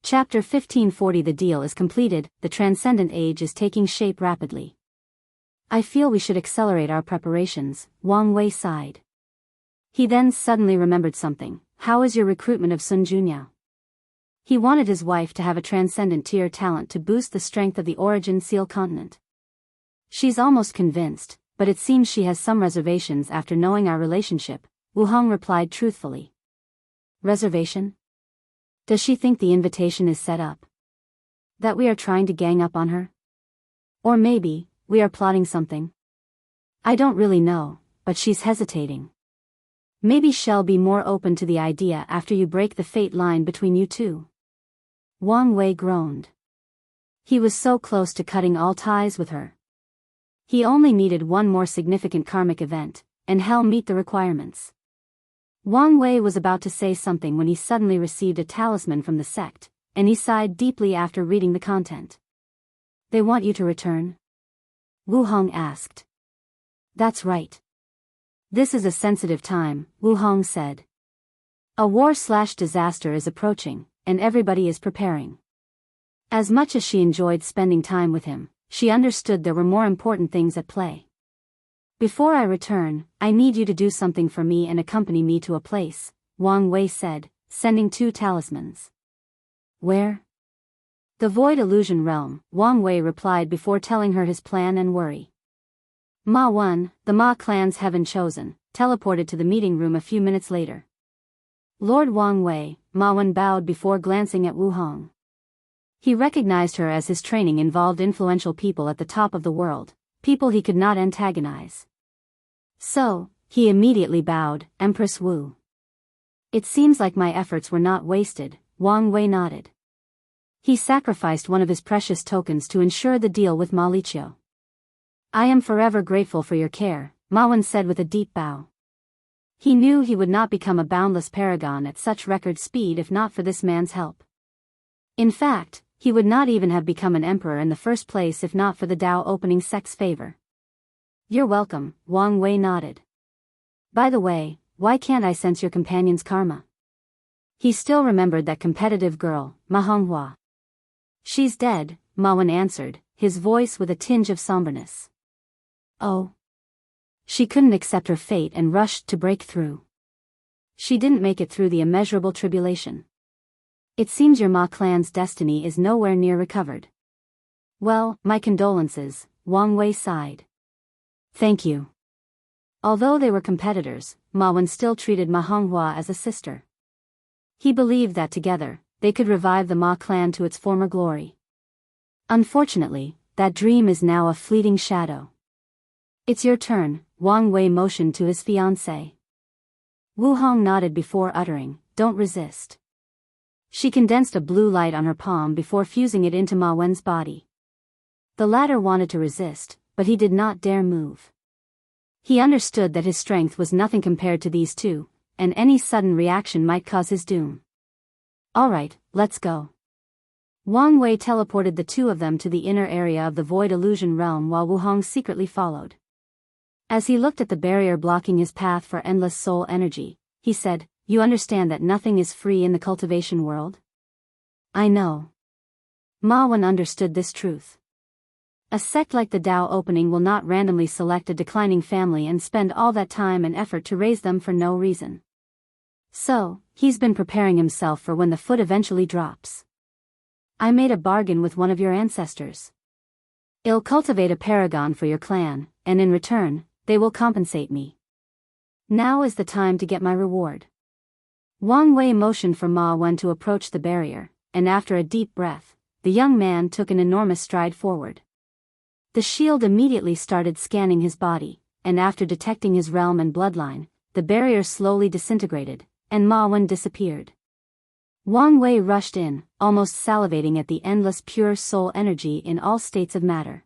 Chapter 1540. The deal is completed, the transcendent age is taking shape rapidly. I feel we should accelerate our preparations, Wang Wei sighed. He then suddenly remembered something. How is your recruitment of Sun Junyao? He wanted his wife to have a transcendent tier talent to boost the strength of the Origin Seal continent. She's almost convinced, but it seems she has some reservations after knowing our relationship, Wu Hong replied truthfully. Reservation? Does she think the invitation is set up? That we are trying to gang up on her? Or maybe, we are plotting something? I don't really know, but she's hesitating. Maybe she'll be more open to the idea after you break the fate line between you two. Wang Wei groaned. He was so close to cutting all ties with her. He only needed one more significant karmic event, and he'll meet the requirements. Wang Wei was about to say something when he suddenly received a talisman from the sect, and he sighed deeply after reading the content. They want you to return? Wu Hong asked. That's right. This is a sensitive time, Wu Hong said. A war/disaster is approaching, and everybody is preparing. As much as she enjoyed spending time with him, she understood there were more important things at play. Before I return, I need you to do something for me and accompany me to a place, Wang Wei said, sending 2 talismans. Where? The Void Illusion Realm, Wang Wei replied before telling her his plan and worry. Ma Wen, the Ma clan's heaven chosen, teleported to the meeting room a few minutes later. Lord Wang Wei, Ma Wen bowed before glancing at Wu Hong. He recognized her as his training involved influential people at the top of the world, people he could not antagonize. So, he immediately bowed, Empress Wu. It seems like my efforts were not wasted, Wang Wei nodded. He sacrificed one of his precious tokens to ensure the deal with Ma Liqiu. I am forever grateful for your care, Ma Wen said with a deep bow. He knew he would not become a boundless paragon at such record speed if not for this man's help. In fact, he would not even have become an emperor in the first place if not for the Dao opening sect's favor. You're welcome, Wang Wei nodded. By the way, why can't I sense your companion's karma? He still remembered that competitive girl, Ma Honghua. She's dead, Ma Wen answered, his voice with a tinge of somberness. Oh. She couldn't accept her fate and rushed to break through. She didn't make it through the immeasurable tribulation. It seems your Ma clan's destiny is nowhere near recovered. Well, my condolences, Wang Wei sighed. Thank you. Although they were competitors, Ma Wen still treated Ma Honghua as a sister. He believed that together, they could revive the Ma clan to its former glory. Unfortunately, that dream is now a fleeting shadow. It's your turn, Wang Wei motioned to his fiancée. Wu Hong nodded before uttering, don't resist. She condensed a blue light on her palm before fusing it into Ma Wen's body. The latter wanted to resist, but he did not dare move. He understood that his strength was nothing compared to these two, and any sudden reaction might cause his doom. All right, let's go. Wang Wei teleported the 2 of them to the inner area of the Void Illusion Realm while Wu Hong secretly followed. As he looked at the barrier blocking his path for endless soul energy, he said, You understand that nothing is free in the cultivation world? I know. Ma Wen understood this truth. A sect like the Dao opening will not randomly select a declining family and spend all that time and effort to raise them for no reason. So, he's been preparing himself for when the foot eventually drops. I made a bargain with one of your ancestors. I'll cultivate a paragon for your clan, and in return, they will compensate me. Now is the time to get my reward. Wang Wei motioned for Ma Wen to approach the barrier, and after a deep breath, the young man took an enormous stride forward. The shield immediately started scanning his body, and after detecting his realm and bloodline, the barrier slowly disintegrated, and Ma Wen disappeared. Wang Wei rushed in, almost salivating at the endless pure soul energy in all states of matter.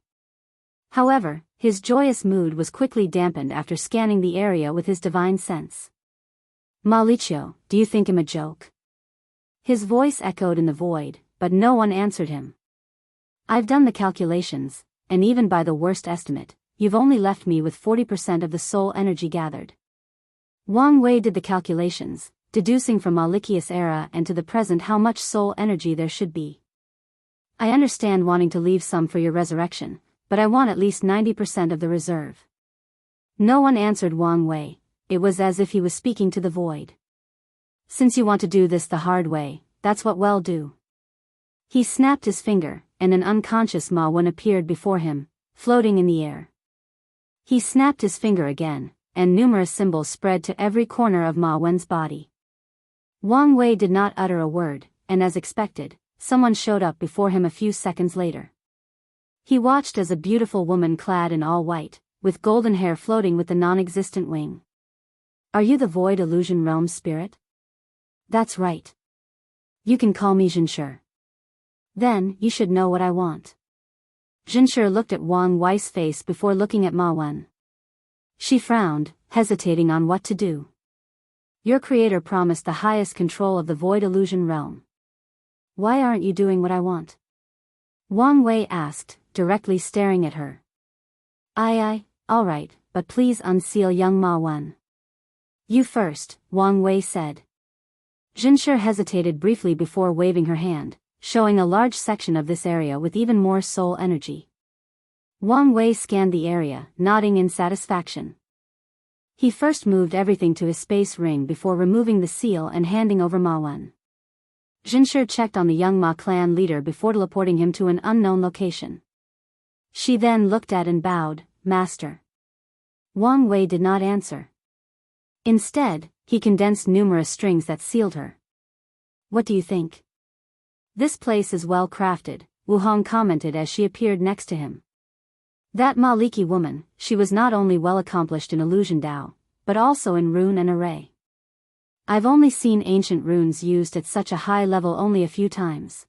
However, his joyous mood was quickly dampened after scanning the area with his divine sense. Ma Liqiu, do you think him a joke? His voice echoed in the void, but no one answered him. I've done the calculations, and even by the worst estimate, you've only left me with 40% of the soul energy gathered. Wang Wei did the calculations, deducing from Malikius era and to the present how much soul energy there should be. I understand wanting to leave some for your resurrection, but I want at least 90% of the reserve. No one answered Wang Wei. It was as if he was speaking to the void. Since you want to do this the hard way, that's what we'll do. He snapped his finger, and an unconscious Ma Wen appeared before him, floating in the air. He snapped his finger again, and numerous symbols spread to every corner of Ma Wen's body. Wang Wei did not utter a word, and as expected, someone showed up before him a few seconds later. He watched as a beautiful woman clad in all white, with golden hair floating with the non-existent wing. Are you the void illusion realm spirit? That's right. You can call me Zhenshi. Then, you should know what I want. Zhenshi looked at Wang Wei's face before looking at Ma Wen. She frowned, hesitating on what to do. Your creator promised the highest control of the void illusion realm. Why aren't you doing what I want? Wang Wei asked, directly staring at her. All right, but please unseal young Ma Wen. You first, Wang Wei said. Zhenshi hesitated briefly before waving her hand, showing a large section of this area with even more soul energy. Wang Wei scanned the area, nodding in satisfaction. He first moved everything to his space ring before removing the seal and handing over Ma Wen. Zhenshi checked on the young Ma clan leader before teleporting him to an unknown location. She then looked at and bowed, Master. Wang Wei did not answer. Instead, he condensed numerous strings that sealed her. What do you think? This place is well crafted, Wu Hong commented as she appeared next to him. That Maliki woman, she was not only well accomplished in illusion Dao, but also in rune and array. I've only seen ancient runes used at such a high level only a few times.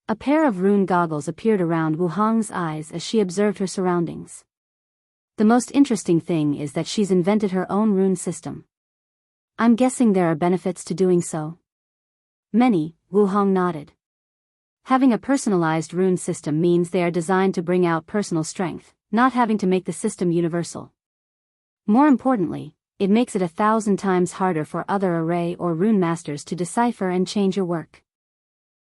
A pair of rune goggles appeared around Wu Hong's eyes as she observed her surroundings. The most interesting thing is that she's invented her own rune system. I'm guessing there are benefits to doing so. Many, Wu Hong nodded. Having a personalized rune system means they are designed to bring out personal strength, not having to make the system universal. More importantly, it makes it 1,000 times harder for other array or rune masters to decipher and change your work.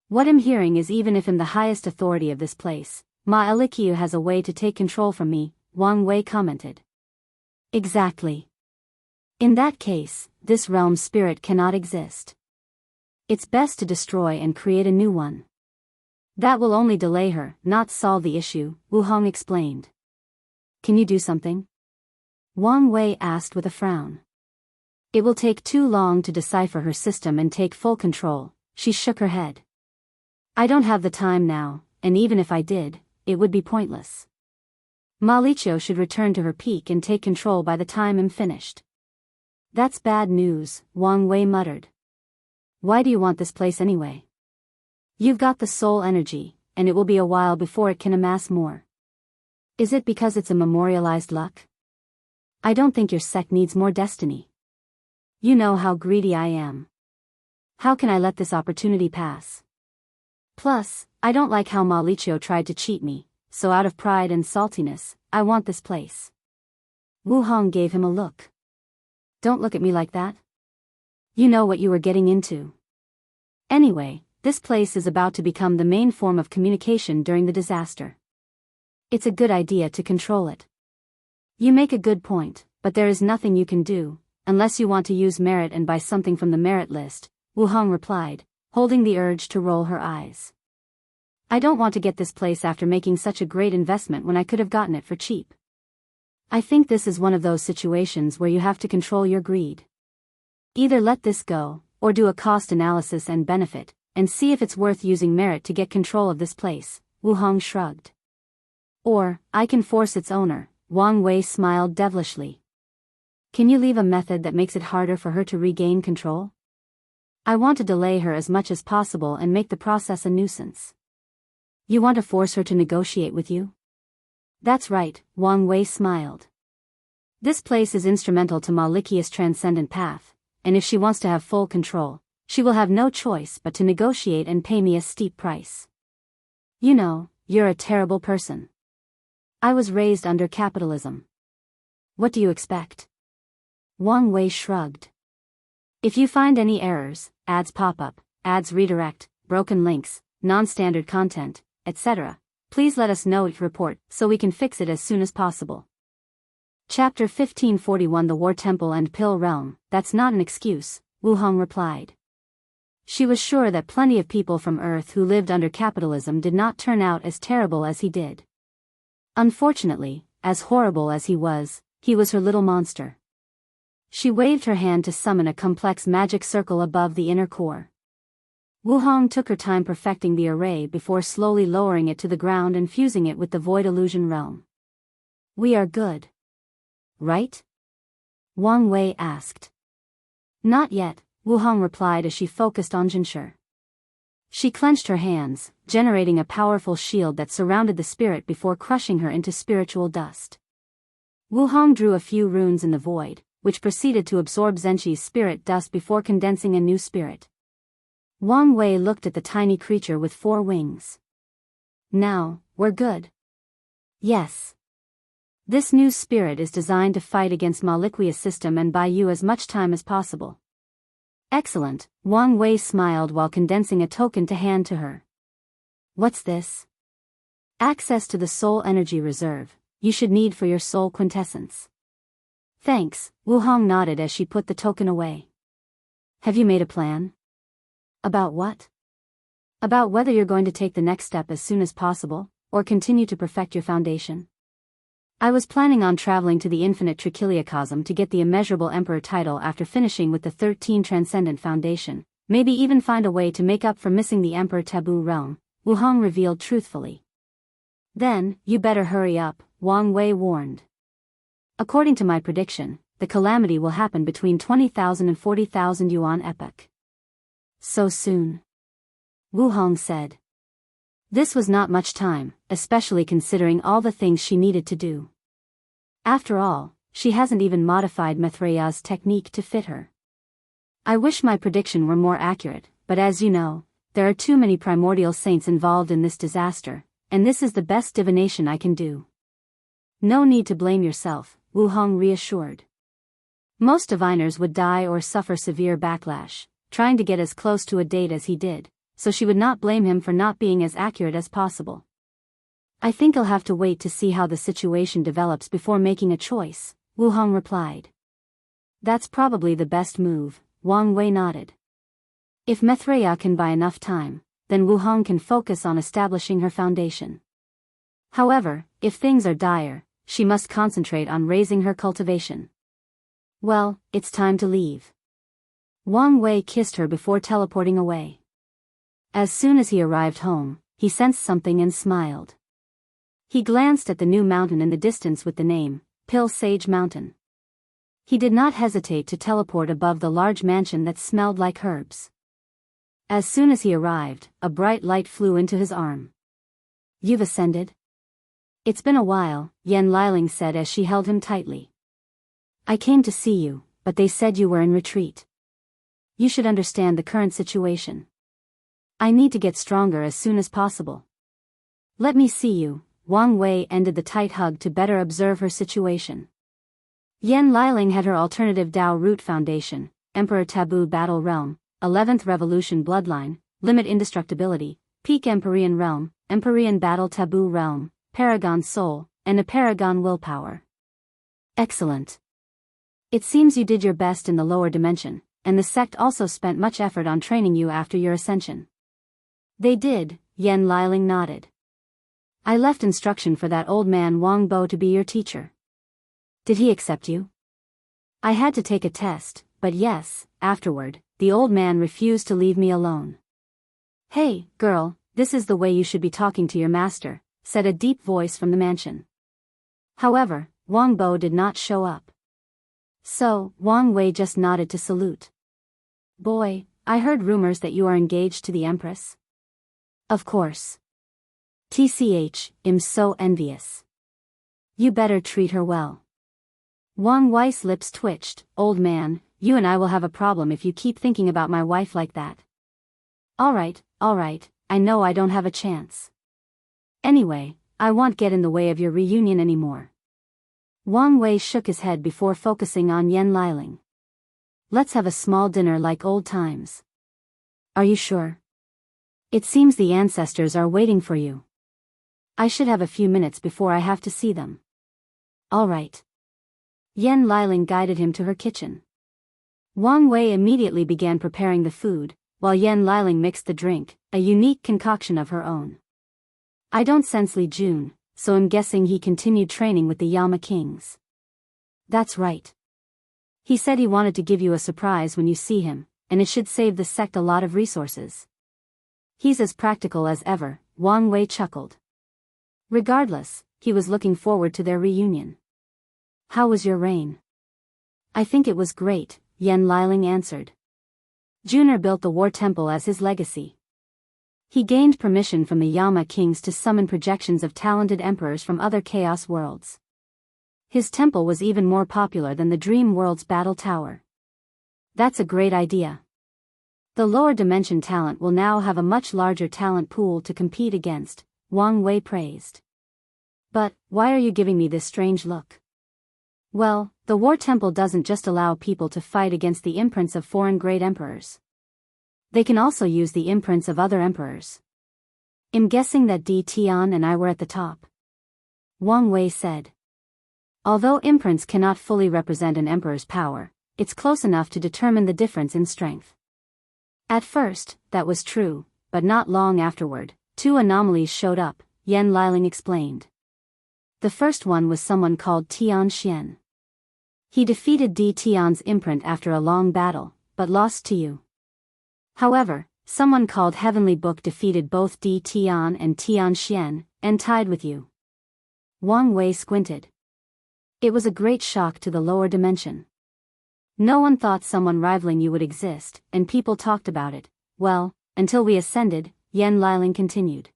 What I'm hearing is even if I'm the highest authority of this place, Ma Elikiu has a way to take control from me, Wang Wei commented. Exactly. In that case, this realm's spirit cannot exist. It's best to destroy and create a new one. That will only delay her, not solve the issue, Wu Hong explained. Can you do something? Wang Wei asked with a frown. It will take too long to decipher her system and take full control, she shook her head. I don't have the time now, and even if I did, it would be pointless. Ma Liqiu should return to her peak and take control by the time I'm finished. That's bad news, Wang Wei muttered. Why do you want this place anyway? You've got the soul energy, and it will be a while before it can amass more. Is it because it's a memorialized luck? I don't think your sect needs more destiny. You know how greedy I am. How can I let this opportunity pass? Plus, I don't like how Ma Liqiu tried to cheat me, so out of pride and saltiness, I want this place. Wu Hong gave him a look. Don't look at me like that. You know what you were getting into. Anyway, this place is about to become the main form of communication during the disaster. It's a good idea to control it. You make a good point, but there is nothing you can do, unless you want to use merit and buy something from the merit list, Wu Hong replied, holding the urge to roll her eyes. I don't want to get this place after making such a great investment when I could have gotten it for cheap. I think this is one of those situations where you have to control your greed. Either let this go, or do a cost analysis and benefit, and see if it's worth using merit to get control of this place, Wu Hong shrugged. Or, I can force its owner, Wang Wei smiled devilishly. Can you leave a method that makes it harder for her to regain control? I want to delay her as much as possible and make the process a nuisance. You want to force her to negotiate with you? That's right, Wang Wei smiled. This place is instrumental to Malikia's transcendent path, and if she wants to have full control, she will have no choice but to negotiate and pay me a steep price. You know, you're a terrible person. I was raised under capitalism. What do you expect? Wang Wei shrugged. If you find any errors, ads pop up, ads redirect, broken links, non-standard content, etc., please let us know each report so we can fix it as soon as possible. Chapter 1541 The War Temple and Pill Realm. That's not an excuse, Wu Hong replied. She was sure that plenty of people from Earth who lived under capitalism did not turn out as terrible as he did. Unfortunately, as horrible as he was her little monster. She waved her hand to summon a complex magic circle above the inner core. Wu Hong took her time perfecting the array before slowly lowering it to the ground and fusing it with the void illusion realm. We are good. Right? Wang Wei asked. Not yet, Wu Hong replied as she focused on Jinsher. She clenched her hands, generating a powerful shield that surrounded the spirit before crushing her into spiritual dust. Wu Hong drew a few runes in the void, which proceeded to absorb Zhenqi's spirit dust before condensing a new spirit. Wang Wei looked at the tiny creature with 4 wings. Now, we're good. Yes. This new spirit is designed to fight against Maliquia's system and buy you as much time as possible. Excellent, Wang Wei smiled while condensing a token to hand to her. What's this? Access to the soul energy reserve, you should need for your soul quintessence. Thanks, Wu Hong nodded as she put the token away. Have you made a plan? About what? About whether you're going to take the next step as soon as possible, or continue to perfect your foundation. I was planning on traveling to the infinite Trichiliacosm to get the immeasurable emperor title after finishing with the 13 Transcendent Foundation, maybe even find a way to make up for missing the Emperor Taboo Realm, Wu Hong revealed truthfully. Then, you better hurry up, Wang Wei warned. According to my prediction, the calamity will happen between 20,000 and 40,000 yuan epoch. So soon? Wu Hong said. This was not much time, especially considering all the things she needed to do. After all, she hasn't even modified Mithraya's technique to fit her. I wish my prediction were more accurate, but as you know, there are too many primordial saints involved in this disaster, and this is the best divination I can do. No need to blame yourself, Wu Hong reassured. Most diviners would die or suffer severe backlash, trying to get as close to a date as he did, so she would not blame him for not being as accurate as possible. I think I'll have to wait to see how the situation develops before making a choice, Wu Hong replied. That's probably the best move, Wang Wei nodded. If Mithraya can buy enough time, then Wu Hong can focus on establishing her foundation. However, if things are dire, she must concentrate on raising her cultivation. Well, it's time to leave. Wang Wei kissed her before teleporting away. As soon as he arrived home, he sensed something and smiled. He glanced at the new mountain in the distance with the name, Pill Sage Mountain. He did not hesitate to teleport above the large mansion that smelled like herbs. As soon as he arrived, a bright light flew into his arm. You've ascended? It's been a while, Yan Liling said as she held him tightly. I came to see you, but they said you were in retreat. You should understand the current situation. I need to get stronger as soon as possible. Let me see you, Wang Wei ended the tight hug to better observe her situation. Yan Liling had her alternative Dao Root Foundation, Emperor Taboo Battle Realm, 11th Revolution Bloodline, Limit Indestructibility, Peak Empyrean Realm, Empyrean Battle Taboo Realm, Paragon Soul, and a Paragon Willpower. Excellent. It seems you did your best in the lower dimension, and the sect also spent much effort on training you after your ascension. They did, Yan Liling nodded. I left instruction for that old man Wang Bo to be your teacher. Did he accept you? I had to take a test, but yes, afterward, the old man refused to leave me alone. Hey, girl, this is the way you should be talking to your master, said a deep voice from the mansion. However, Wang Bo did not show up. So, Wang Wei just nodded to salute. Boy, I heard rumors that you are engaged to the Empress. Of course. TCH, I'm so envious. You better treat her well. Wang Wei's lips twitched. Old man, you and I will have a problem if you keep thinking about my wife like that. Alright, I know I don't have a chance. Anyway, I won't get in the way of your reunion anymore. Wang Wei shook his head before focusing on Yan Liling. Let's have a small dinner like old times. Are you sure? It seems the ancestors are waiting for you. I should have a few minutes before I have to see them. All right. Yan Liling guided him to her kitchen. Wang Wei immediately began preparing the food, while Yan Liling mixed the drink, a unique concoction of her own. I don't sense Li Jun, so I'm guessing he continued training with the Yama Kings. That's right. He said he wanted to give you a surprise when you see him, and it should save the sect a lot of resources. He's as practical as ever, Wang Wei chuckled. Regardless, he was looking forward to their reunion. How was your reign? I think it was great, Yan Liling answered. Juner built the War Temple as his legacy. He gained permission from the Yama Kings to summon projections of talented emperors from other Chaos worlds. His temple was even more popular than the Dream World's Battle Tower. That's a great idea. The lower dimension talent will now have a much larger talent pool to compete against, Wang Wei praised. But, why are you giving me this strange look? Well, the War Temple doesn't just allow people to fight against the imprints of foreign great emperors. They can also use the imprints of other emperors. I'm guessing that Di Tian and I were at the top. Wang Wei said. Although imprints cannot fully represent an emperor's power, it's close enough to determine the difference in strength. At first, that was true, but not long afterward, two anomalies showed up, Yan Liling explained. The first one was someone called Tian Xian. He defeated Di Tian's imprint after a long battle, but lost to you. However, someone called Heavenly Book defeated both Di Tian and Tian Xian, and tied with you. Wang Wei squinted. It was a great shock to the lower dimension. No one thought someone rivaling you would exist, and people talked about it, well, until we ascended, Yan Liling continued.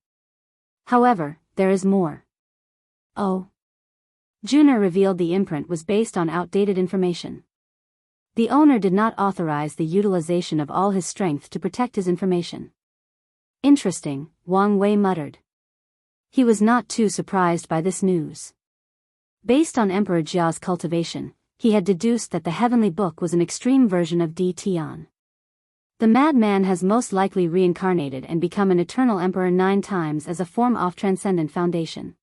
However, there is more. Oh. Juner revealed the imprint was based on outdated information. The owner did not authorize the utilization of all his strength to protect his information. Interesting, Wang Wei muttered. He was not too surprised by this news. Based on Emperor Jia's cultivation, he had deduced that the Heavenly Book was an extreme version of Di Tian. The madman has most likely reincarnated and become an eternal emperor 9 times as a form of transcendent foundation.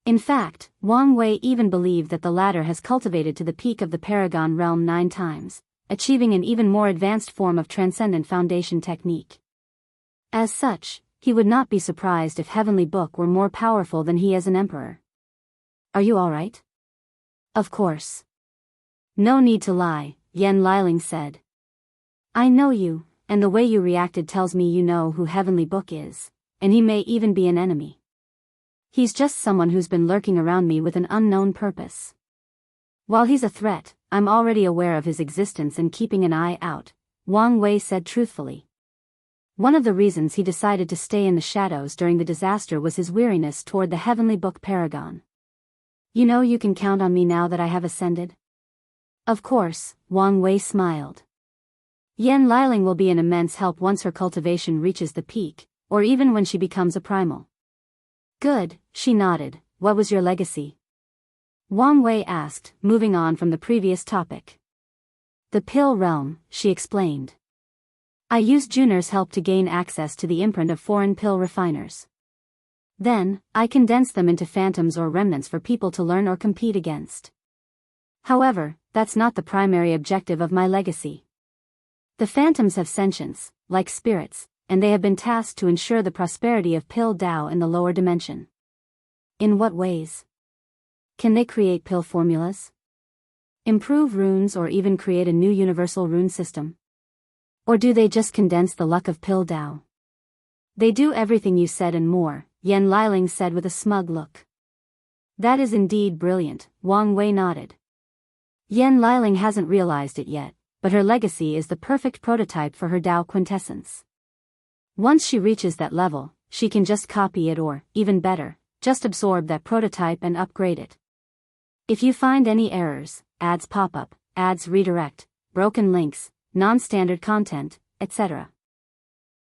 In fact, Wang Wei even believed that the latter has cultivated to the peak of the Paragon realm 9 times, achieving an even more advanced form of transcendent foundation technique. As such, he would not be surprised if Heavenly Book were more powerful than he as an emperor. Are you all right? Of course. No need to lie, Yan Liling said. I know you, and the way you reacted tells me you know who Heavenly Book is, and he may even be an enemy. He's just someone who's been lurking around me with an unknown purpose. While he's a threat, I'm already aware of his existence and keeping an eye out, Wang Wei said truthfully. One of the reasons he decided to stay in the shadows during the disaster was his weariness toward the Heavenly Book Paragon. You know you can count on me now that I have ascended? Of course, Wang Wei smiled. Yan Liling will be an immense help once her cultivation reaches the peak, or even when she becomes a primal. Good, she nodded. What was your legacy? Wang Wei asked, moving on from the previous topic. The pill realm, she explained. I used Juner's help to gain access to the imprint of foreign pill refiners. Then, I condensed them into phantoms or remnants for people to learn or compete against. However, that's not the primary objective of my legacy. The phantoms have sentience, like spirits, and they have been tasked to ensure the prosperity of Pill Dao in the lower dimension. In what ways? Can they create pill formulas? Improve runes or even create a new universal rune system? Or do they just condense the luck of Pill Dao? They do everything you said and more, Yan Liling said with a smug look. That is indeed brilliant, Wang Wei nodded. Yan Liling hasn't realized it yet, but her legacy is the perfect prototype for her Dao quintessence. Once she reaches that level, she can just copy it or, even better, just absorb that prototype and upgrade it. If you find any errors, ads pop up, ads redirect, broken links, non-standard content, etc.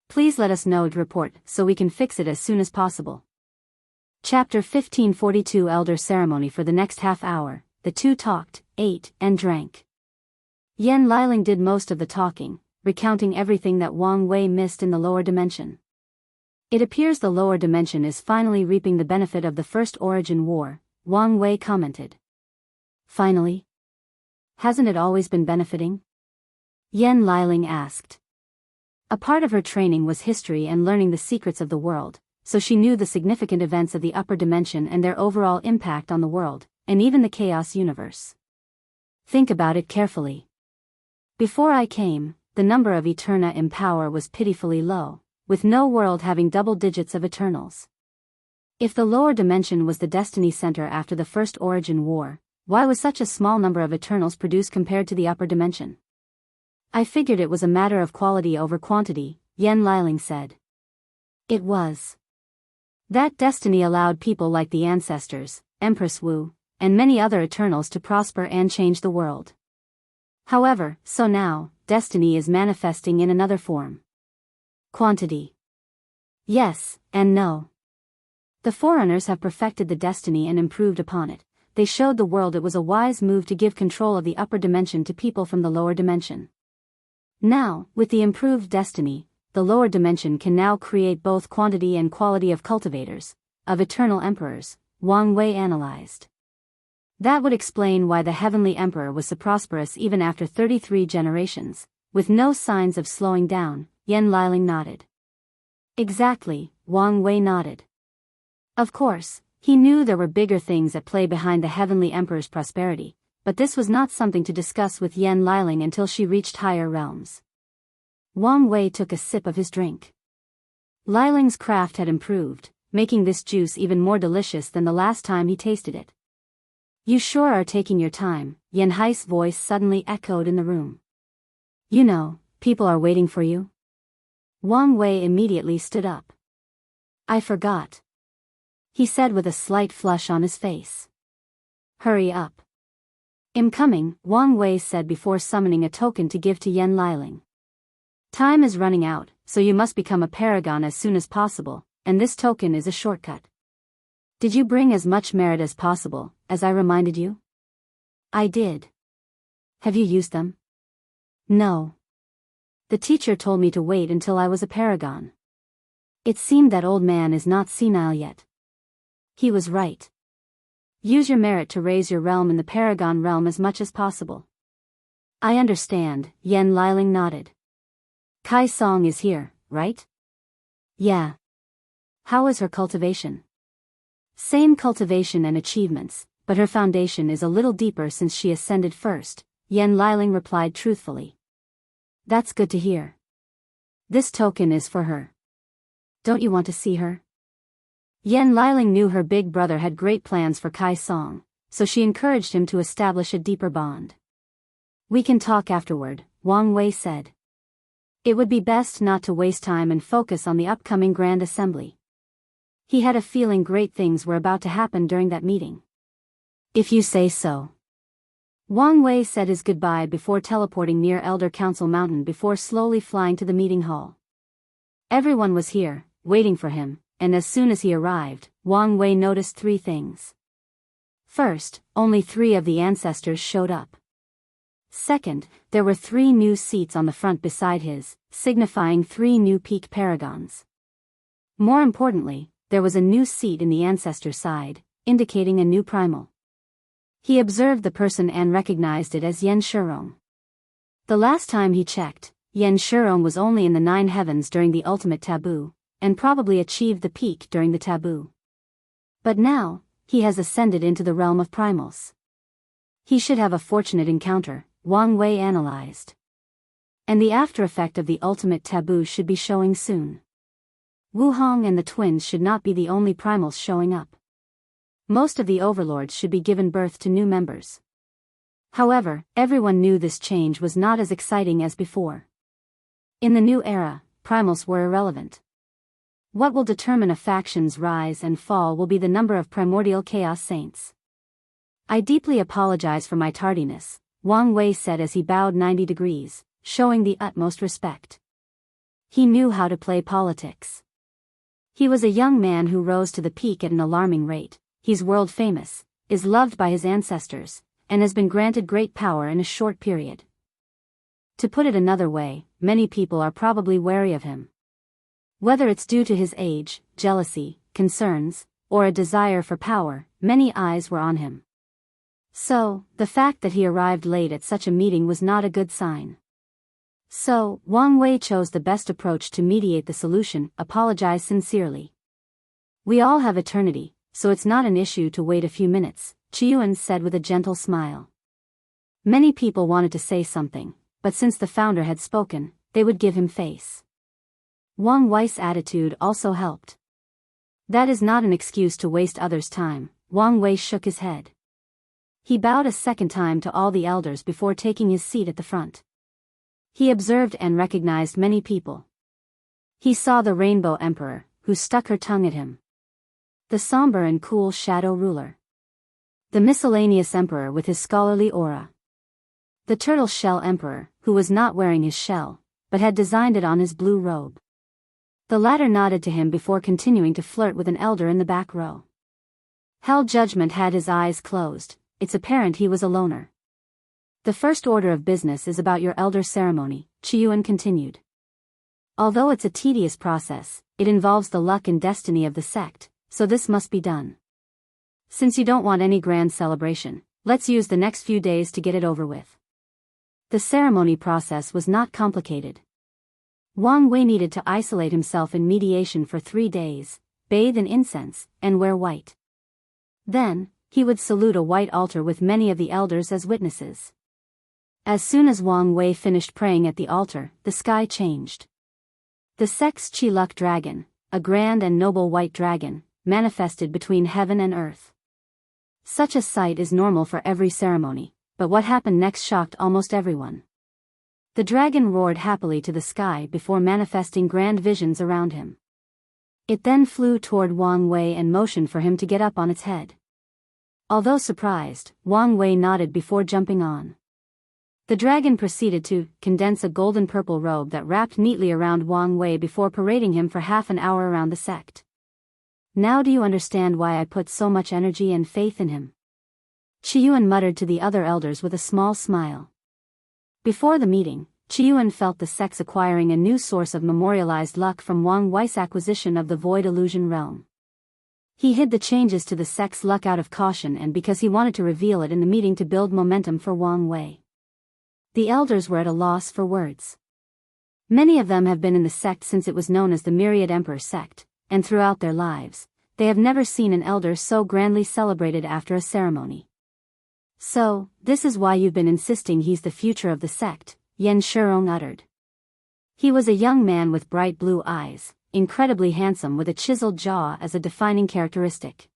Please let us know to report so we can fix it as soon as possible. Chapter 1542 Elder Ceremony. For the next half hour, the two talked, ate, and drank. Yan Liling did most of the talking, recounting everything that Wang Wei missed in the lower dimension. It appears the lower dimension is finally reaping the benefit of the First Origin War, Wang Wei commented. Finally? Hasn't it always been benefiting? Yan Liling asked. A part of her training was history and learning the secrets of the world, so she knew the significant events of the upper dimension and their overall impact on the world, and even the chaos universe. Think about it carefully. Before I came, the number of Eterna in power was pitifully low, with no world having double digits of Eternals. If the lower dimension was the destiny center after the First Origin War, why was such a small number of Eternals produced compared to the upper dimension? I figured it was a matter of quality over quantity, Yan Liling said. It was. That destiny allowed people like the ancestors, Empress Wu, and many other Eternals to prosper and change the world. However, so now, destiny is manifesting in another form. Quantity. Yes, and no. The Forerunners have perfected the destiny and improved upon it. They showed the world it was a wise move to give control of the upper dimension to people from the lower dimension. Now, with the improved destiny, the lower dimension can now create both quantity and quality of cultivators, of eternal emperors, Wang Wei analyzed. That would explain why the Heavenly Emperor was so prosperous even after 33 generations, with no signs of slowing down, Yan Liling nodded. Exactly, Wang Wei nodded. Of course, he knew there were bigger things at play behind the Heavenly Emperor's prosperity, but this was not something to discuss with Yan Liling until she reached higher realms. Wang Wei took a sip of his drink. Liling's craft had improved, making this juice even more delicious than the last time he tasted it. You sure are taking your time, Yan Hai's voice suddenly echoed in the room. You know, people are waiting for you. Wang Wei immediately stood up. I forgot, he said with a slight flush on his face. Hurry up. I'm coming, Wang Wei said before summoning a token to give to Yan Liling. Time is running out, so you must become a paragon as soon as possible, and this token is a shortcut. Did you bring as much merit as possible, as I reminded you? I did. Have you used them? No. The teacher told me to wait until I was a paragon. It seemed that old man is not senile yet. He was right. Use your merit to raise your realm in the paragon realm as much as possible. I understand, Yan Liling nodded. Kai Song is here, right? Yeah. How is her cultivation? Same cultivation and achievements, but her foundation is a little deeper since she ascended first, Yan Liling replied truthfully. That's good to hear. This token is for her. Don't you want to see her? Yan Liling knew her big brother had great plans for Kai Song, so she encouraged him to establish a deeper bond. We can talk afterward, Wang Wei said. It would be best not to waste time and focus on the upcoming Grand Assembly. He had a feeling great things were about to happen during that meeting. If you say so. Wang Wei said his goodbye before teleporting near Elder Council Mountain before slowly flying to the meeting hall. Everyone was here, waiting for him, and as soon as he arrived, Wang Wei noticed three things. First, only 3 of the ancestors showed up. Second, there were 3 new seats on the front beside his, signifying 3 new peak paragons. More importantly, there was a new seat in the ancestor side, indicating a new primal. He observed the person and recognized it as Yen Shurong. The last time he checked, Yen Shurong was only in the 9 heavens during the ultimate taboo, and probably achieved the peak during the taboo. But now, he has ascended into the realm of primals. He should have a fortunate encounter, Wang Wei analyzed. And the after effect of the ultimate taboo should be showing soon. Wu Hong and the twins should not be the only primals showing up. Most of the overlords should be given birth to new members. However, everyone knew this change was not as exciting as before. In the new era, primals were irrelevant. What will determine a faction's rise and fall will be the number of primordial chaos saints. I deeply apologize for my tardiness, Wang Wei said as he bowed 90 degrees, showing the utmost respect. He knew how to play politics. He was a young man who rose to the peak at an alarming rate. He's world famous, is loved by his ancestors, and has been granted great power in a short period. To put it another way, many people are probably wary of him. Whether it's due to his age, jealousy, concerns, or a desire for power, many eyes were on him. So, the fact that he arrived late at such a meeting was not a good sign. So, Wang Wei chose the best approach to mediate the solution: apologize sincerely. We all have eternity, so it's not an issue to wait a few minutes, Qiyuan said with a gentle smile. Many people wanted to say something, but since the founder had spoken, they would give him face. Wang Wei's attitude also helped. That is not an excuse to waste others' time. Wang Wei shook his head. He bowed a second time to all the elders before taking his seat at the front. He observed and recognized many people. He saw the Rainbow Emperor, who stuck her tongue at him. The somber and cool Shadow Ruler. The Miscellaneous Emperor with his scholarly aura. The Turtle Shell Emperor, who was not wearing his shell, but had designed it on his blue robe. The latter nodded to him before continuing to flirt with an elder in the back row. Hell Judgment had his eyes closed. It's apparent he was a loner. The first order of business is about your elder ceremony, Qiyuan continued. Although it's a tedious process, it involves the luck and destiny of the sect, so this must be done. Since you don't want any grand celebration, let's use the next few days to get it over with. The ceremony process was not complicated. Wang Wei needed to isolate himself in mediation for 3 days, bathe in incense, and wear white. Then, he would salute a white altar with many of the elders as witnesses. As soon as Wang Wei finished praying at the altar, the sky changed. The sect's Qi Luck dragon, a grand and noble white dragon, manifested between heaven and earth. Such a sight is normal for every ceremony, but what happened next shocked almost everyone. The dragon roared happily to the sky before manifesting grand visions around him. It then flew toward Wang Wei and motioned for him to get up on its head. Although surprised, Wang Wei nodded before jumping on. The dragon proceeded to condense a golden-purple robe that wrapped neatly around Wang Wei before parading him for half an hour around the sect. Now do you understand why I put so much energy and faith in him? Qiyuan muttered to the other elders with a small smile. Before the meeting, Qiyuan felt the sects acquiring a new source of memorialized luck from Wang Wei's acquisition of the Void Illusion Realm. He hid the changes to the sect's luck out of caution and because he wanted to reveal it in the meeting to build momentum for Wang Wei. The elders were at a loss for words. Many of them have been in the sect since it was known as the Myriad Emperor sect, and throughout their lives, they have never seen an elder so grandly celebrated after a ceremony. So, this is why you've been insisting he's the future of the sect, Yan Shirong uttered. He was a young man with bright blue eyes, incredibly handsome with a chiseled jaw as a defining characteristic.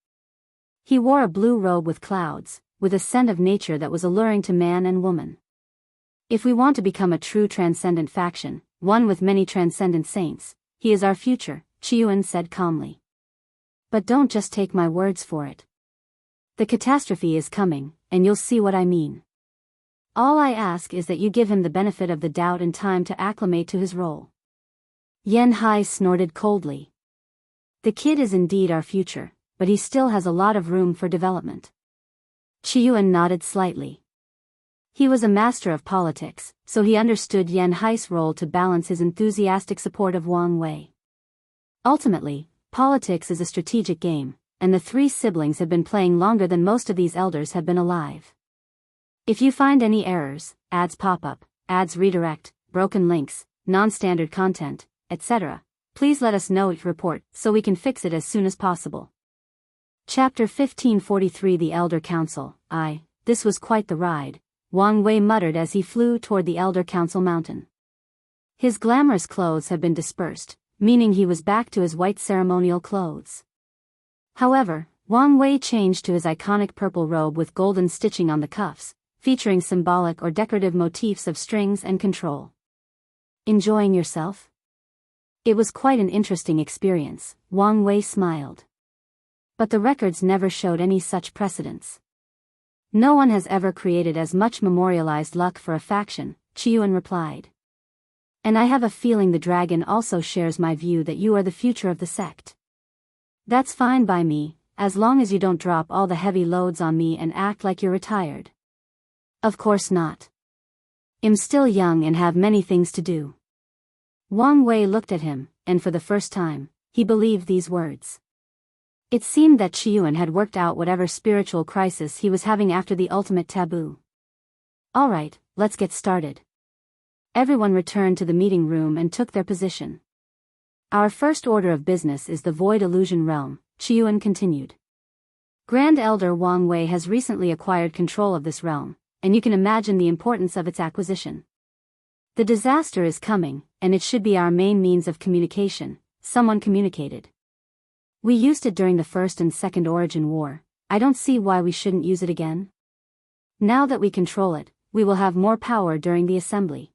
He wore a blue robe with clouds, with a scent of nature that was alluring to man and woman. If we want to become a true transcendent faction, one with many transcendent saints, he is our future, Qiyuan said calmly. But don't just take my words for it. The catastrophe is coming, and you'll see what I mean. All I ask is that you give him the benefit of the doubt and time to acclimate to his role. Yan Hai snorted coldly. The kid is indeed our future, but he still has a lot of room for development. Qiyuan nodded slightly. He was a master of politics, so he understood Yan Hai's role to balance his enthusiastic support of Wang Wei. Ultimately, politics is a strategic game, and the 3 siblings have been playing longer than most of these elders have been alive. If you find any errors, ads pop up, ads redirect, broken links, non-standard content, etc., please let us know report so we can fix it as soon as possible. Chapter 1543 The Elder Council. This was quite the ride, Wang Wei muttered as he flew toward the Elder Council mountain. His glamorous clothes had been dispersed, meaning he was back to his white ceremonial clothes. However, Wang Wei changed to his iconic purple robe with golden stitching on the cuffs, featuring symbolic or decorative motifs of strings and control. Enjoying yourself? It was quite an interesting experience, Wang Wei smiled. But the records never showed any such precedents. No one has ever created as much memorialized luck for a faction, Qiyuan replied. And I have a feeling the dragon also shares my view that you are the future of the sect. That's fine by me, as long as you don't drop all the heavy loads on me and act like you're retired. Of course not. I'm still young and have many things to do. Wang Wei looked at him, and for the first time, he believed these words. It seemed that Qiyuan had worked out whatever spiritual crisis he was having after the ultimate taboo. Alright, let's get started. Everyone returned to the meeting room and took their position. Our first order of business is the Void Illusion Realm, Qiyuan continued. Grand Elder Wang Wei has recently acquired control of this realm, and you can imagine the importance of its acquisition. The disaster is coming, and it should be our main means of communication, someone communicated. We used it during the First and Second Origin War. I don't see why we shouldn't use it again. Now that we control it, we will have more power during the assembly.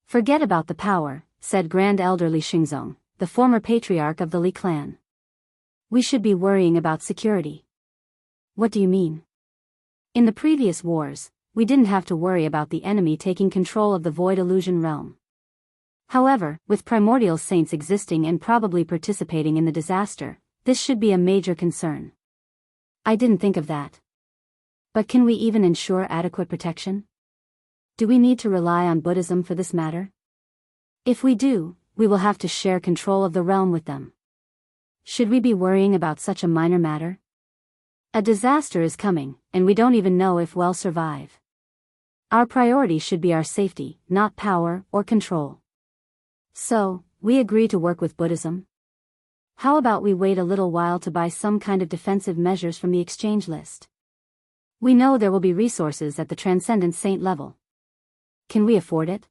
Forget about the power, said Grand Elder Li Xingzong, the former patriarch of the Li clan. We should be worrying about security. What do you mean? In the previous wars, we didn't have to worry about the enemy taking control of the Void Illusion Realm. However, with primordial saints existing and probably participating in the disaster, this should be a major concern. I didn't think of that. But can we even ensure adequate protection? Do we need to rely on Buddhism for this matter? If we do, we will have to share control of the realm with them. Should we be worrying about such a minor matter? A disaster is coming, and we don't even know if we'll survive. Our priority should be our safety, not power or control. So, we agree to work with Buddhism? How about we wait a little while to buy some kind of defensive measures from the exchange list? We know there will be resources at the Transcendent Saint level. Can we afford it?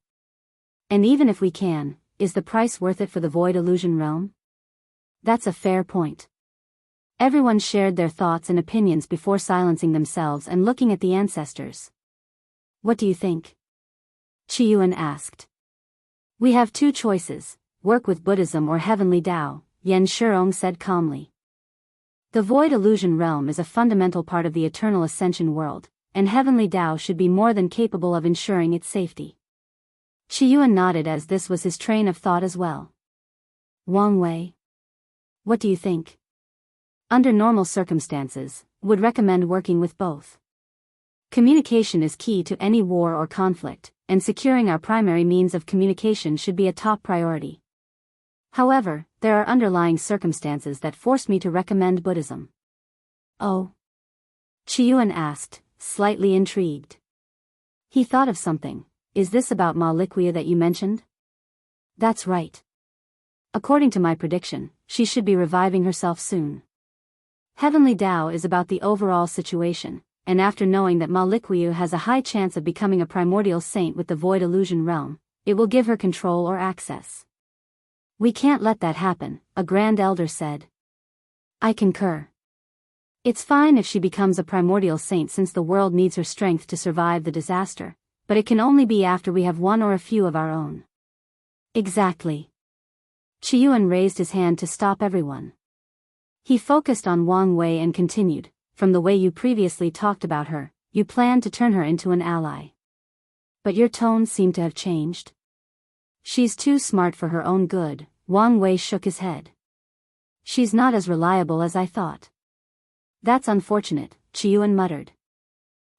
And even if we can, is the price worth it for the Void Illusion Realm? That's a fair point. Everyone shared their thoughts and opinions before silencing themselves and looking at the ancestors. What do you think? Qiyuan asked. We have two choices, work with Buddhism or Heavenly Tao, Yan Shirong said calmly. The Void Illusion Realm is a fundamental part of the Eternal Ascension world, and Heavenly Tao should be more than capable of ensuring its safety. Qiyuan nodded as this was his train of thought as well. Wang Wei. What do you think? Under normal circumstances, would recommend working with both. Communication is key to any war or conflict, and securing our primary means of communication should be a top priority. However, there are underlying circumstances that force me to recommend Buddhism. Oh? Qiyuan asked, slightly intrigued. He thought of something. Is this about Ma Liquia that you mentioned? That's right. According to my prediction, she should be reviving herself soon. Heavenly Tao is about the overall situation, and after knowing that Ma Liquia has a high chance of becoming a primordial saint with the Void Illusion Realm, it will give her control or access. We can't let that happen, a Grand Elder said. I concur. It's fine if she becomes a primordial saint since the world needs her strength to survive the disaster, but it can only be after we have one or a few of our own. Exactly. Qiyuan raised his hand to stop everyone. He focused on Wang Wei and continued, from the way you previously talked about her, you planned to turn her into an ally. But your tone seemed to have changed. She's too smart for her own good, Wang Wei shook his head. She's not as reliable as I thought. That's unfortunate, Qiyuan muttered.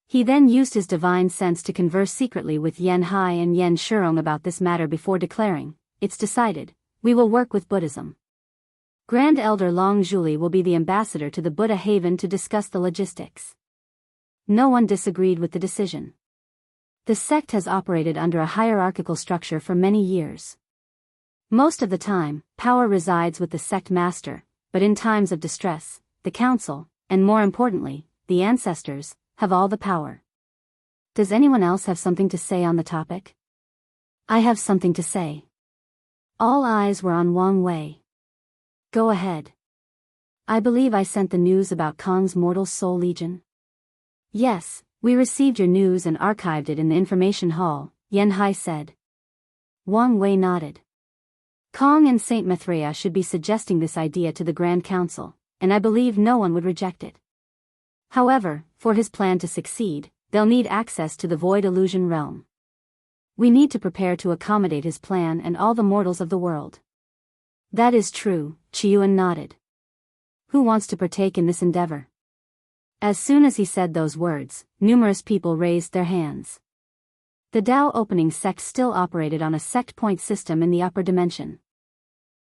He then used his divine sense to converse secretly with Yan Hai and Yan Shirong about this matter before declaring, it's decided, we will work with Buddhism. Grand Elder Long Zhuli will be the ambassador to the Buddha Haven to discuss the logistics. No one disagreed with the decision. The sect has operated under a hierarchical structure for many years. Most of the time, power resides with the sect master, but in times of distress, the council, and more importantly, the ancestors, have all the power. Does anyone else have something to say on the topic? I have something to say. All eyes were on Wang Wei. Go ahead. I believe I sent the news about Kong's Mortal Soul Legion. Yes, we received your news and archived it in the information hall, Yan Hai said. Wang Wei nodded. Kong and Saint Maitreya should be suggesting this idea to the Grand Council, and I believe no one would reject it. However, for his plan to succeed, they'll need access to the Void Illusion Realm. We need to prepare to accommodate his plan and all the mortals of the world. That is true, Qiyuan nodded. Who wants to partake in this endeavor? As soon as he said those words, numerous people raised their hands. The Dao opening sect still operated on a sect point system in the upper dimension.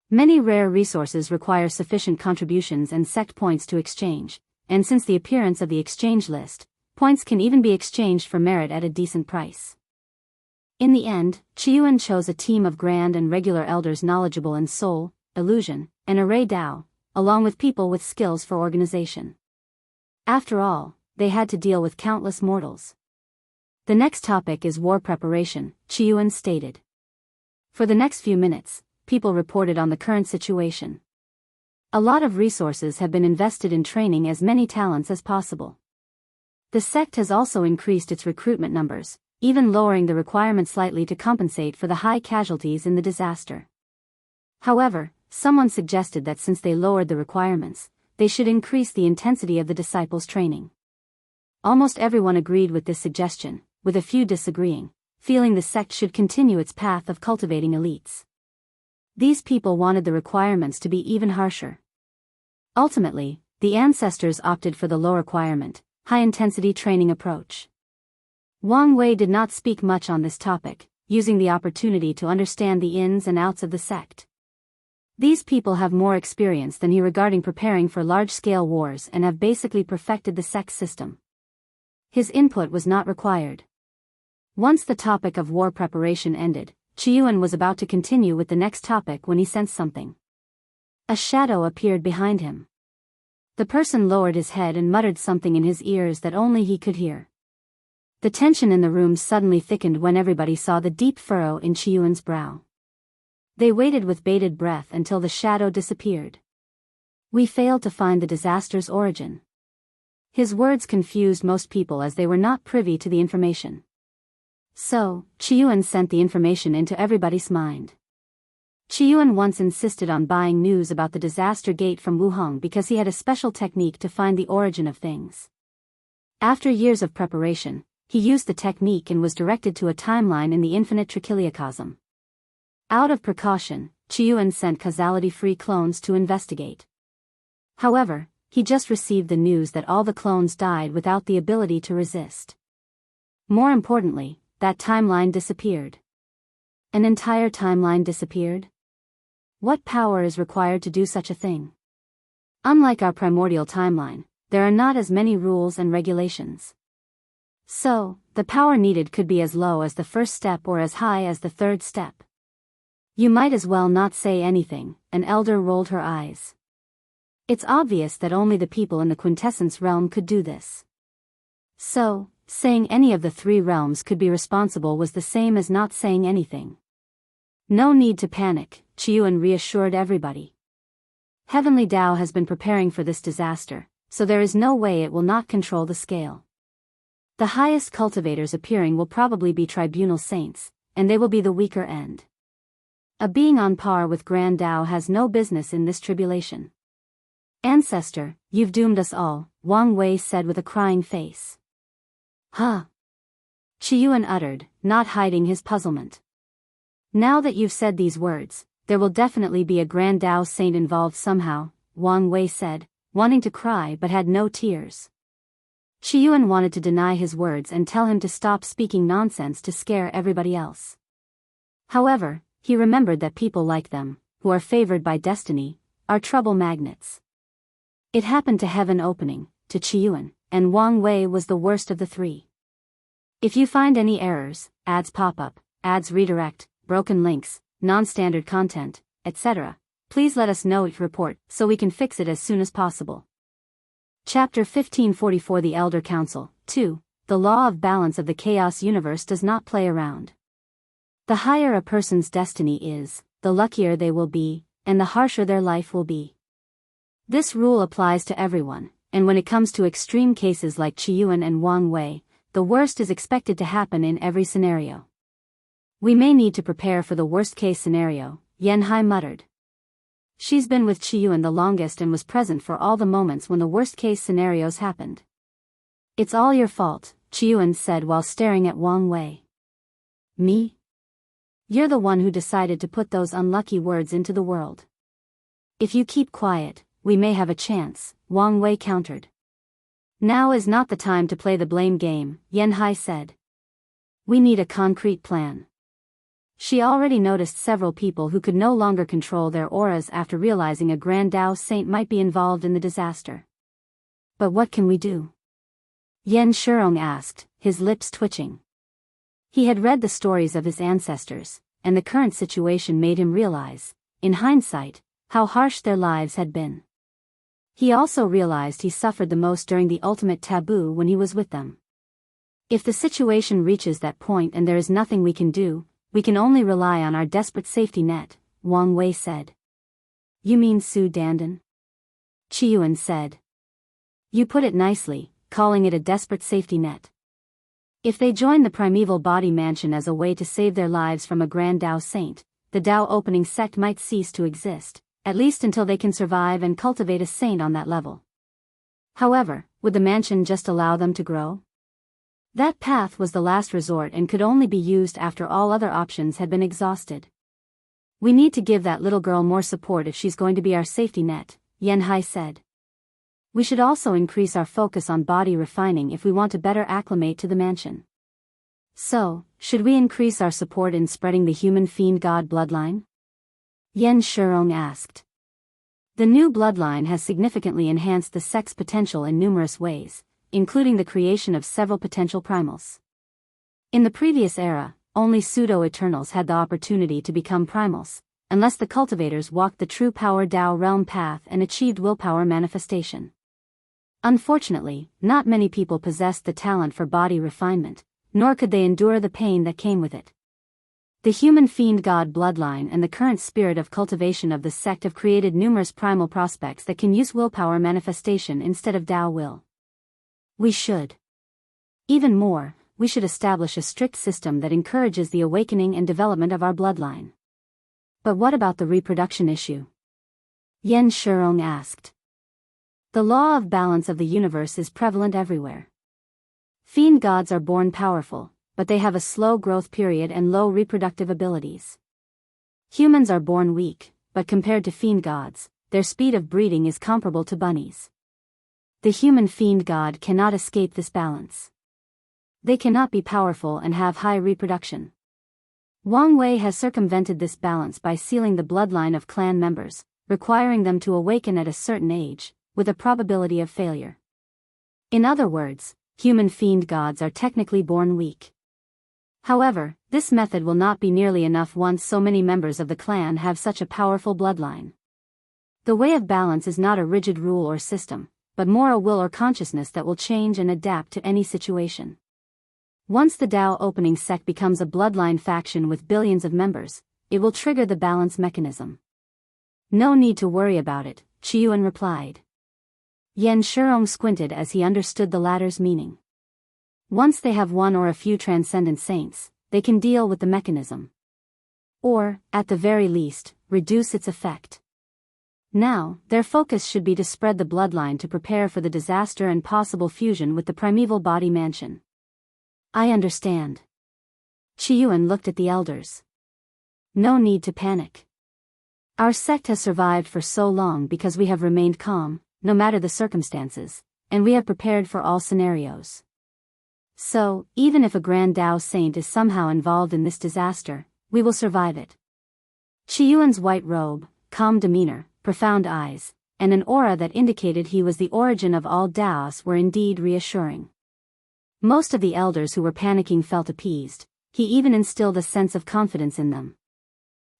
Many rare resources require sufficient contributions and sect points to exchange, and since the appearance of the exchange list, points can even be exchanged for merit at a decent price. In the end, Qiyuan chose a team of grand and regular elders knowledgeable in soul, illusion, and array Dao, along with people with skills for organization. After all, they had to deal with countless mortals. The next topic is war preparation, Qiyuan stated. For the next few minutes, people reported on the current situation. A lot of resources have been invested in training as many talents as possible. The sect has also increased its recruitment numbers, even lowering the requirement slightly to compensate for the high casualties in the disaster. However, someone suggested that since they lowered the requirements, they should increase the intensity of the disciples' training. Almost everyone agreed with this suggestion, with a few disagreeing, feeling the sect should continue its path of cultivating elites. These people wanted the requirements to be even harsher. Ultimately, the ancestors opted for the low requirement, high-intensity training approach. Wang Wei did not speak much on this topic, using the opportunity to understand the ins and outs of the sect. These people have more experience than he regarding preparing for large-scale wars and have basically perfected the sect system. His input was not required. Once the topic of war preparation ended, Qiyuan was about to continue with the next topic when he sensed something. A shadow appeared behind him. The person lowered his head and muttered something in his ears that only he could hear. The tension in the room suddenly thickened when everybody saw the deep furrow in Qiyuan's brow. They waited with bated breath until the shadow disappeared. We failed to find the disaster's origin. His words confused most people as they were not privy to the information. So, Qiyuan sent the information into everybody's mind. Qiyuan once insisted on buying news about the disaster gate from Wuhong because he had a special technique to find the origin of things. After years of preparation, he used the technique and was directed to a timeline in the infinite trichiliocosm. Out of precaution, Qiyuan sent causality-free clones to investigate. However, he just received the news that all the clones died without the ability to resist. More importantly, that timeline disappeared. An entire timeline disappeared? What power is required to do such a thing? Unlike our primordial timeline, there are not as many rules and regulations. So, the power needed could be as low as the first step or as high as the third step. You might as well not say anything, an elder rolled her eyes. It's obvious that only the people in the quintessence realm could do this. So, saying any of the three realms could be responsible was the same as not saying anything. No need to panic, Qiyuan reassured everybody. Heavenly Dao has been preparing for this disaster, so there is no way it will not control the scale. The highest cultivators appearing will probably be tribunal saints, and they will be the weaker end. A being on par with Grand Dao has no business in this tribulation. Ancestor, you've doomed us all, Wang Wei said with a crying face. Huh? Qiyuan uttered, not hiding his puzzlement. Now that you've said these words, there will definitely be a Grand Dao saint involved somehow, Wang Wei said, wanting to cry but had no tears. Qiyuan wanted to deny his words and tell him to stop speaking nonsense to scare everybody else. However, he remembered that people like them, who are favored by destiny, are trouble magnets. It happened to Heaven Opening, to Qiyuan, and Wang Wei was the worst of the three. If you find any errors, ads pop up, ads redirect, broken links, non-standard content, etc., please let us know each report so we can fix it as soon as possible. Chapter 1544 The Elder Council, 2. The law of balance of the chaos universe does not play around. The higher a person's destiny is, the luckier they will be, and the harsher their life will be. This rule applies to everyone, and when it comes to extreme cases like Qiyuan and Wang Wei, the worst is expected to happen in every scenario. We may need to prepare for the worst-case scenario, Yanhai muttered. She's been with Qiyuan the longest and was present for all the moments when the worst-case scenarios happened. It's all your fault, Qiyuan said while staring at Wang Wei. Me? You're the one who decided to put those unlucky words into the world. If you keep quiet, we may have a chance, Wang Wei countered. Now is not the time to play the blame game, Yanhai said. We need a concrete plan. She already noticed several people who could no longer control their auras after realizing a Grand Dao Saint might be involved in the disaster. But what can we do? Yan Shurong asked, his lips twitching. He had read the stories of his ancestors, and the current situation made him realize, in hindsight, how harsh their lives had been. He also realized he suffered the most during the ultimate taboo when he was with them. If the situation reaches that point and there is nothing we can do, we can only rely on our desperate safety net, Wang Wei said. You mean Su Dandan? Qiyuan said. You put it nicely, calling it a desperate safety net. If they join the primeval body mansion as a way to save their lives from a Grand Dao Saint, the Dao opening sect might cease to exist, at least until they can survive and cultivate a saint on that level. However, would the mansion just allow them to grow? That path was the last resort and could only be used after all other options had been exhausted. We need to give that little girl more support if she's going to be our safety net, Yen Hai said. We should also increase our focus on body refining if we want to better acclimate to the mansion. So, should we increase our support in spreading the human fiend god bloodline? Yan Shurong asked. The new bloodline has significantly enhanced the sect's potential in numerous ways, including the creation of several potential primals. In the previous era, only pseudo-eternals had the opportunity to become primals, unless the cultivators walked the true power Dao realm path and achieved willpower manifestation. Unfortunately, not many people possessed the talent for body refinement, nor could they endure the pain that came with it. The human fiend god bloodline and the current spirit of cultivation of the sect have created numerous primal prospects that can use willpower manifestation instead of Dao will. We should. Even more, we should establish a strict system that encourages the awakening and development of our bloodline. But what about the reproduction issue? Yan Shurong asked. The law of balance of the universe is prevalent everywhere. Fiend gods are born powerful, but they have a slow growth period and low reproductive abilities. Humans are born weak, but compared to fiend gods, their speed of breeding is comparable to bunnies. The human fiend god cannot escape this balance. They cannot be powerful and have high reproduction. Wang Wei has circumvented this balance by sealing the bloodline of clan members, requiring them to awaken at a certain age, with a probability of failure. In other words, human fiend gods are technically born weak. However, this method will not be nearly enough once so many members of the clan have such a powerful bloodline. The way of balance is not a rigid rule or system, but more a will or consciousness that will change and adapt to any situation. Once the Dao opening sect becomes a bloodline faction with billions of members, it will trigger the balance mechanism. No need to worry about it, Qiyuan replied. Yan Shurong squinted as he understood the latter's meaning. Once they have one or a few transcendent saints, they can deal with the mechanism. Or, at the very least, reduce its effect. Now, their focus should be to spread the bloodline to prepare for the disaster and possible fusion with the primeval body mansion. I understand. Qiyuan looked at the elders. No need to panic. Our sect has survived for so long because we have remained calm, no matter the circumstances, and we have prepared for all scenarios. So, even if a Grand Dao Saint is somehow involved in this disaster, we will survive it. Qiyuan's white robe, calm demeanor, profound eyes, and an aura that indicated he was the origin of all Daos were indeed reassuring. Most of the elders who were panicking felt appeased. He even instilled a sense of confidence in them.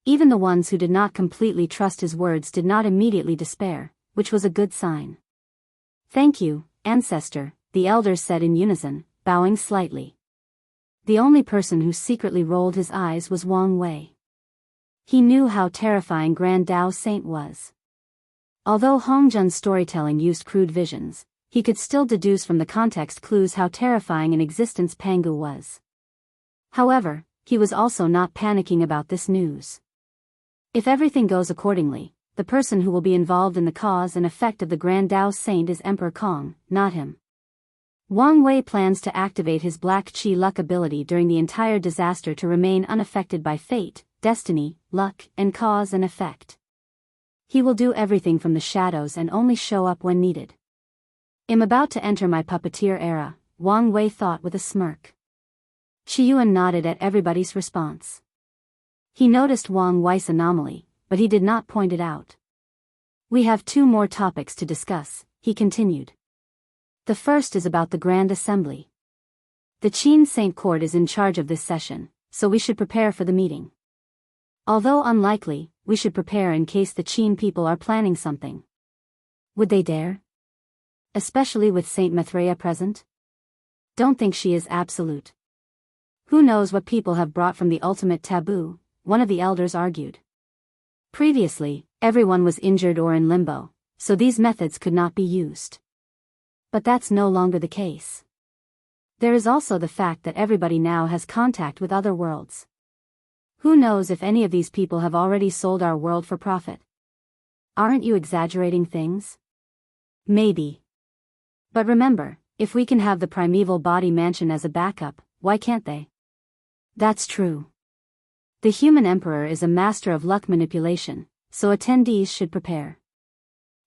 Even the ones who did not completely trust his words did not immediately despair, which was a good sign. Thank you, Ancestor, the elders said in unison, bowing slightly. The only person who secretly rolled his eyes was Wang Wei. He knew how terrifying Grand Dao Saint was. Although Hongjun's storytelling used crude visions, he could still deduce from the context clues how terrifying an existence Pangu was. However, he was also not panicking about this news. If everything goes accordingly, the person who will be involved in the cause and effect of the Grand Dao Saint is Emperor Kong, not him. Wang Wei plans to activate his Black Qi luck ability during the entire disaster to remain unaffected by fate, destiny, luck, and cause and effect. He will do everything from the shadows and only show up when needed. I'm about to enter my puppeteer era, Wang Wei thought with a smirk. Qiyuan nodded at everybody's response. He noticed Wang Wei's anomaly, but he did not point it out. We have 2 more topics to discuss, he continued. The first is about the Grand Assembly. The Qin Saint Court is in charge of this session, so we should prepare for the meeting. Although unlikely, we should prepare in case the Qin people are planning something. Would they dare? Especially with Saint Maitreya present? Don't think she is absolute. Who knows what people have brought from the ultimate taboo, one of the elders argued. Previously, everyone was injured or in limbo, so these methods could not be used. But that's no longer the case. There is also the fact that everybody now has contact with other worlds. Who knows if any of these people have already sold our world for profit? Aren't you exaggerating things? Maybe. But remember, if we can have the primeval body mansion as a backup, why can't they? That's true. The human emperor is a master of luck manipulation, so attendees should prepare.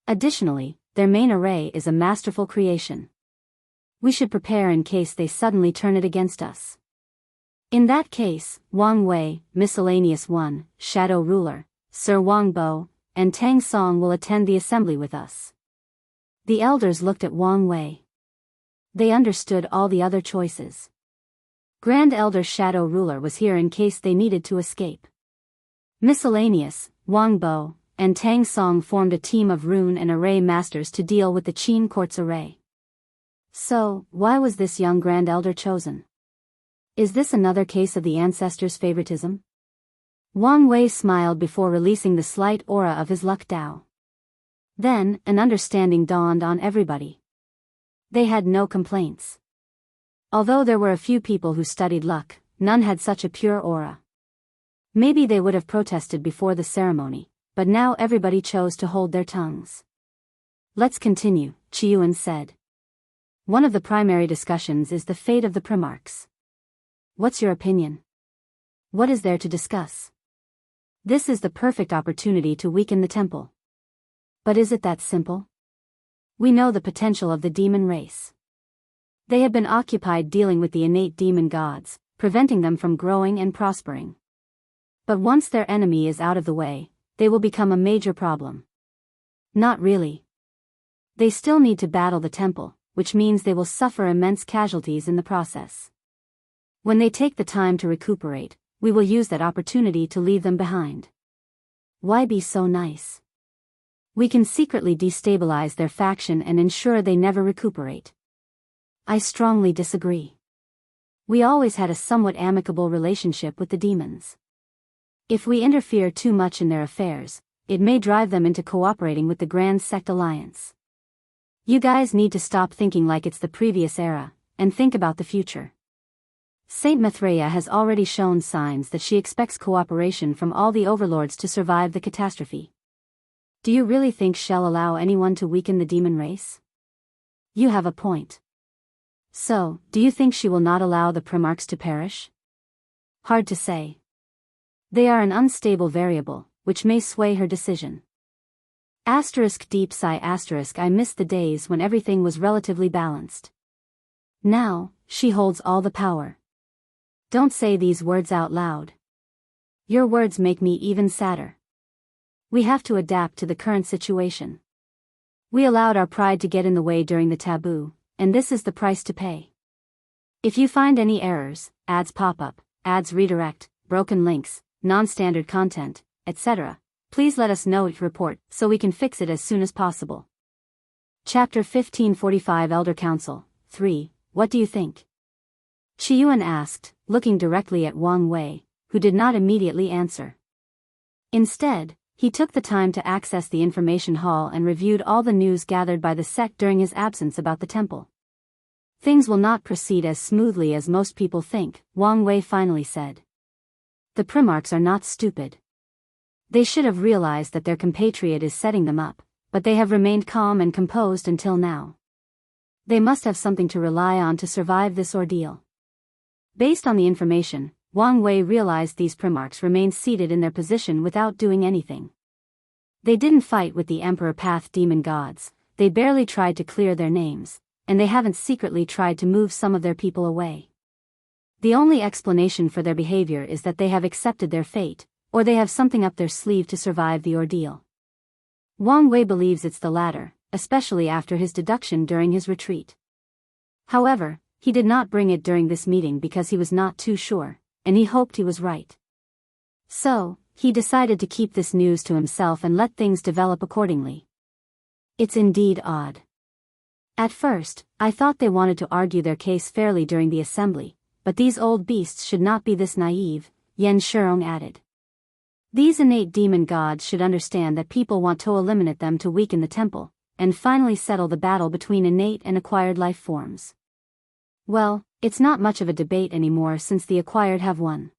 Additionally, their main array is a masterful creation. We should prepare in case they suddenly turn it against us. In that case, Wang Wei, Miscellaneous One, Shadow Ruler, Sir Wang Bo, and Tang Song will attend the assembly with us. The elders looked at Wang Wei. They understood all the other choices. Grand Elder Shadow Ruler was here in case they needed to escape. Miscellaneous, Wang Bo, and Tang Song formed a team of rune and array masters to deal with the Qin Court's array. So, why was this young Grand Elder chosen? Is this another case of the ancestors' favoritism? Wang Wei smiled before releasing the slight aura of his luck Dao. Then, an understanding dawned on everybody. They had no complaints. Although there were a few people who studied luck, none had such a pure aura. Maybe they would have protested before the ceremony, but now everybody chose to hold their tongues. Let's continue, Qiyuan said. One of the primary discussions is the fate of the Primarchs. What's your opinion? What is there to discuss? This is the perfect opportunity to weaken the temple. But is it that simple? We know the potential of the demon race. They have been occupied dealing with the innate demon gods, preventing them from growing and prospering. But once their enemy is out of the way, they will become a major problem. Not really. They still need to battle the temple, which means they will suffer immense casualties in the process. When they take the time to recuperate, we will use that opportunity to leave them behind. Why be so nice? We can secretly destabilize their faction and ensure they never recuperate. I strongly disagree. We always had a somewhat amicable relationship with the demons. If we interfere too much in their affairs, it may drive them into cooperating with the Grand Sect Alliance. You guys need to stop thinking like it's the previous era, and think about the future. Saint Maitreya has already shown signs that she expects cooperation from all the overlords to survive the catastrophe. Do you really think she'll allow anyone to weaken the demon race? You have a point. So, do you think she will not allow the Primarchs to perish? Hard to say. They are an unstable variable, which may sway her decision. Deep sigh I miss the days when everything was relatively balanced. Now, she holds all the power. Don't say these words out loud. Your words make me even sadder. We have to adapt to the current situation. We allowed our pride to get in the way during the taboo, and this is the price to pay. If you find any errors, ads pop up, ads redirect, broken links, non-standard content, etc., please let us know report so we can fix it as soon as possible. Chapter 1545 Elder Council 3. What do you think? Qiyuan asked, looking directly at Wang Wei, who did not immediately answer. Instead, he took the time to access the information hall and reviewed all the news gathered by the sect during his absence about the temple. Things will not proceed as smoothly as most people think, Wang Wei finally said. The Primarchs are not stupid. They should have realized that their compatriot is setting them up, but they have remained calm and composed until now. They must have something to rely on to survive this ordeal. Based on the information, Wang Wei realized these Primarchs remained seated in their position without doing anything. They didn't fight with the Emperor Path demon gods, they barely tried to clear their names, and they haven't secretly tried to move some of their people away. The only explanation for their behavior is that they have accepted their fate, or they have something up their sleeve to survive the ordeal. Wang Wei believes it's the latter, especially after his deduction during his retreat. However, he did not bring it during this meeting because he was not too sure, and he hoped he was right. So, he decided to keep this news to himself and let things develop accordingly. It's indeed odd. At first, I thought they wanted to argue their case fairly during the assembly, but these old beasts should not be this naive, Yan Shirong added. These innate demon gods should understand that people want to eliminate them to weaken the temple, and finally settle the battle between innate and acquired life forms. Well, it's not much of a debate anymore since the acquired have won.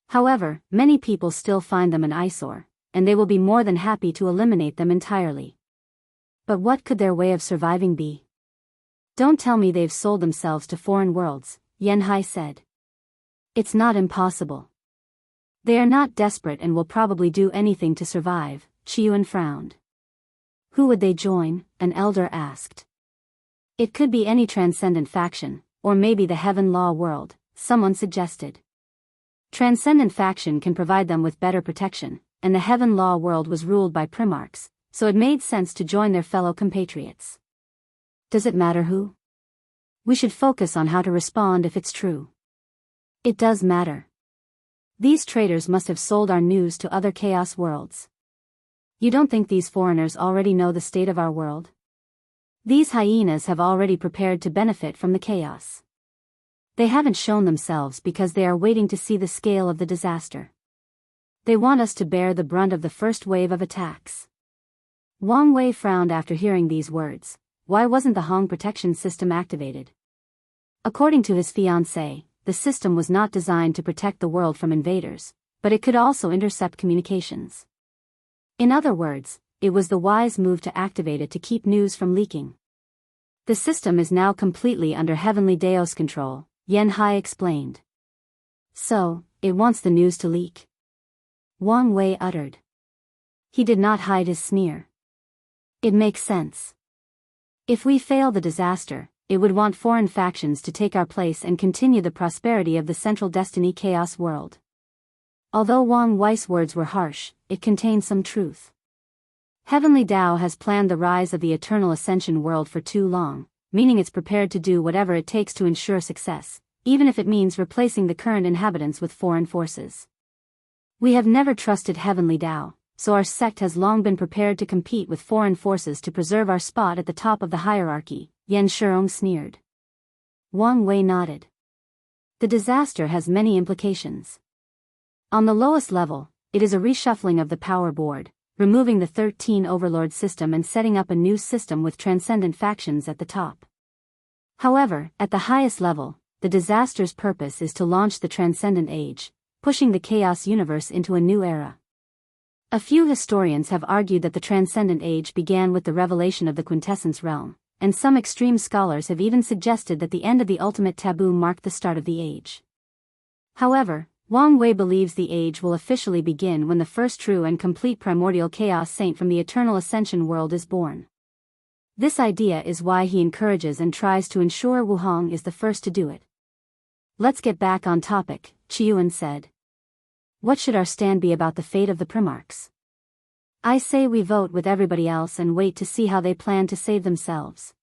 However, many people still find them an eyesore, and they will be more than happy to eliminate them entirely. But what could their way of surviving be? Don't tell me they've sold themselves to foreign worlds, Yan Hai said. It's not impossible. They are not desperate and will probably do anything to survive, Qiyuan frowned. Who would they join? An elder asked. It could be any transcendent faction, or maybe the Heaven Law world, someone suggested. Transcendent faction can provide them with better protection, and the Heaven Law world was ruled by primarchs, so it made sense to join their fellow compatriots. Does it matter who? We should focus on how to respond if it's true. It does matter. These traitors must have sold our news to other chaos worlds. You don't think these foreigners already know the state of our world? These hyenas have already prepared to benefit from the chaos. They haven't shown themselves because they are waiting to see the scale of the disaster. They want us to bear the brunt of the first wave of attacks. Wang Wei frowned after hearing these words. Why wasn't the Hong protection system activated? According to his fiancée, the system was not designed to protect the world from invaders, but it could also intercept communications. In other words, it was the wise move to activate it to keep news from leaking. The system is now completely under Heavenly Dao's control, Yan Hai explained. So, it wants the news to leak? Wang Wei uttered. He did not hide his sneer. It makes sense. If we fail the disaster, it would want foreign factions to take our place and continue the prosperity of the Central Destiny Chaos world. Although Wang Wei's words were harsh, it contained some truth. Heavenly Dao has planned the rise of the Eternal Ascension world for too long, meaning it's prepared to do whatever it takes to ensure success, even if it means replacing the current inhabitants with foreign forces. We have never trusted Heavenly Dao, so our sect has long been prepared to compete with foreign forces to preserve our spot at the top of the hierarchy, Yan Shirong sneered. Wang Wei nodded. The disaster has many implications. On the lowest level, it is a reshuffling of the power board, removing the 13 overlord system and setting up a new system with transcendent factions at the top. However, at the highest level, the disaster's purpose is to launch the transcendent age, pushing the chaos universe into a new era. A few historians have argued that the transcendent age began with the revelation of the quintessence realm, and some extreme scholars have even suggested that the end of the ultimate taboo marked the start of the age. However, Wang Wei believes the age will officially begin when the first true and complete primordial chaos saint from the Eternal Ascension world is born. This idea is why he encourages and tries to ensure Wuhong is the first to do it. Let's get back on topic, Qiyuan said. What should our stand be about the fate of the primarchs? I say we vote with everybody else and wait to see how they plan to save themselves.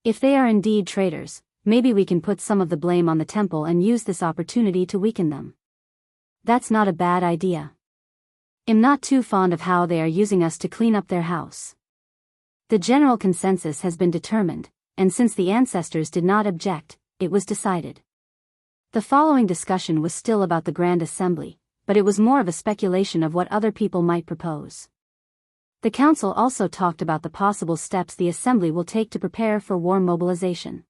If they are indeed traitors, maybe we can put some of the blame on the temple and use this opportunity to weaken them. That's not a bad idea. I'm not too fond of how they are using us to clean up their house. The general consensus has been determined, and since the ancestors did not object, it was decided. The following discussion was still about the Grand Assembly, but it was more of a speculation of what other people might propose. The council also talked about the possible steps the assembly will take to prepare for war mobilization.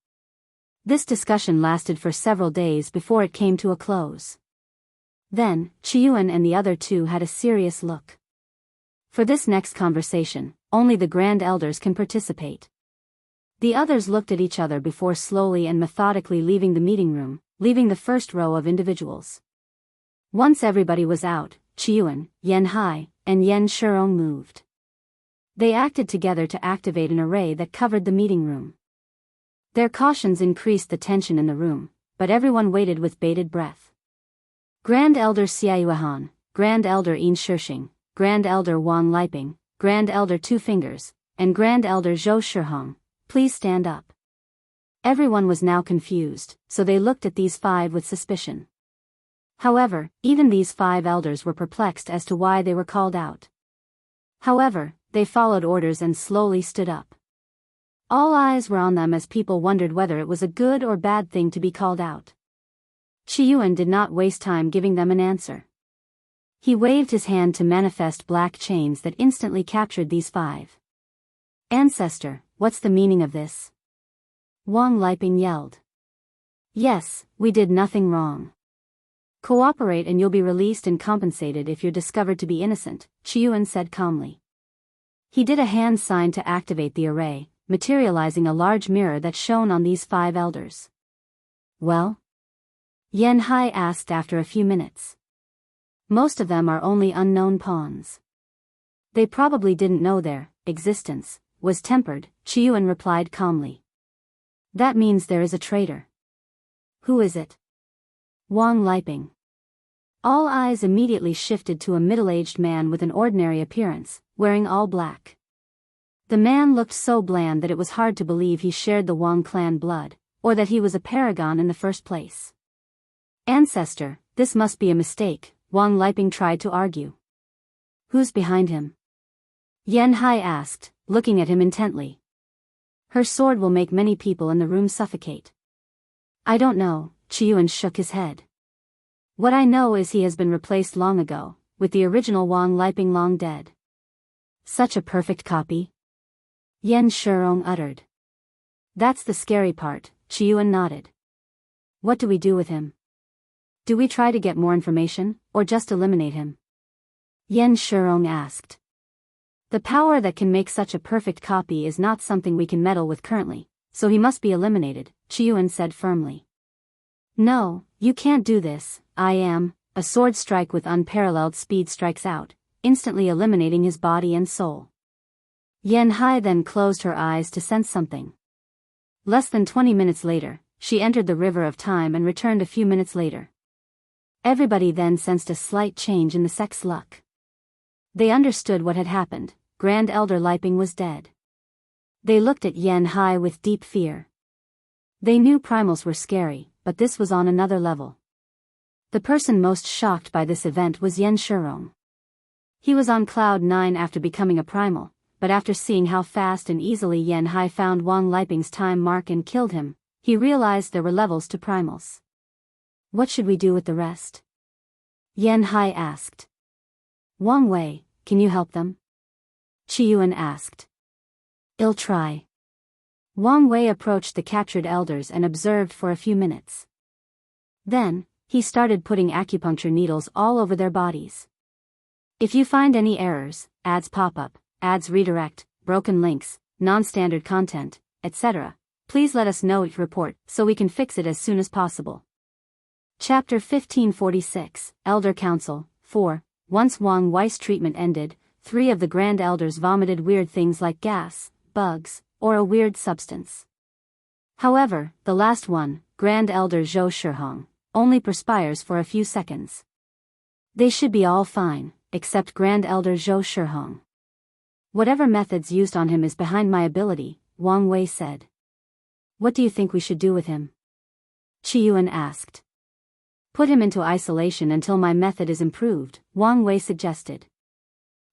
This discussion lasted for several days before it came to a close. Then, Qiyuan and the other two had a serious look. For this next conversation, only the Grand Elders can participate. The others looked at each other before slowly and methodically leaving the meeting room, leaving the first row of individuals. Once everybody was out, Qiyuan, Yan Hai, and Yan Shirong moved. They acted together to activate an array that covered the meeting room. Their cautions increased the tension in the room, but everyone waited with bated breath. Grand Elder Xiaohan, Grand Elder Yin Shishing, Grand Elder Wang Liping, Grand Elder Two Fingers, and Grand Elder Zhou Shihong, please stand up. Everyone was now confused, so they looked at these 5 with suspicion. However, even these 5 elders were perplexed as to why they were called out. However, they followed orders and slowly stood up. All eyes were on them as people wondered whether it was a good or bad thing to be called out. Qiyuan did not waste time giving them an answer. He waved his hand to manifest black chains that instantly captured these 5. Ancestor, what's the meaning of this? Wang Liping yelled. Yes, we did nothing wrong. Cooperate and you'll be released and compensated if you're discovered to be innocent, Qiyuan said calmly. He did a hand sign to activate the array, materializing a large mirror that shone on these 5 elders. Well? Yan Hai asked after a few minutes. Most of them are only unknown pawns. They probably didn't know their existence was tempered, Qiyuan replied calmly. That means there is a traitor. Who is it? Wang Liping. All eyes immediately shifted to a middle-aged man with an ordinary appearance, wearing all black. The man looked so bland that it was hard to believe he shared the Wang clan blood, or that he was a paragon in the first place. Ancestor, this must be a mistake, Wang Liping tried to argue. Who's behind him? Yan Hai asked, looking at him intently. Her sword will make many people in the room suffocate. I don't know, Qiyuan shook his head. What I know is he has been replaced long ago, with the original Wang Liping long dead. Such a perfect copy? Yan Shirong uttered. That's the scary part, Qiyuan nodded. What do we do with him? Do we try to get more information, or just eliminate him? Yan Shirong asked. The power that can make such a perfect copy is not something we can meddle with currently, so he must be eliminated, Qiyuan said firmly. No, you can't do this, a sword strike with unparalleled speed strikes out, instantly eliminating his body and soul. Yan Hai then closed her eyes to sense something. Less than 20 minutes later, she entered the river of time and returned a few minutes later. Everybody then sensed a slight change in the sex luck. They understood what had happened. Grand Elder Liping was dead. They looked at Yan Hai with deep fear. They knew primals were scary, but this was on another level. The person most shocked by this event was Yan Shirong. He was on cloud 9 after becoming a primal, but after seeing how fast and easily Yan Hai found Wang Liping's time mark and killed him, he realized there were levels to primals. What should we do with the rest? Yan Hai asked. Wang Wei, can you help them? Qiyuan asked. I'll try. Wang Wei approached the captured elders and observed for a few minutes. Then, he started putting acupuncture needles all over their bodies. If you find any errors, ads pop up, ads redirect, broken links, non-standard content, etc., please let us know each report so we can fix it as soon as possible. Chapter 1546, Elder Council, 4. Once Wang Wei's treatment ended, 3 of the Grand Elders vomited weird things like gas, bugs, or a weird substance. However, the last one, Grand Elder Zhou Shihong, only perspires for a few seconds. They should be all fine, except Grand Elder Zhou Shihong. Whatever methods used on him is behind my ability, Wang Wei said. What do you think we should do with him? Qiyuan asked. Put him into isolation until my method is improved, Wang Wei suggested.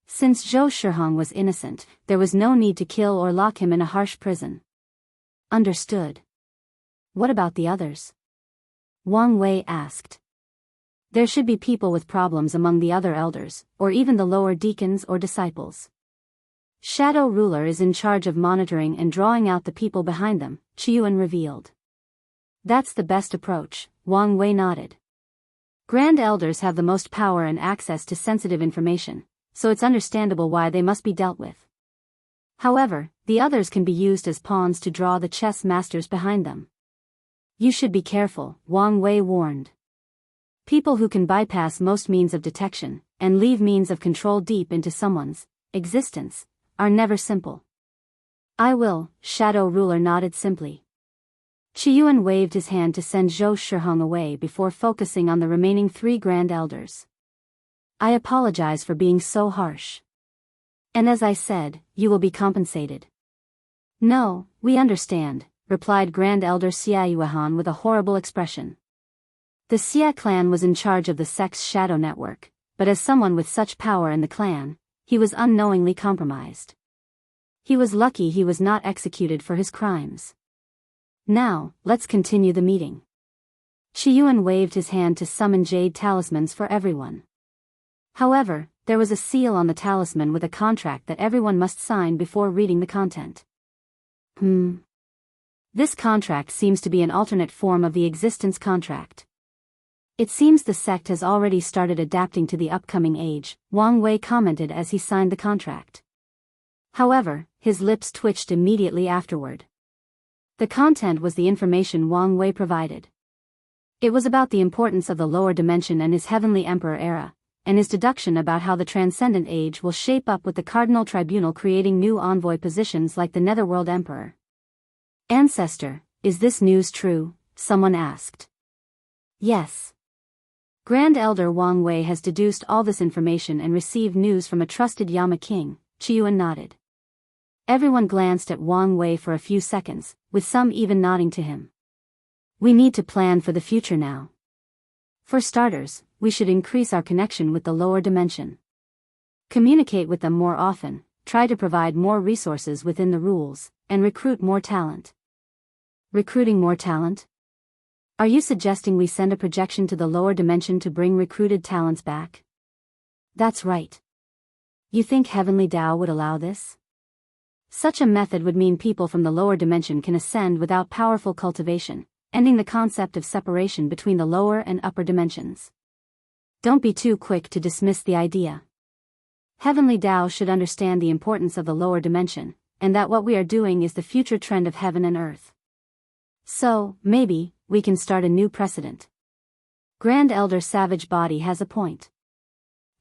Since Zhou Shihong was innocent, there was no need to kill or lock him in a harsh prison. Understood. What about the others? Wang Wei asked. There should be people with problems among the other elders, or even the lower deacons or disciples. Shadow Ruler is in charge of monitoring and drawing out the people behind them, Qiyuan revealed. That's the best approach, Wang Wei nodded. Grand Elders have the most power and access to sensitive information, so it's understandable why they must be dealt with. However, the others can be used as pawns to draw the chess masters behind them. You should be careful, Wang Wei warned. People who can bypass most means of detection, and leave means of control deep into someone's existence, are never simple. I will, Shadow Ruler nodded simply. Qiyuan waved his hand to send Zhou Shihong away before focusing on the remaining 3 Grand Elders. I apologize for being so harsh. And as I said, you will be compensated. No, we understand, replied Grand Elder Xia Yuehan with a horrible expression. The Xia clan was in charge of the sect's shadow network, but as someone with such power in the clan, he was unknowingly compromised. He was lucky he was not executed for his crimes. Now, let's continue the meeting. Qiyuan waved his hand to summon jade talismans for everyone. However, there was a seal on the talisman with a contract that everyone must sign before reading the content. This contract seems to be an alternate form of the existence contract. It seems the sect has already started adapting to the upcoming age, Wang Wei commented as he signed the contract. However, his lips twitched immediately afterward. The content was the information Wang Wei provided. It was about the importance of the lower dimension and his heavenly emperor era, and his deduction about how the transcendent age will shape up with the cardinal tribunal creating new envoy positions like the netherworld emperor. Ancestor, is this news true? Someone asked. Yes. Grand Elder Wang Wei has deduced all this information and received news from a trusted Yama king, Qiyuan nodded. Everyone glanced at Wang Wei for a few seconds, with some even nodding to him. We need to plan for the future now. For starters, we should increase our connection with the lower dimension. Communicate with them more often, try to provide more resources within the rules, and recruit more talent. Recruiting more talent? Are you suggesting we send a projection to the lower dimension to bring recruited talents back? That's right. You think Heavenly Tao would allow this? Such a method would mean people from the lower dimension can ascend without powerful cultivation, ending the concept of separation between the lower and upper dimensions. Don't be too quick to dismiss the idea. Heavenly Tao should understand the importance of the lower dimension, and that what we are doing is the future trend of heaven and earth. So, maybe, we can start a new precedent. Grand Elder Savage Body has a point.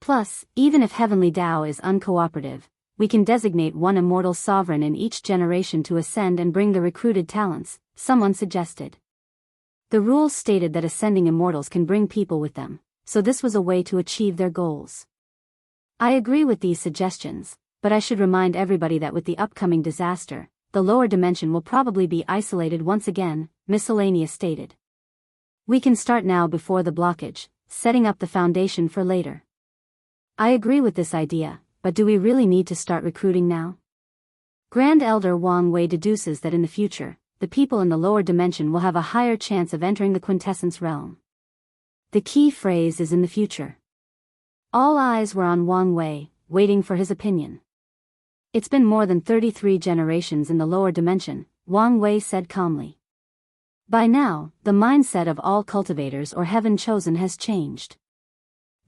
Plus, even if Heavenly Tao is uncooperative, we can designate one immortal sovereign in each generation to ascend and bring the recruited talents, someone suggested. The rules stated that ascending immortals can bring people with them, so this was a way to achieve their goals. I agree with these suggestions, but I should remind everybody that with the upcoming disaster, the lower dimension will probably be isolated once again, Miscellaneous stated. We can start now before the blockage, setting up the foundation for later. I agree with this idea, but do we really need to start recruiting now? Grand Elder Wang Wei deduces that in the future, the people in the lower dimension will have a higher chance of entering the quintessence realm. The key phrase is in the future. All eyes were on Wang Wei, waiting for his opinion. It's been more than 33 generations in the lower dimension, Wang Wei said calmly. By now, the mindset of all cultivators or heaven chosen has changed.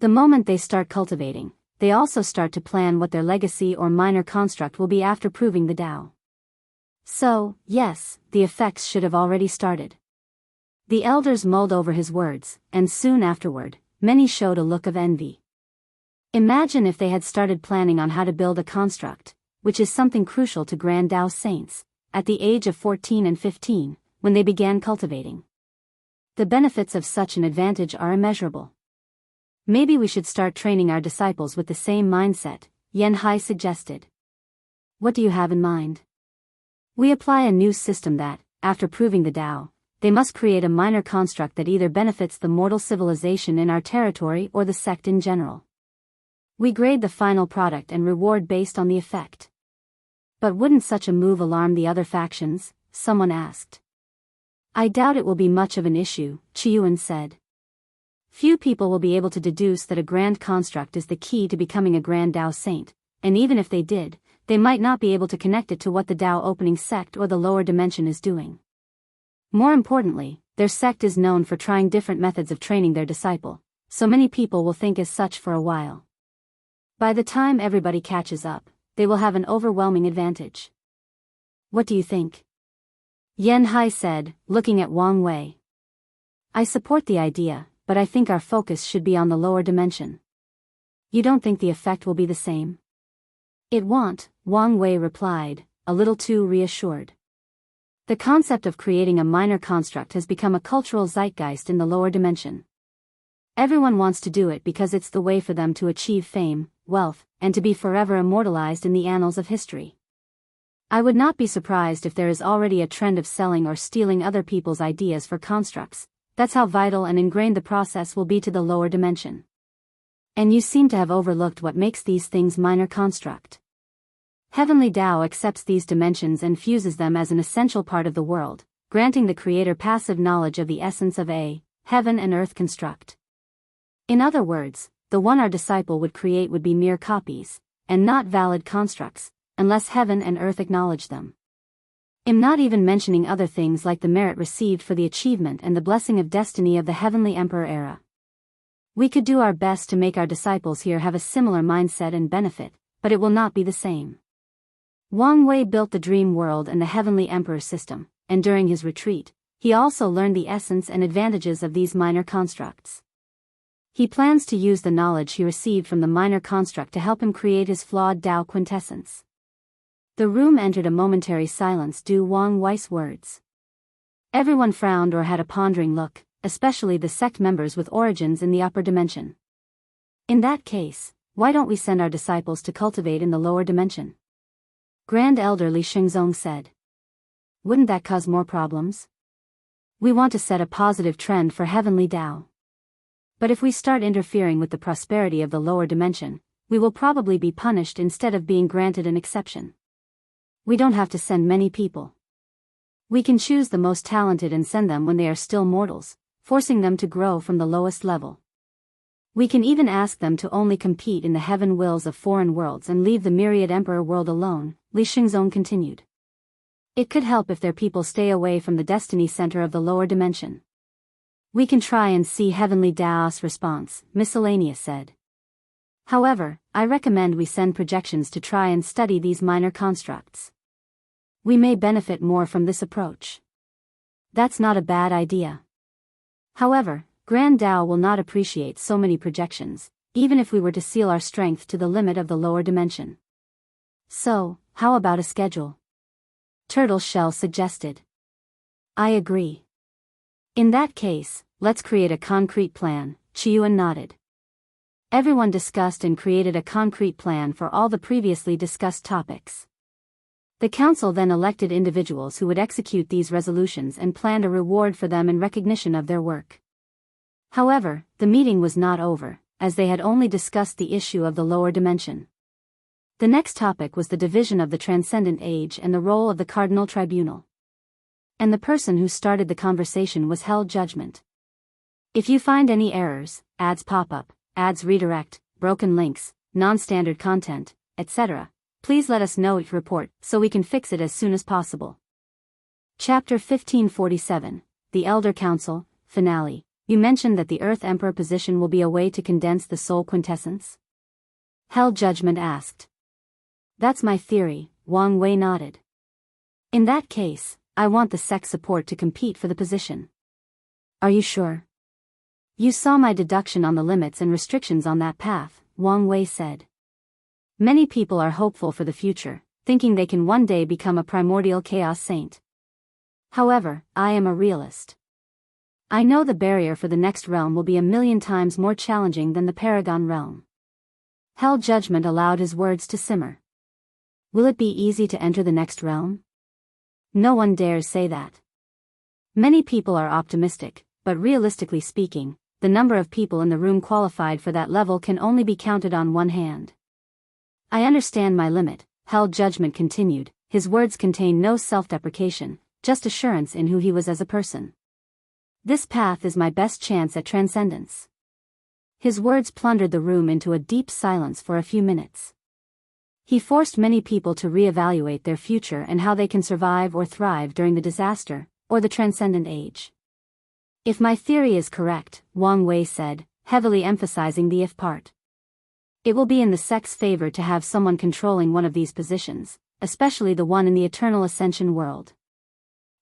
The moment they start cultivating, they also start to plan what their legacy or minor construct will be after proving the Tao. So, yes, the effects should have already started. The elders mulled over his words, and soon afterward, many showed a look of envy. Imagine if they had started planning on how to build a construct, which is something crucial to Grand Tao saints, at the age of 14 and 15, when they began cultivating. The benefits of such an advantage are immeasurable. Maybe we should start training our disciples with the same mindset, Yan Hai suggested. What do you have in mind? We apply a new system that, after proving the Tao, they must create a minor construct that either benefits the mortal civilization in our territory or the sect in general. We grade the final product and reward based on the effect. But wouldn't such a move alarm the other factions? Someone asked. I doubt it will be much of an issue, Qiyuan said. Few people will be able to deduce that a grand construct is the key to becoming a Grand Tao saint, and even if they did, they might not be able to connect it to what the Tao opening sect or the lower dimension is doing. More importantly, their sect is known for trying different methods of training their disciple, so many people will think as such for a while. By the time everybody catches up, they will have an overwhelming advantage. What do you think? Yan Hai said, looking at Wang Wei. I support the idea, but I think our focus should be on the lower dimension. You don't think the effect will be the same? It won't, Wang Wei replied, a little too reassured. The concept of creating a minor construct has become a cultural zeitgeist in the lower dimension. Everyone wants to do it because it's the way for them to achieve fame, wealth, and to be forever immortalized in the annals of history. I would not be surprised if there is already a trend of selling or stealing other people's ideas for constructs. That's how vital and ingrained the process will be to the lower dimension. And you seem to have overlooked what makes these things minor construct. Heavenly Tao accepts these dimensions and fuses them as an essential part of the world, granting the creator passive knowledge of the essence of a heaven and earth construct. In other words, the one our disciple would create would be mere copies, and not valid constructs, unless heaven and earth acknowledge them. I'm not even mentioning other things like the merit received for the achievement and the blessing of destiny of the Heavenly Emperor era. We could do our best to make our disciples here have a similar mindset and benefit, but it will not be the same. Wang Wei built the dream world and the Heavenly Emperor system, and during his retreat, he also learned the essence and advantages of these minor constructs. He plans to use the knowledge he received from the minor construct to help him create his flawed Tao quintessence. The room entered a momentary silence due Wang Wei's words. Everyone frowned or had a pondering look, especially the sect members with origins in the upper dimension. In that case, why don't we send our disciples to cultivate in the lower dimension? Grand Elder Li Shengzong said. Wouldn't that cause more problems? We want to set a positive trend for Heavenly Tao. But if we start interfering with the prosperity of the lower dimension, we will probably be punished instead of being granted an exception. We don't have to send many people. We can choose the most talented and send them when they are still mortals, forcing them to grow from the lowest level. We can even ask them to only compete in the heaven wills of foreign worlds and leave the myriad emperor world alone, Li Shengzong continued. It could help if their people stay away from the destiny center of the lower dimension. We can try and see Heavenly Tao's response, Miscellaneous said. However, I recommend we send projections to try and study these minor constructs. We may benefit more from this approach. That's not a bad idea. However, Grand Tao will not appreciate so many projections, even if we were to seal our strength to the limit of the lower dimension. So, how about a schedule? Turtle Shell suggested. I agree. In that case, let's create a concrete plan, Chiyuan nodded. Everyone discussed and created a concrete plan for all the previously discussed topics. The council then elected individuals who would execute these resolutions and planned a reward for them in recognition of their work. However, the meeting was not over, as they had only discussed the issue of the lower dimension. The next topic was the division of the transcendent age and the role of the cardinal tribunal. And the person who started the conversation was held judgment. If you find any errors, ads pop up, ads redirect, broken links, non-standard content, etc., please let us know it report so we can fix it as soon as possible. Chapter 1547, The Elder Council, Finale. You mentioned that the Earth Emperor position will be a way to condense the soul quintessence? Hell Judgment asked. That's my theory, Wang Wei nodded. In that case, I want the sect's support to compete for the position. Are you sure? You saw my deduction on the limits and restrictions on that path, Wang Wei said. Many people are hopeful for the future, thinking they can one day become a primordial chaos saint. However, I am a realist. I know the barrier for the next realm will be 1,000,000 times more challenging than the Paragon realm. Hell Judgment allowed his words to simmer. Will it be easy to enter the next realm? No one dares say that. Many people are optimistic, but realistically speaking, the number of people in the room qualified for that level can only be counted on one hand. I understand my limit, Hell Judgment continued. His words contained no self-deprecation, just assurance in who he was as a person. This path is my best chance at transcendence. His words plundered the room into a deep silence for a few minutes. He forced many people to reevaluate their future and how they can survive or thrive during the disaster, or the transcendent age. If my theory is correct, Wang Wei said, heavily emphasizing the if part. It will be in the sect's favor to have someone controlling one of these positions, especially the one in the Eternal Ascension world.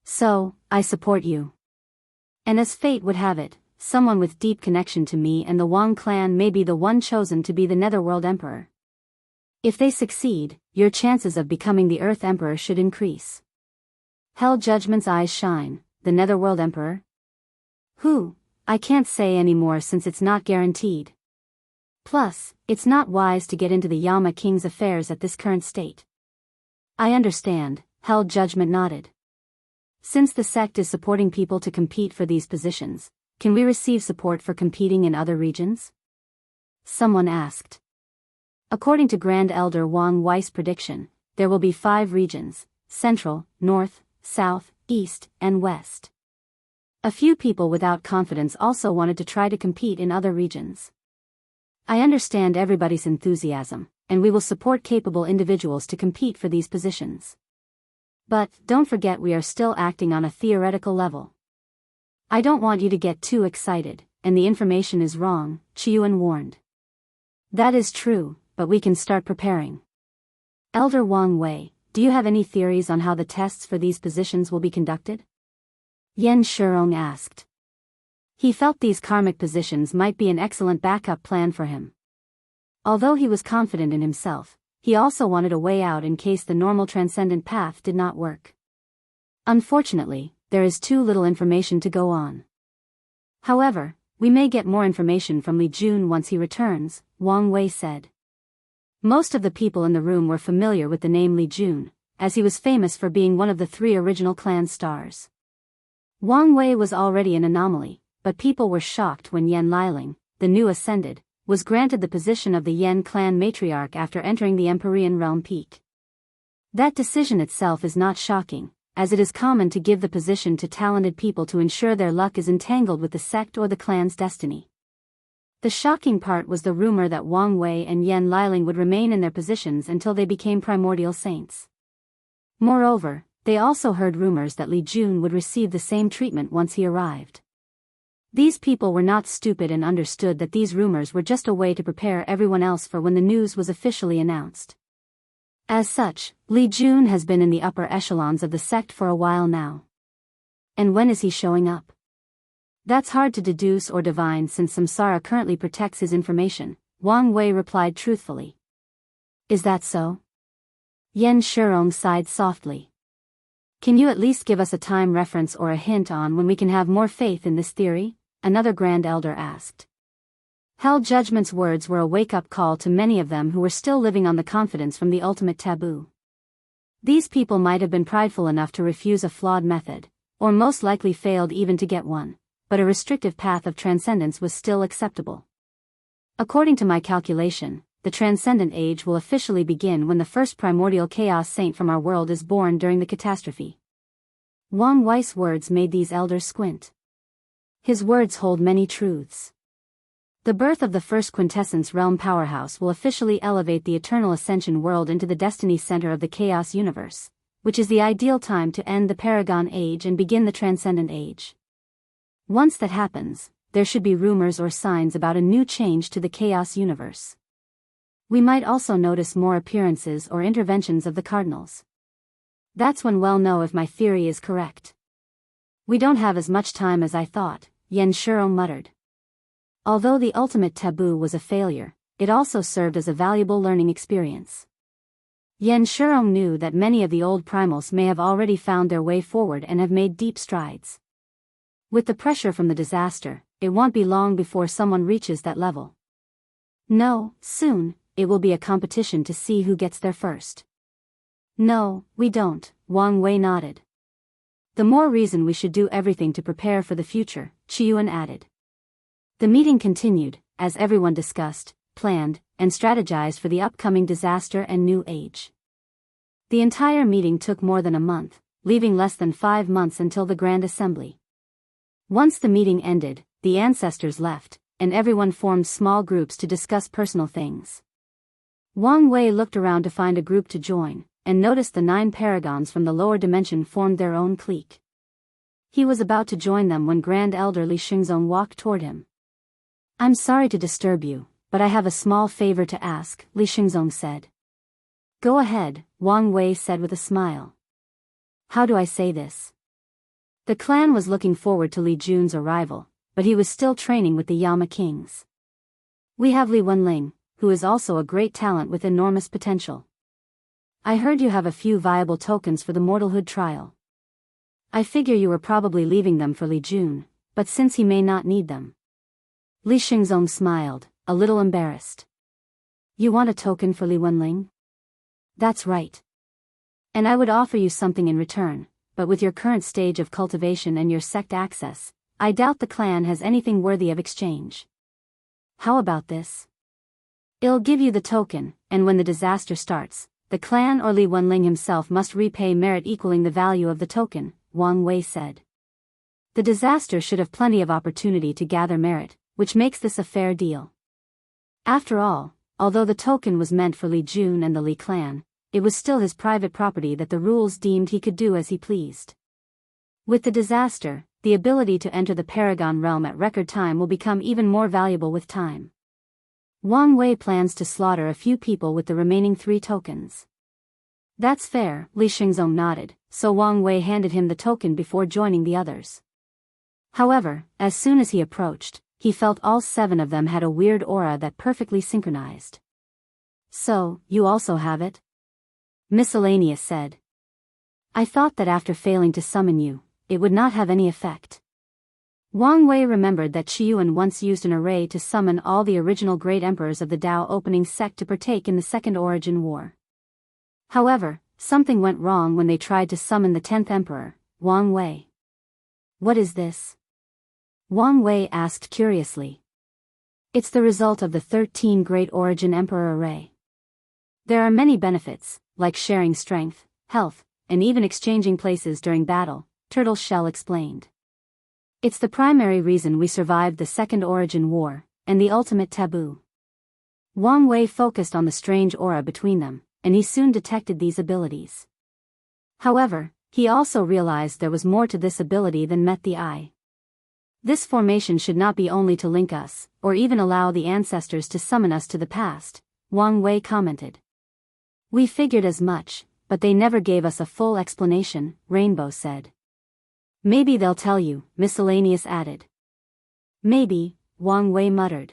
So, I support you. And as fate would have it, someone with deep connection to me and the Wang clan may be the one chosen to be the Netherworld Emperor. If they succeed, your chances of becoming the Earth Emperor should increase. Hell Judgment's eyes shine. The Netherworld Emperor? Who? I can't say anymore since it's not guaranteed. Plus, it's not wise to get into the Yama King's affairs at this current state. I understand, Hell Judgment nodded. Since the sect is supporting people to compete for these positions, can we receive support for competing in other regions? Someone asked. According to Grand Elder Wang Wei's prediction, there will be 5 regions: Central, North, South, East, and West. A few people without confidence also wanted to try to compete in other regions. I understand everybody's enthusiasm, and we will support capable individuals to compete for these positions. But, don't forget we are still acting on a theoretical level. I don't want you to get too excited, and the information is wrong, Chiyuan warned. That is true, but we can start preparing. Elder Wang Wei, do you have any theories on how the tests for these positions will be conducted? Yan Shirong asked. He felt these karmic positions might be an excellent backup plan for him. Although he was confident in himself, he also wanted a way out in case the normal transcendent path did not work. Unfortunately, there is too little information to go on. However, we may get more information from Li Jun once he returns, Wang Wei said. Most of the people in the room were familiar with the name Li Jun, as he was famous for being one of the 3 original clan stars. Wang Wei was already an anomaly, but people were shocked when Yan Liling, the new ascended, was granted the position of the Yan clan matriarch after entering the Empyrean realm peak. That decision itself is not shocking, as it is common to give the position to talented people to ensure their luck is entangled with the sect or the clan's destiny. The shocking part was the rumor that Wang Wei and Yan Liling would remain in their positions until they became primordial saints. Moreover, they also heard rumors that Li Jun would receive the same treatment once he arrived. These people were not stupid and understood that these rumors were just a way to prepare everyone else for when the news was officially announced. As such, Li Jun has been in the upper echelons of the sect for a while now. And when is he showing up? That's hard to deduce or divine since Samsara currently protects his information, Wang Wei replied truthfully. Is that so? Yan Shirong sighed softly. Can you at least give us a time reference or a hint on when we can have more faith in this theory? Another Grand Elder asked. Hell Judgment's words were a wake-up call to many of them who were still living on the confidence from the ultimate taboo. These people might have been prideful enough to refuse a flawed method, or most likely failed even to get one, but a restrictive path of transcendence was still acceptable. According to my calculation, the transcendent age will officially begin when the first primordial chaos saint from our world is born during the catastrophe. Wang Wei's words made these elders squint. His words hold many truths. The birth of the first quintessence realm powerhouse will officially elevate the eternal ascension world into the destiny center of the chaos universe, which is the ideal time to end the Paragon Age and begin the Transcendent Age. Once that happens, there should be rumors or signs about a new change to the chaos universe. We might also notice more appearances or interventions of the cardinals. That's when we'll know if my theory is correct. We don't have as much time as I thought, Yan Shirong muttered. Although the ultimate taboo was a failure, it also served as a valuable learning experience. Yan Shirong knew that many of the old primals may have already found their way forward and have made deep strides. With the pressure from the disaster, it won't be long before someone reaches that level. No, soon, it will be a competition to see who gets there first. No, we don't, Wang Wei nodded. The more reason we should do everything to prepare for the future, Chiyuan added. The meeting continued, as everyone discussed, planned, and strategized for the upcoming disaster and new age. The entire meeting took more than a month, leaving less than 5 months until the Grand Assembly. Once the meeting ended, the ancestors left, and everyone formed small groups to discuss personal things. Wang Wei looked around to find a group to join, and noticed the 9 paragons from the lower dimension formed their own clique. He was about to join them when Grand Elder Li Xingzong walked toward him. I'm sorry to disturb you, but I have a small favor to ask, Li Xingzong said. Go ahead, Wang Wei said with a smile. How do I say this? The clan was looking forward to Li Jun's arrival, but he was still training with the Yama Kings. We have Li Wenling, who is also a great talent with enormous potential. I heard you have a few viable tokens for the mortalhood trial. I figure you were probably leaving them for Li Jun, but since he may not need them. Li Xingzong smiled, a little embarrassed. You want a token for Li Wenling? That's right. And I would offer you something in return, but with your current stage of cultivation and your sect access, I doubt the clan has anything worthy of exchange. How about this? I'll give you the token, and when the disaster starts, the clan or Li Wenling himself must repay merit equaling the value of the token, Wang Wei said. The disaster should have plenty of opportunity to gather merit, which makes this a fair deal. After all, although the token was meant for Li Jun and the Li clan, it was still his private property that the rules deemed he could do as he pleased. With the disaster, the ability to enter the Paragon realm at record time will become even more valuable with time. Wang Wei plans to slaughter a few people with the remaining 3 tokens. That's fair, Li Xingzong nodded, so Wang Wei handed him the token before joining the others. However, as soon as he approached, he felt all 7 of them had a weird aura that perfectly synchronized. So, you also have it? Miscellaneous said. I thought that after failing to summon you, it would not have any effect. Wang Wei remembered that Qiyuan once used an array to summon all the original great emperors of the Dao opening sect to partake in the Second Origin War. However, something went wrong when they tried to summon the 10th emperor, Wang Wei. What is this? Wang Wei asked curiously. It's the result of the 13 Great Origin Emperor array. There are many benefits, like sharing strength, health, and even exchanging places during battle, Turtle Shell explained. It's the primary reason we survived the Second Origin War, and the ultimate taboo. Wang Wei focused on the strange aura between them, and he soon detected these abilities. However, he also realized there was more to this ability than met the eye. This formation should not be only to link us, or even allow the ancestors to summon us to the past, Wang Wei commented. We figured as much, but they never gave us a full explanation, Rainbow said. Maybe they'll tell you, Miscellaneous added. Maybe, Wang Wei muttered.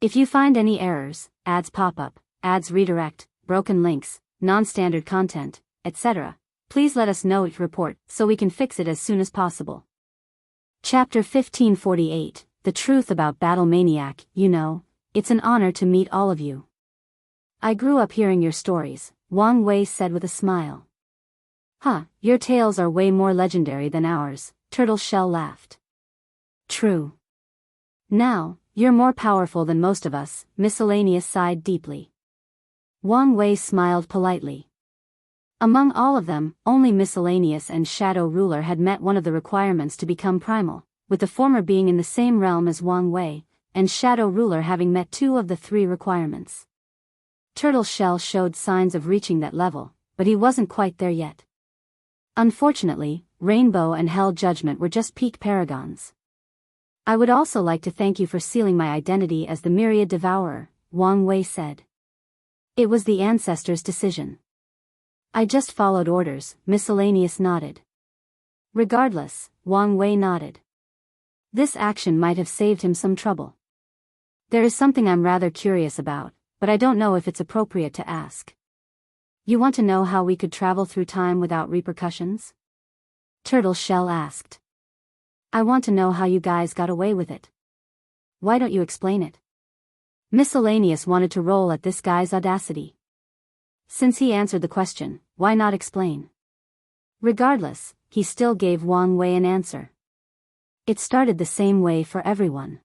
If you find any errors, ads pop up, ads redirect, broken links, non-standard content, etc., please let us know each report so we can fix it as soon as possible. Chapter 1548, The Truth About Battle Maniac. You know, it's an honor to meet all of you. I grew up hearing your stories, Wang Wei said with a smile. Huh, your tales are way more legendary than ours, Turtle Shell laughed. True. Now, you're more powerful than most of us, Miscellaneous sighed deeply. Wang Wei smiled politely. Among all of them, only Miscellaneous and Shadow Ruler had met one of the requirements to become primal, with the former being in the same realm as Wang Wei, and Shadow Ruler having met 2 of the 3 requirements. Turtle Shell showed signs of reaching that level, but he wasn't quite there yet. Unfortunately, Rainbow and Hell Judgment were just peak paragons. I would also like to thank you for sealing my identity as the Myriad Devourer, Wang Wei said. It was the ancestors' decision. I just followed orders, Miscellaneous nodded. Regardless, Wang Wei nodded. This action might have saved him some trouble. There is something I'm rather curious about, but I don't know if it's appropriate to ask. You want to know how we could travel through time without repercussions? Turtle Shell asked. I want to know how you guys got away with it. Why don't you explain it? Miscellaneous wanted to roll at this guy's audacity. Since he answered the question, why not explain? Regardless, he still gave Wang Wei an answer. It started the same way for everyone.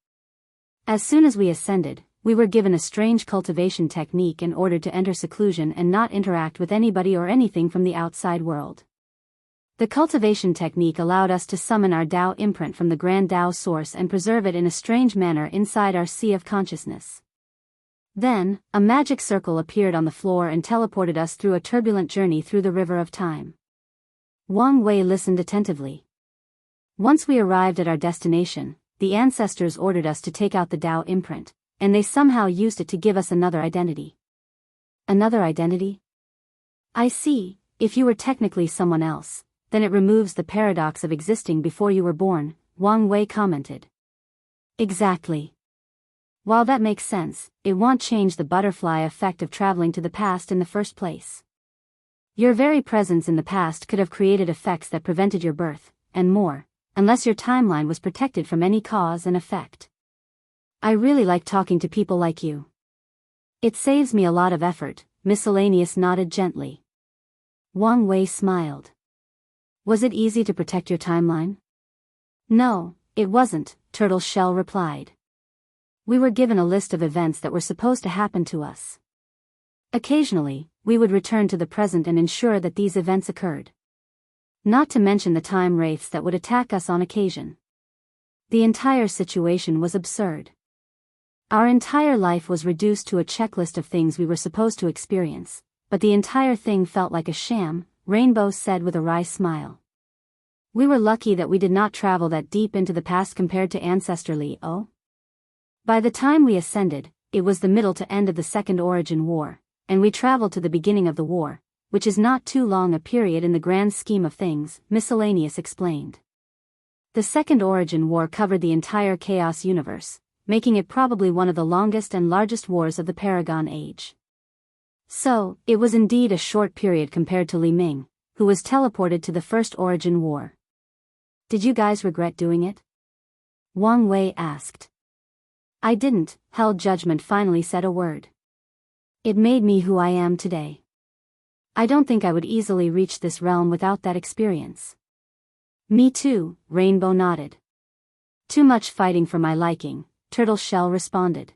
As soon as we ascended, we were given a strange cultivation technique in order to enter seclusion and not interact with anybody or anything from the outside world. The cultivation technique allowed us to summon our Dao imprint from the Grand Dao source and preserve it in a strange manner inside our sea of consciousness. Then, a magic circle appeared on the floor and teleported us through a turbulent journey through the river of time. Wang Wei listened attentively. Once we arrived at our destination, the ancestors ordered us to take out the Dao imprint, and they somehow used it to give us another identity. Another identity? I see, if you were technically someone else, then it removes the paradox of existing before you were born, Wang Wei commented. Exactly. While that makes sense, it won't change the butterfly effect of traveling to the past in the first place. Your very presence in the past could have created effects that prevented your birth, and more, unless your timeline was protected from any cause and effect. I really like talking to people like you. It saves me a lot of effort. Miscellaneous nodded gently. Wang Wei smiled. Was it easy to protect your timeline? No, it wasn't, Turtle Shell replied. We were given a list of events that were supposed to happen to us. Occasionally, we would return to the present and ensure that these events occurred. Not to mention the time wraiths that would attack us on occasion. The entire situation was absurd. Our entire life was reduced to a checklist of things we were supposed to experience, but the entire thing felt like a sham, Rainbow said with a wry smile. We were lucky that we did not travel that deep into the past compared to Ancestrally, oh? By the time we ascended, it was the middle to end of the Second Origin War, and we traveled to the beginning of the war, which is not too long a period in the grand scheme of things, Miscellaneous explained. The Second Origin War covered the entire Chaos universe, making it probably one of the longest and largest wars of the Paragon Age. So, it was indeed a short period compared to Li Ming, who was teleported to the First Origin War. Did you guys regret doing it? Wang Wei asked. I didn't, Held Judgment finally said a word. It made me who I am today. I don't think I would easily reach this realm without that experience. Me too, Rainbow nodded. Too much fighting for my liking, Turtle Shell responded.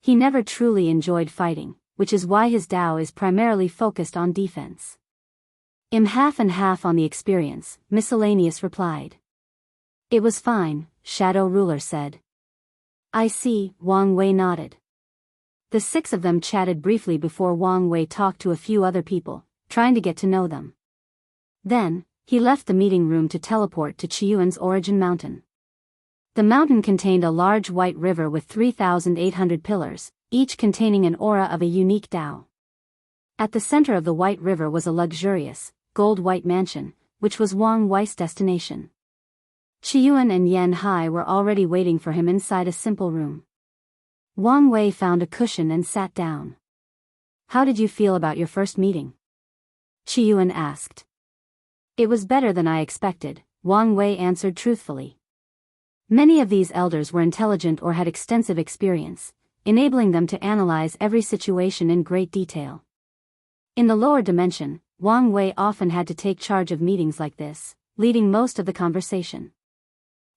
He never truly enjoyed fighting, which is why his Tao is primarily focused on defense. I'm half and half on the experience, Miscellaneous replied. It was fine, Shadow Ruler said. I see, Wang Wei nodded. The six of them chatted briefly before Wang Wei talked to a few other people, trying to get to know them. Then, he left the meeting room to teleport to Qiyuan's Origin Mountain. The mountain contained a large white river with 3,800 pillars, each containing an aura of a unique Tao. At the center of the white river was a luxurious, gold-white mansion, which was Wang Wei's destination. Qiyuan and Yan Hai were already waiting for him inside a simple room. Wang Wei found a cushion and sat down. How did you feel about your first meeting? Qiyuan asked. It was better than I expected, Wang Wei answered truthfully. Many of these elders were intelligent or had extensive experience, enabling them to analyze every situation in great detail. In the lower dimension, Wang Wei often had to take charge of meetings like this, leading most of the conversation.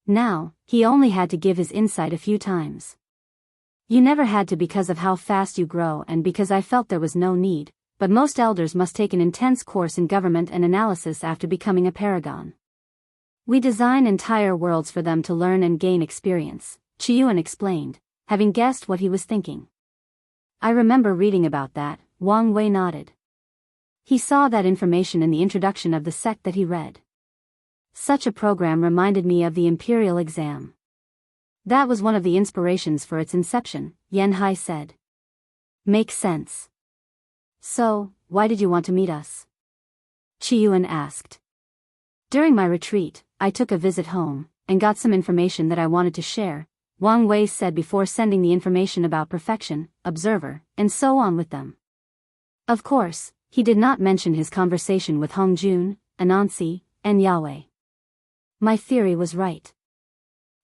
Now, he only had to give his insight a few times. You never had to because of how fast you grow and because I felt there was no need, but most elders must take an intense course in government and analysis after becoming a paragon. We design entire worlds for them to learn and gain experience, Qiyuan explained, having guessed what he was thinking. I remember reading about that, Wang Wei nodded. He saw that information in the introduction of the sect that he read. Such a program reminded me of the Imperial exam. That was one of the inspirations for its inception, Yan Hai said. Makes sense. So, why did you want to meet us? Qiyuan asked. During my retreat, I took a visit home, and got some information that I wanted to share, Wang Wei said before sending the information about perfection, observer, and so on with them. Of course, he did not mention his conversation with Hongjun, Anansi, and Yahweh. My theory was right.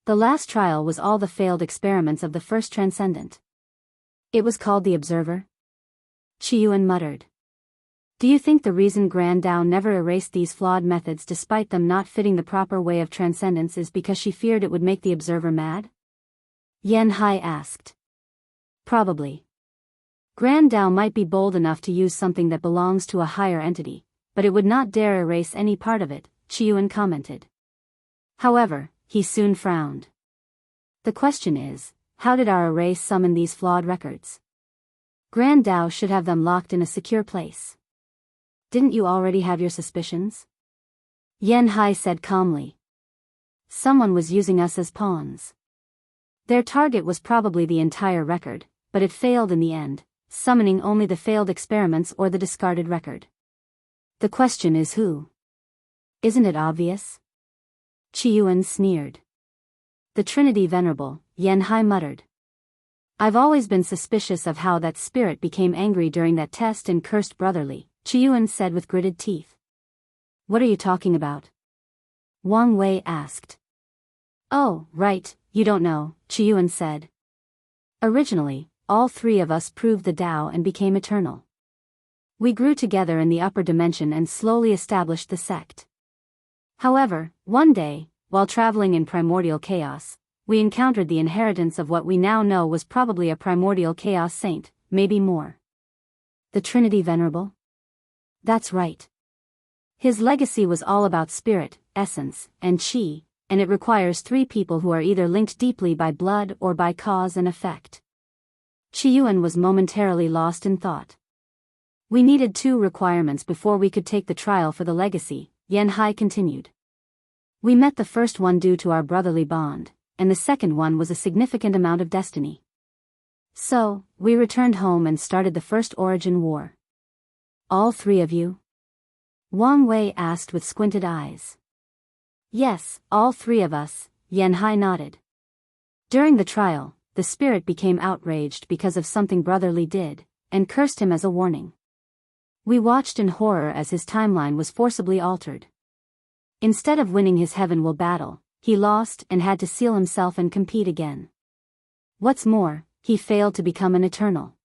The last trial was all the failed experiments of the first transcendent. It was called the Observer? Qiyuan muttered. Do you think the reason Grand Dao never erased these flawed methods despite them not fitting the proper way of transcendence is because she feared it would make the Observer mad? Yan Hai asked. Probably. Grand Dao might be bold enough to use something that belongs to a higher entity, but it would not dare erase any part of it, Qiyuan commented. However, he soon frowned. The question is, how did our erase summon these flawed records? Grand Dao should have them locked in a secure place. Didn't you already have your suspicions? Yan Hai said calmly. Someone was using us as pawns. Their target was probably the entire record, but it failed in the end, summoning only the failed experiments or the discarded record. The question is who? Isn't it obvious? Qiyuan sneered. The Trinity Venerable, Yan Hai muttered. I've always been suspicious of how that spirit became angry during that test and cursed brotherly, Chiyuan said with gritted teeth. What are you talking about? Wang Wei asked. Oh, right, you don't know, Chiyuan said. Originally, all three of us proved the Tao and became eternal. We grew together in the upper dimension and slowly established the sect. However, one day, while traveling in primordial chaos, we encountered the inheritance of what we now know was probably a primordial chaos saint, maybe more. The Trinity Venerable? That's right. His legacy was all about spirit, essence, and chi, and it requires three people who are either linked deeply by blood or by cause and effect. Chiyuan was momentarily lost in thought. We needed two requirements before we could take the trial for the legacy, Yan Hai continued. We met the first one due to our brotherly bond, and the second one was a significant amount of destiny. So, we returned home and started the First Origin War. All three of you? Wang Wei asked with squinted eyes. Yes, all three of us, Yan Hai nodded. During the trial, the spirit became outraged because of something brotherly did, and cursed him as a warning. We watched in horror as his timeline was forcibly altered. Instead of winning his heaven-will battle, he lost and had to seal himself and compete again. What's more, he failed to become an eternal.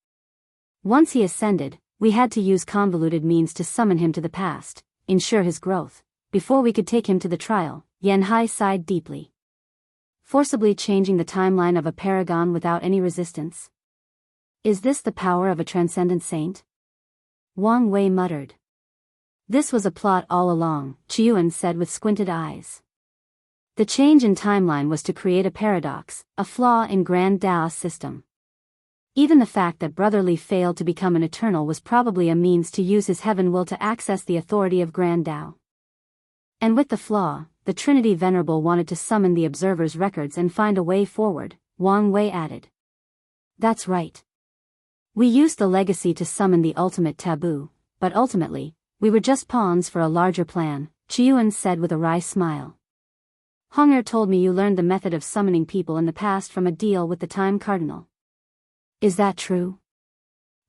Once he ascended, we had to use convoluted means to summon him to the past, ensure his growth. Before we could take him to the trial, Yan Hai sighed deeply. Forcibly changing the timeline of a paragon without any resistance? Is this the power of a transcendent saint? Wang Wei muttered. This was a plot all along, Chiyuan said with squinted eyes. The change in timeline was to create a paradox, a flaw in Grand Dao's system. Even the fact that Brotherly failed to become an eternal was probably a means to use his heaven will to access the authority of Grand Dao. And with the flaw, the Trinity Venerable wanted to summon the Observer's records and find a way forward, Wang Wei added. That's right. We used the legacy to summon the ultimate taboo, but ultimately, we were just pawns for a larger plan, Chiyuan said with a wry smile. Honger told me you learned the method of summoning people in the past from a deal with the Time Cardinal. Is that true?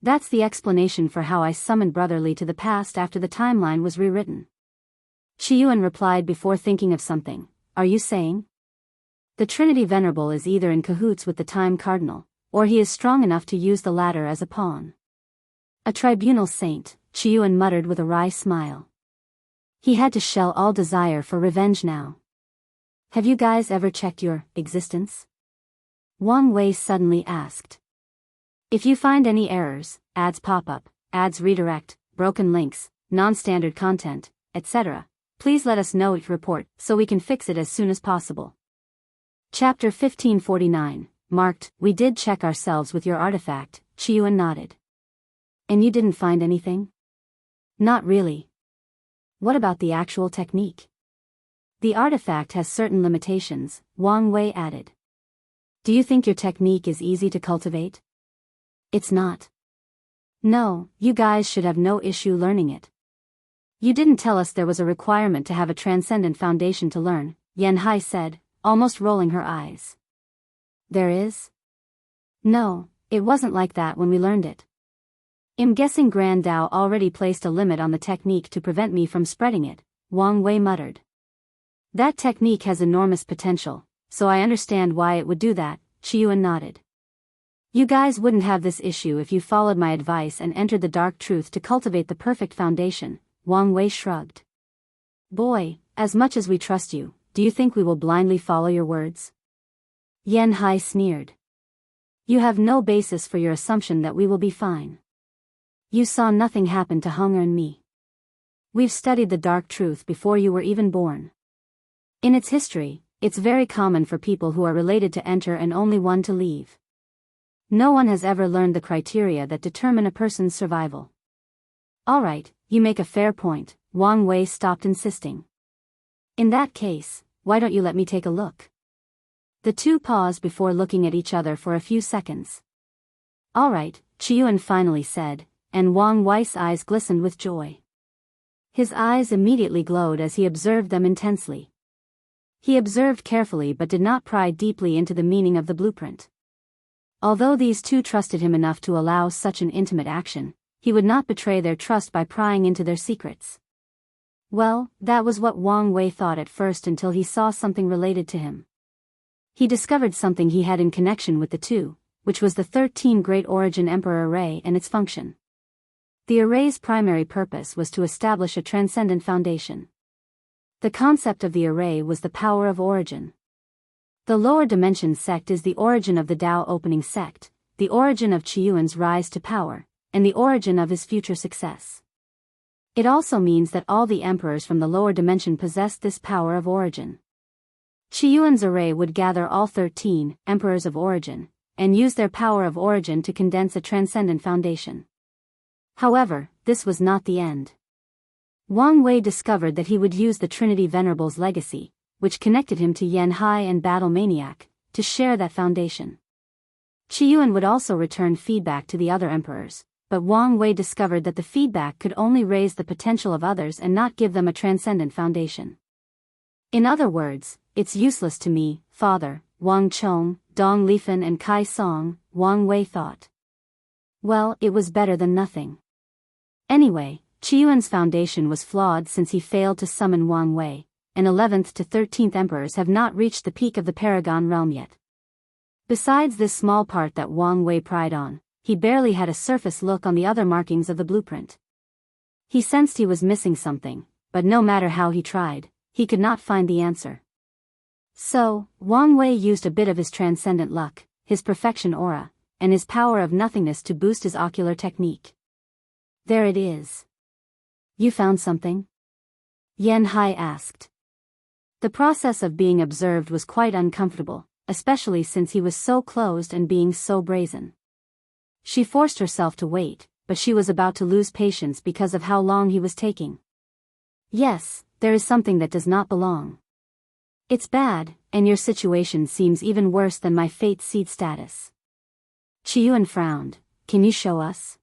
That's the explanation for how I summoned Brotherly to the past after the timeline was rewritten. Chiyuan replied before thinking of something. Are you saying? The Trinity Venerable is either in cahoots with the Time Cardinal, or he is strong enough to use the latter as a pawn. A tribunal saint, Chiyuan muttered with a wry smile. He had to shell all desire for revenge now. Have you guys ever checked your existence? Wang Wei suddenly asked. If you find any errors, ads pop up, ads redirect, broken links, non-standard content, etc., please let us know it report so we can fix it as soon as possible. Chapter 1549, marked, We did check ourselves with your artifact, Chiyuan nodded. And you didn't find anything? Not really. What about the actual technique? The artifact has certain limitations, Wang Wei added. Do you think your technique is easy to cultivate? It's not. No, you guys should have no issue learning it. You didn't tell us there was a requirement to have a transcendent foundation to learn, Yan Hai said, almost rolling her eyes. There is? No, it wasn't like that when we learned it. I'm guessing Grand Dao already placed a limit on the technique to prevent me from spreading it, Wang Wei muttered. That technique has enormous potential, so I understand why it would do that, Chiyuan nodded. You guys wouldn't have this issue if you followed my advice and entered the dark truth to cultivate the perfect foundation, Wang Wei shrugged. Boy, as much as we trust you, do you think we will blindly follow your words? Yan Hai sneered. You have no basis for your assumption that we will be fine. You saw nothing happen to Hunger and me. We've studied the dark truth before you were even born. In its history, it's very common for people who are related to enter and only one to leave. No one has ever learned the criteria that determine a person's survival. Alright, you make a fair point, Wang Wei stopped insisting. In that case, why don't you let me take a look? The two paused before looking at each other for a few seconds. Alright, Chiyuan finally said, and Wang Wei's eyes glistened with joy. His eyes immediately glowed as he observed them intensely. He observed carefully but did not pry deeply into the meaning of the blueprint. Although these two trusted him enough to allow such an intimate action, he would not betray their trust by prying into their secrets. Well, that was what Wang Wei thought at first until he saw something related to him. He discovered something he had in connection with the two, which was the 13 Great Origin Emperor Array and its function. The array's primary purpose was to establish a transcendent foundation. The concept of the array was the power of origin. The lower dimension sect is the origin of the Tao opening sect, the origin of Qiyuan's rise to power, and the origin of his future success. It also means that all the emperors from the lower dimension possessed this power of origin. Qiyuan's array would gather all 13 emperors of origin, and use their power of origin to condense a transcendent foundation. However, this was not the end. Wang Wei discovered that he would use the Trinity Venerable's legacy, which connected him to Yan Hai and Battle Maniac, to share that foundation. Qiyuan would also return feedback to the other emperors, but Wang Wei discovered that the feedback could only raise the potential of others and not give them a transcendent foundation. In other words, it's useless to me, Father, Wang Chong, Dong Lifan and Kai Song, Wang Wei thought. Well, it was better than nothing. Anyway, Qiyuan's foundation was flawed since he failed to summon Wang Wei, and 11th to 13th emperors have not reached the peak of the Paragon realm yet. Besides this small part that Wang Wei pried on, he barely had a surface look on the other markings of the blueprint. He sensed he was missing something, but no matter how he tried, he could not find the answer. So, Wang Wei used a bit of his transcendent luck, his perfection aura, and his power of nothingness to boost his ocular technique. There it is. You found something? Yan Hai asked. The process of being observed was quite uncomfortable, especially since he was so closed and being so brazen. She forced herself to wait, but she was about to lose patience because of how long he was taking. Yes, there is something that does not belong. It's bad, and your situation seems even worse than my fate seed status. Qiyuan frowned. Can you show us?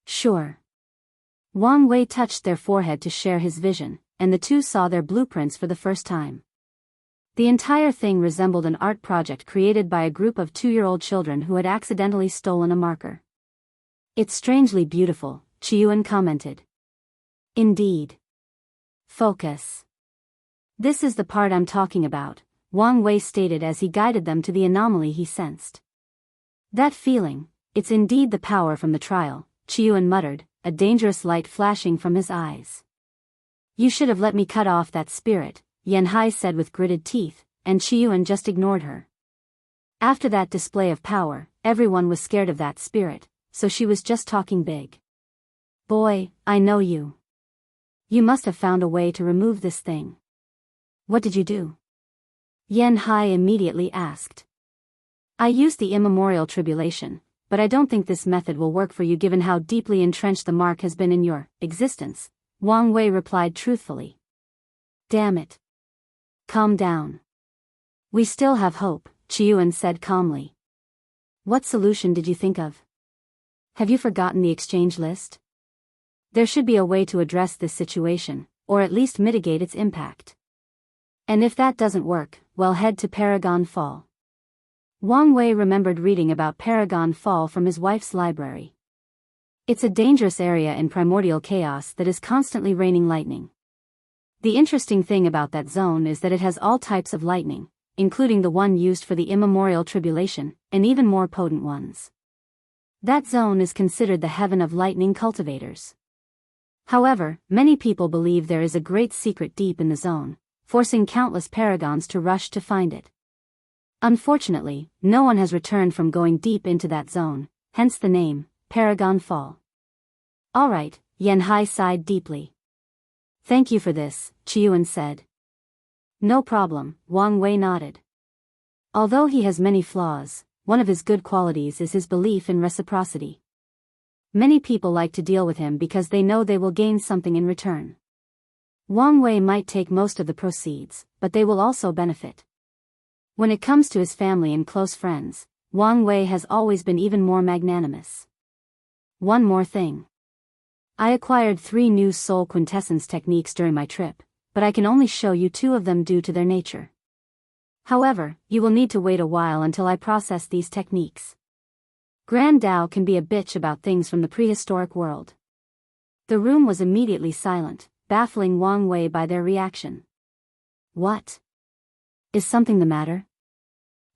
Sure. Wang Wei touched their forehead to share his vision, and the two saw their blueprints for the first time. The entire thing resembled an art project created by a group of 2-year-old children who had accidentally stolen a marker. It's strangely beautiful, Qiyuan commented. Indeed. Focus. This is the part I'm talking about, Wang Wei stated as he guided them to the anomaly he sensed. That feeling, it's indeed the power from the trial, Qiyuan muttered, a dangerous light flashing from his eyes. You should have let me cut off that spirit, Yan Hai said with gritted teeth, and Qiyuan just ignored her. After that display of power, everyone was scared of that spirit, so she was just talking big. Boy, I know you. You must have found a way to remove this thing. What did you do? Yan Hai immediately asked. I used the immemorial tribulation, but I don't think this method will work for you given how deeply entrenched the mark has been in your existence, Wang Wei replied truthfully. Damn it. Calm down. We still have hope, Qiyuan said calmly. What solution did you think of? Have you forgotten the exchange list? There should be a way to address this situation, or at least mitigate its impact. And if that doesn't work, well, head to Paragon Fall. Wang Wei remembered reading about Paragon Fall from his wife's library. It's a dangerous area in primordial chaos that is constantly raining lightning. The interesting thing about that zone is that it has all types of lightning, including the one used for the immemorial tribulation, and even more potent ones. That zone is considered the heaven of lightning cultivators. However, many people believe there is a great secret deep in the zone, forcing countless paragons to rush to find it. Unfortunately, no one has returned from going deep into that zone, hence the name, Paragon Fall. Alright, Yan Hai sighed deeply. Thank you for this, Qiyuan said. No problem, Wang Wei nodded. Although he has many flaws, one of his good qualities is his belief in reciprocity. Many people like to deal with him because they know they will gain something in return. Wang Wei might take most of the proceeds, but they will also benefit. When it comes to his family and close friends, Wang Wei has always been even more magnanimous. One more thing. I acquired 3 new soul quintessence techniques during my trip, but I can only show you 2 of them due to their nature. However, you will need to wait a while until I process these techniques. Grand Dao can be a bitch about things from the prehistoric world. The room was immediately silent, baffling Wang Wei by their reaction. What? Is something the matter?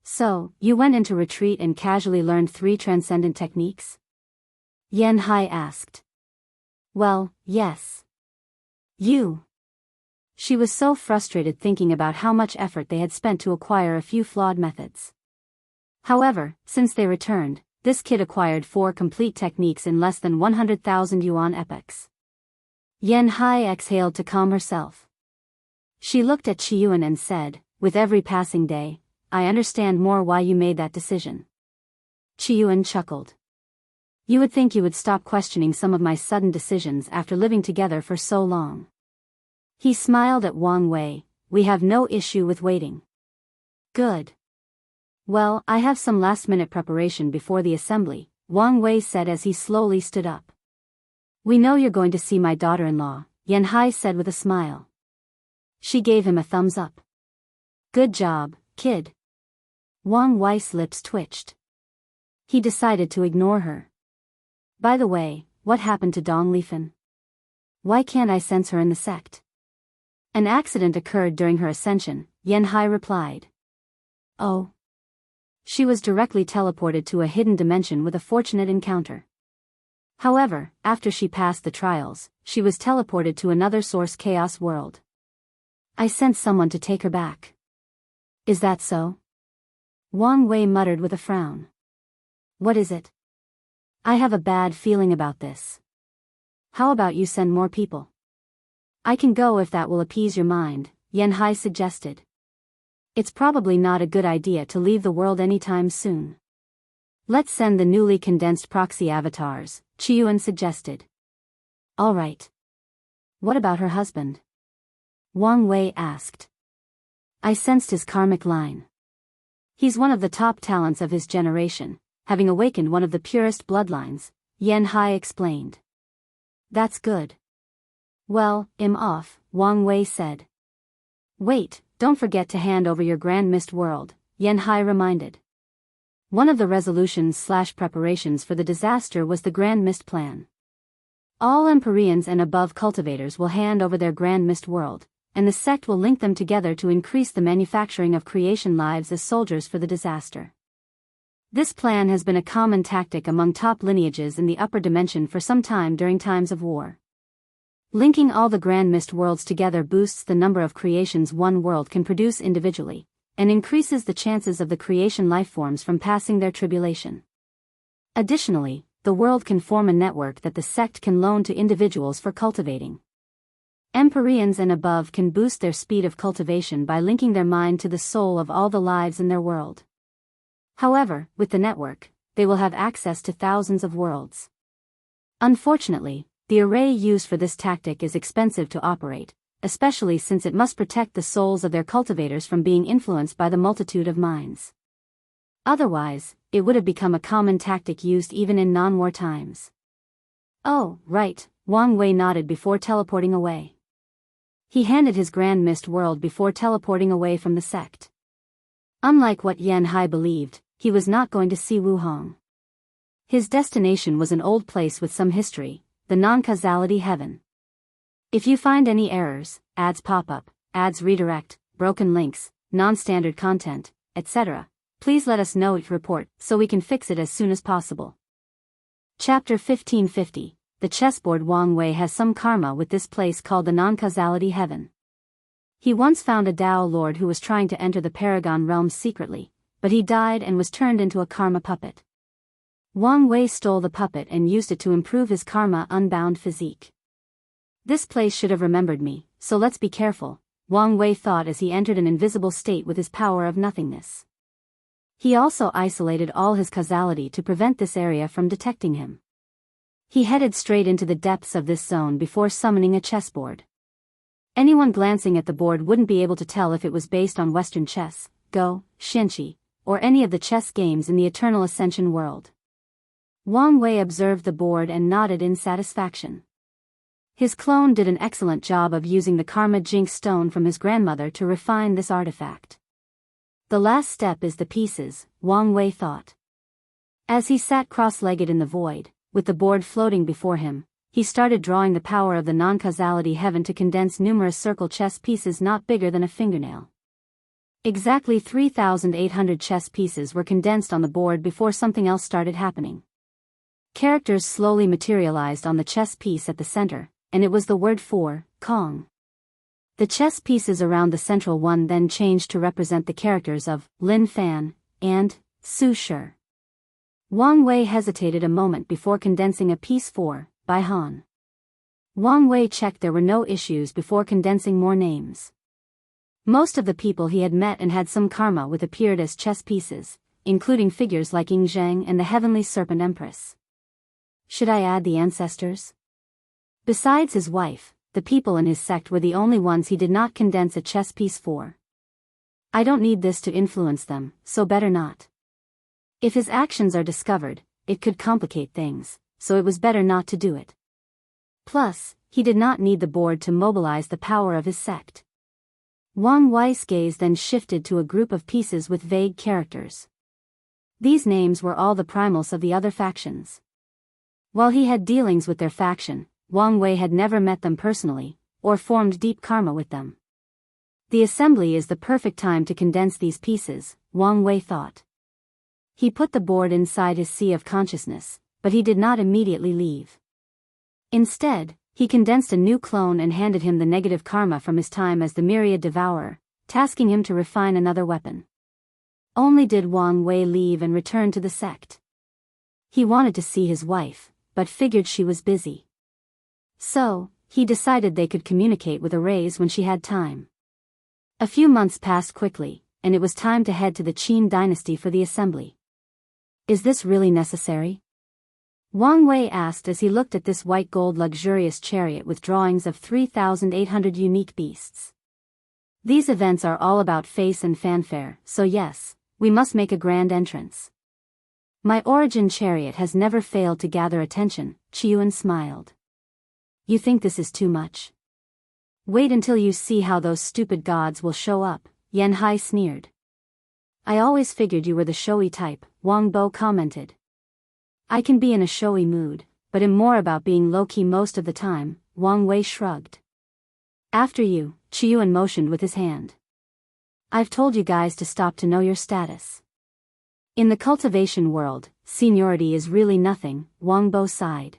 So, you went into retreat and casually learned 3 transcendent techniques? Yan Hai asked. Well, yes. You. She was so frustrated thinking about how much effort they had spent to acquire a few flawed methods. However, since they returned, this kid acquired 4 complete techniques in less than 100,000 yuan epochs. Yan Hai exhaled to calm herself. She looked at Qiyuan and said, with every passing day, I understand more why you made that decision. Qiyuan chuckled. You would think you would stop questioning some of my sudden decisions after living together for so long. He smiled at Wang Wei. We have no issue with waiting. Good. Well, I have some last-minute preparation before the assembly, Wang Wei said as he slowly stood up. We know you're going to see my daughter-in-law, Yan Hai said with a smile. She gave him a thumbs up. Good job, kid. Wang Wei's lips twitched. He decided to ignore her. By the way, what happened to Dong Lifen? Why can't I sense her in the sect? An accident occurred during her ascension, Yan Hai replied. Oh. She was directly teleported to a hidden dimension with a fortunate encounter. However, after she passed the trials, she was teleported to another source chaos world. I sent someone to take her back. Is that so? Wang Wei muttered with a frown. What is it? I have a bad feeling about this. How about you send more people? I can go if that will appease your mind, Yan Hai suggested. It's probably not a good idea to leave the world anytime soon. Let's send the newly condensed proxy avatars, Qiyuan suggested. All right. What about her husband? Wang Wei asked. I sensed his karmic line. He's one of the top talents of his generation, having awakened one of the purest bloodlines, Yan Hai explained. That's good. Well, I'm off, Wang Wei said. Wait, don't forget to hand over your Grand Mist World, Yan Hai reminded. One of the resolutions/preparations for the disaster was the Grand Mist Plan. All Empyreans and above cultivators will hand over their Grand Mist World, and the sect will link them together to increase the manufacturing of creation lives as soldiers for the disaster. This plan has been a common tactic among top lineages in the upper dimension for some time during times of war. Linking all the Grand Mist worlds together boosts the number of creations one world can produce individually, and increases the chances of the creation lifeforms from passing their tribulation. Additionally, the world can form a network that the sect can loan to individuals for cultivating. Empyreans and above can boost their speed of cultivation by linking their mind to the soul of all the lives in their world. However, with the network, they will have access to thousands of worlds. Unfortunately, the array used for this tactic is expensive to operate, especially since it must protect the souls of their cultivators from being influenced by the multitude of minds. Otherwise, it would have become a common tactic used even in non-war times. Oh, right, Wang Wei nodded before teleporting away. He handed his Grand Mist World before teleporting away from the sect. Unlike what Yan Hai believed, he was not going to see Wuhong. His destination was an old place with some history, the non-causality heaven. If you find any errors, ads pop up, ads redirect, broken links, non-standard content, etc., please let us know each report so we can fix it as soon as possible. Chapter 1550. The Chessboard. Wang Wei has some karma with this place called the non-causality heaven. He once found a Dao Lord who was trying to enter the Paragon realms secretly, but he died and was turned into a karma puppet. Wang Wei stole the puppet and used it to improve his karma unbound physique. This place should have remembered me, so let's be careful, Wang Wei thought as he entered an invisible state with his power of nothingness. He also isolated all his causality to prevent this area from detecting him. He headed straight into the depths of this zone before summoning a chessboard. Anyone glancing at the board wouldn't be able to tell if it was based on Western chess, Go, Xianqi, or any of the chess games in the Eternal Ascension world. Wang Wei observed the board and nodded in satisfaction. His clone did an excellent job of using the Karma Jinx stone from his grandmother to refine this artifact. The last step is the pieces, Wang Wei thought. As he sat cross-legged in the void, with the board floating before him, he started drawing the power of the non-causality heaven to condense numerous circle chess pieces not bigger than a fingernail. Exactly 3,800 chess pieces were condensed on the board before something else started happening. Characters slowly materialized on the chess piece at the center, and it was the word for Kong. The chess pieces around the central one then changed to represent the characters of Lin Fan and Su Shi. Wang Wei hesitated a moment before condensing a piece for Bai Han. Wang Wei checked there were no issues before condensing more names. Most of the people he had met and had some karma with appeared as chess pieces, including figures like Ying Zheng and the Heavenly Serpent Empress. Should I add the ancestors? Besides his wife, the people in his sect were the only ones he did not condense a chess piece for. I don't need this to influence them, so better not. If his actions are discovered, it could complicate things, so it was better not to do it. Plus, he did not need the board to mobilize the power of his sect. Wang Wei's gaze then shifted to a group of pieces with vague characters. These names were all the primals of the other factions. While he had dealings with their faction, Wang Wei had never met them personally, or formed deep karma with them. The assembly is the perfect time to condense these pieces, Wang Wei thought. He put the board inside his sea of consciousness, but he did not immediately leave. Instead, he condensed a new clone and handed him the negative karma from his time as the Myriad Devourer, tasking him to refine another weapon. Only did Wang Wei leave and return to the sect. He wanted to see his wife, but figured she was busy. So, he decided they could communicate with arrays when she had time. A few months passed quickly, and it was time to head to the Qin dynasty for the assembly. Is this really necessary? Wang Wei asked as he looked at this white gold luxurious chariot with drawings of 3,800 unique beasts. These events are all about face and fanfare, so yes, we must make a grand entrance. My origin chariot has never failed to gather attention, Qiuan smiled. You think this is too much? Wait until you see how those stupid gods will show up, Yan Hai sneered. I always figured you were the showy type, Wang Bo commented. I can be in a showy mood, but am more about being low-key most of the time, Wang Wei shrugged. After you, Qiuan motioned with his hand. I've told you guys to stop to know your status. In the cultivation world, seniority is really nothing, Wang Bo sighed.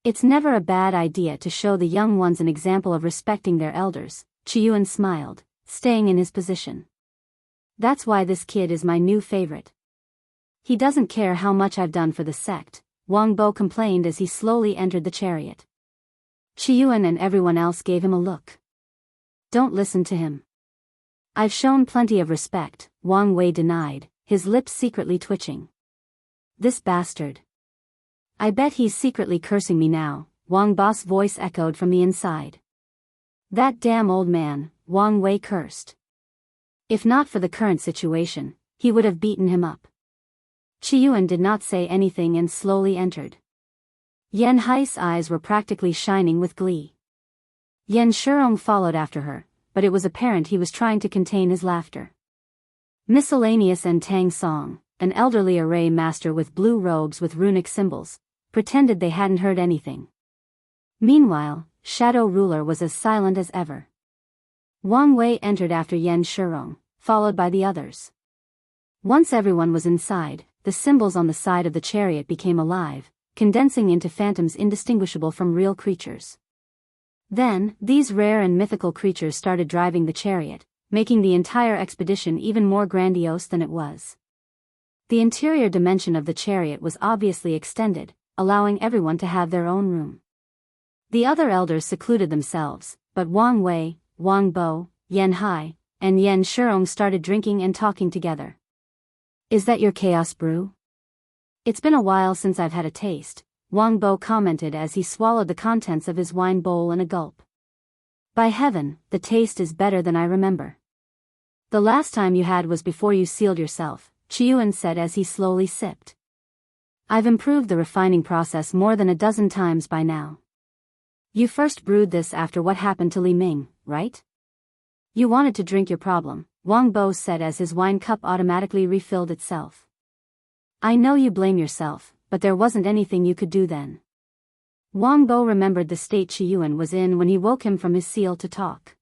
It's never a bad idea to show the young ones an example of respecting their elders, Qiuan smiled, staying in his position. That's why this kid is my new favorite. He doesn't care how much I've done for the sect, Wang Bo complained as he slowly entered the chariot. Qiuan and everyone else gave him a look. Don't listen to him. I've shown plenty of respect, Wang Wei denied, his lips secretly twitching. This bastard. I bet he's secretly cursing me now, Wang Bo's voice echoed from the inside. That damn old man, Wang Wei cursed. If not for the current situation, he would have beaten him up. Qiuan did not say anything and slowly entered. Yan Hai's eyes were practically shining with glee. Yan Shurong followed after her, but it was apparent he was trying to contain his laughter. Miscellaneous and Tang Song, an elderly array master with blue robes with runic symbols, pretended they hadn't heard anything. Meanwhile, Shadow Ruler was as silent as ever. Wang Wei entered after Yan Shurong, followed by the others. Once everyone was inside, the symbols on the side of the chariot became alive, condensing into phantoms indistinguishable from real creatures. Then, these rare and mythical creatures started driving the chariot, making the entire expedition even more grandiose than it was. The interior dimension of the chariot was obviously extended, allowing everyone to have their own room. The other elders secluded themselves, but Wang Wei, Wang Bo, Yan Hai, and Yan Shurong started drinking and talking together. Is that your chaos brew? It's been a while since I've had a taste, Wang Bo commented as he swallowed the contents of his wine bowl in a gulp. By heaven, the taste is better than I remember. The last time you had was before you sealed yourself, Qiuan said as he slowly sipped. I've improved the refining process more than a dozen times by now. You first brewed this after what happened to Li Ming, right? You wanted to drink your problem, Wang Bo said as his wine cup automatically refilled itself. I know you blame yourself, but there wasn't anything you could do then. Wang Bo remembered the state Qiyuan was in when he woke him from his seal to talk.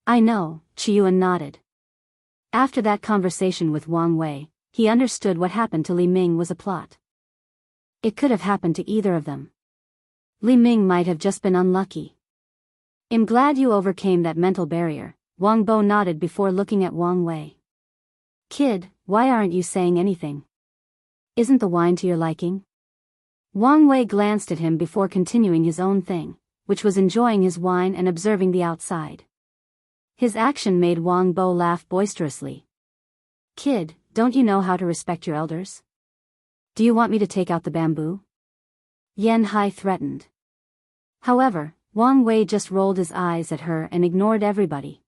I know, Qiyuan nodded. After that conversation with Wang Wei, he understood what happened to Li Ming was a plot. It could have happened to either of them. Li Ming might have just been unlucky. I'm glad you overcame that mental barrier, Wang Bo nodded before looking at Wang Wei. Kid, why aren't you saying anything? Isn't the wine to your liking? Wang Wei glanced at him before continuing his own thing, which was enjoying his wine and observing the outside. His action made Wang Bo laugh boisterously. Kid, don't you know how to respect your elders? Do you want me to take out the bamboo? Yan Hai threatened. However, Wang Wei just rolled his eyes at her and ignored everybody.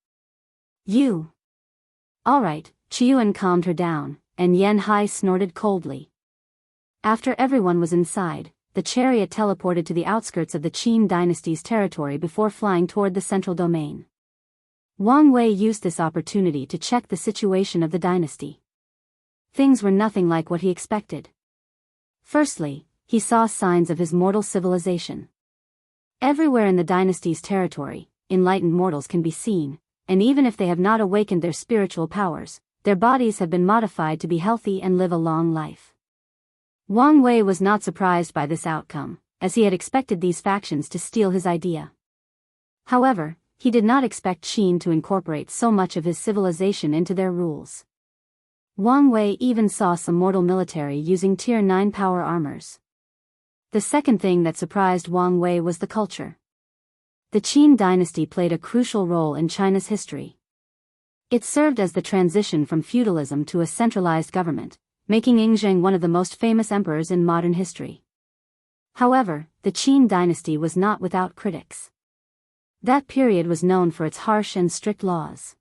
You. All right, Qiyuan calmed her down, and Yan Hai snorted coldly. After everyone was inside, the chariot teleported to the outskirts of the Qin dynasty's territory before flying toward the central domain. Wang Wei used this opportunity to check the situation of the dynasty. Things were nothing like what he expected. Firstly, he saw signs of his mortal civilization. Everywhere in the dynasty's territory, enlightened mortals can be seen, and even if they have not awakened their spiritual powers, their bodies have been modified to be healthy and live a long life. Wang Wei was not surprised by this outcome, as he had expected these factions to steal his idea. However, he did not expect Qin to incorporate so much of his civilization into their rules. Wang Wei even saw some mortal military using Tier 9 power armors. The second thing that surprised Wang Wei was the culture. The Qin dynasty played a crucial role in China's history. It served as the transition from feudalism to a centralized government, making Yingzheng one of the most famous emperors in modern history. However, the Qin dynasty was not without critics. That period was known for its harsh and strict laws.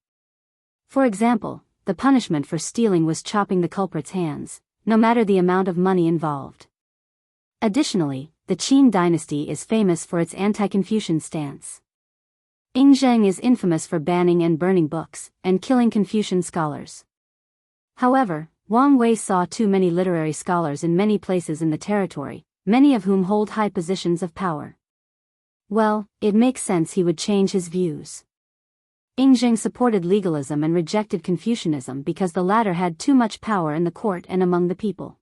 For example, the punishment for stealing was chopping the culprit's hands, no matter the amount of money involved. Additionally, the Qin dynasty is famous for its anti-Confucian stance. Yingzheng is infamous for banning and burning books, and killing Confucian scholars. However, Wang Wei saw too many literary scholars in many places in the territory, many of whom hold high positions of power. Well, it makes sense he would change his views. Yingzheng supported legalism and rejected Confucianism because the latter had too much power in the court and among the people.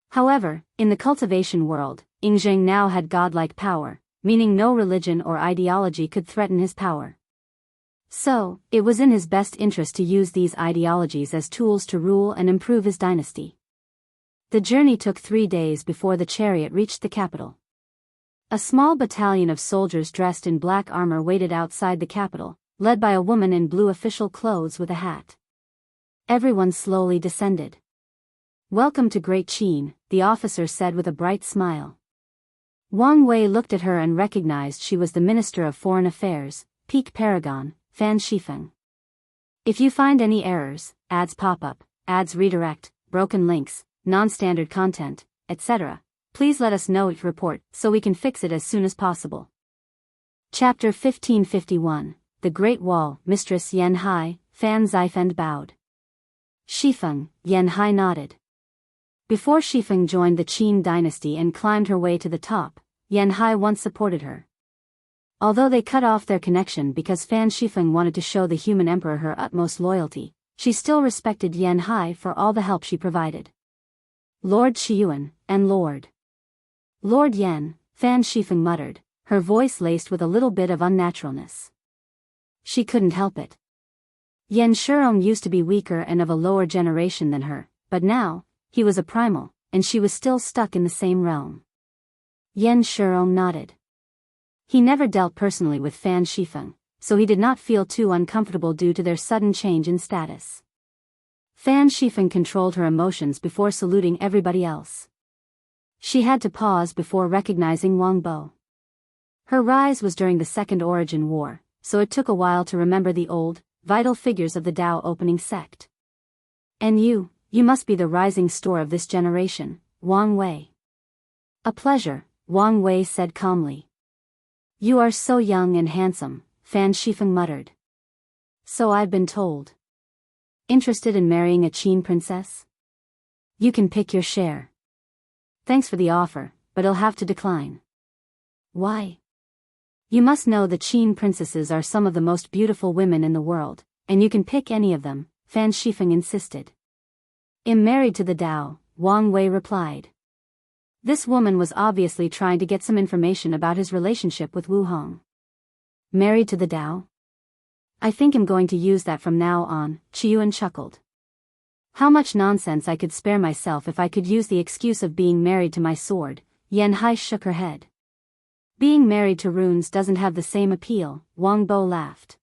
However, in the cultivation world, Yingzheng now had godlike power, meaning no religion or ideology could threaten his power. So, it was in his best interest to use these ideologies as tools to rule and improve his dynasty. The journey took 3 days before the chariot reached the capital. A small battalion of soldiers dressed in black armor waited outside the capital, led by a woman in blue official clothes with a hat. Everyone slowly descended. Welcome to Great Qin, the officer said with a bright smile. Wang Wei looked at her and recognized she was the Minister of Foreign Affairs, Peak Paragon, Fan Shifeng. If you find any errors, ads pop up, ads redirect, broken links, non-standard content, etc., please let us know each report so we can fix it as soon as possible. Chapter 1551, The Great Wall, Mistress Yan Hai, Fan Zifeng bowed. Shifeng, Yan Hai nodded. Before Shifeng joined the Qin dynasty and climbed her way to the top, Yan Hai once supported her. Although they cut off their connection because Fan Shifeng wanted to show the human emperor her utmost loyalty, she still respected Yan Hai for all the help she provided. Lord Qiyuan, and Lord Yan, Fan Shifeng muttered, her voice laced with a little bit of unnaturalness. She couldn't help it. Yan Shurong used to be weaker and of a lower generation than her, but now, he was a primal, and she was still stuck in the same realm. Yan Shurong nodded. He never dealt personally with Fan Shifeng, so he did not feel too uncomfortable due to their sudden change in status. Fan Shifeng controlled her emotions before saluting everybody else. She had to pause before recognizing Wang Bo. Her rise was during the Second Origin War, so it took a while to remember the old, vital figures of the Tao opening sect. And you must be the rising star of this generation, Wang Wei. A pleasure, Wang Wei said calmly. You are so young and handsome, Fan Shifeng muttered. So I've been told. Interested in marrying a Qin princess? You can pick your share. Thanks for the offer, but I'll have to decline. Why? You must know the Qin princesses are some of the most beautiful women in the world, and you can pick any of them, Fan Shifeng insisted. I'm married to the Dao, Wang Wei replied. This woman was obviously trying to get some information about his relationship with Wu Hong. Married to the Dao? I think I'm going to use that from now on, Qiuan chuckled. How much nonsense I could spare myself if I could use the excuse of being married to my sword. Yan Hai shook her head. Being married to runes doesn't have the same appeal, Wang Bo laughed.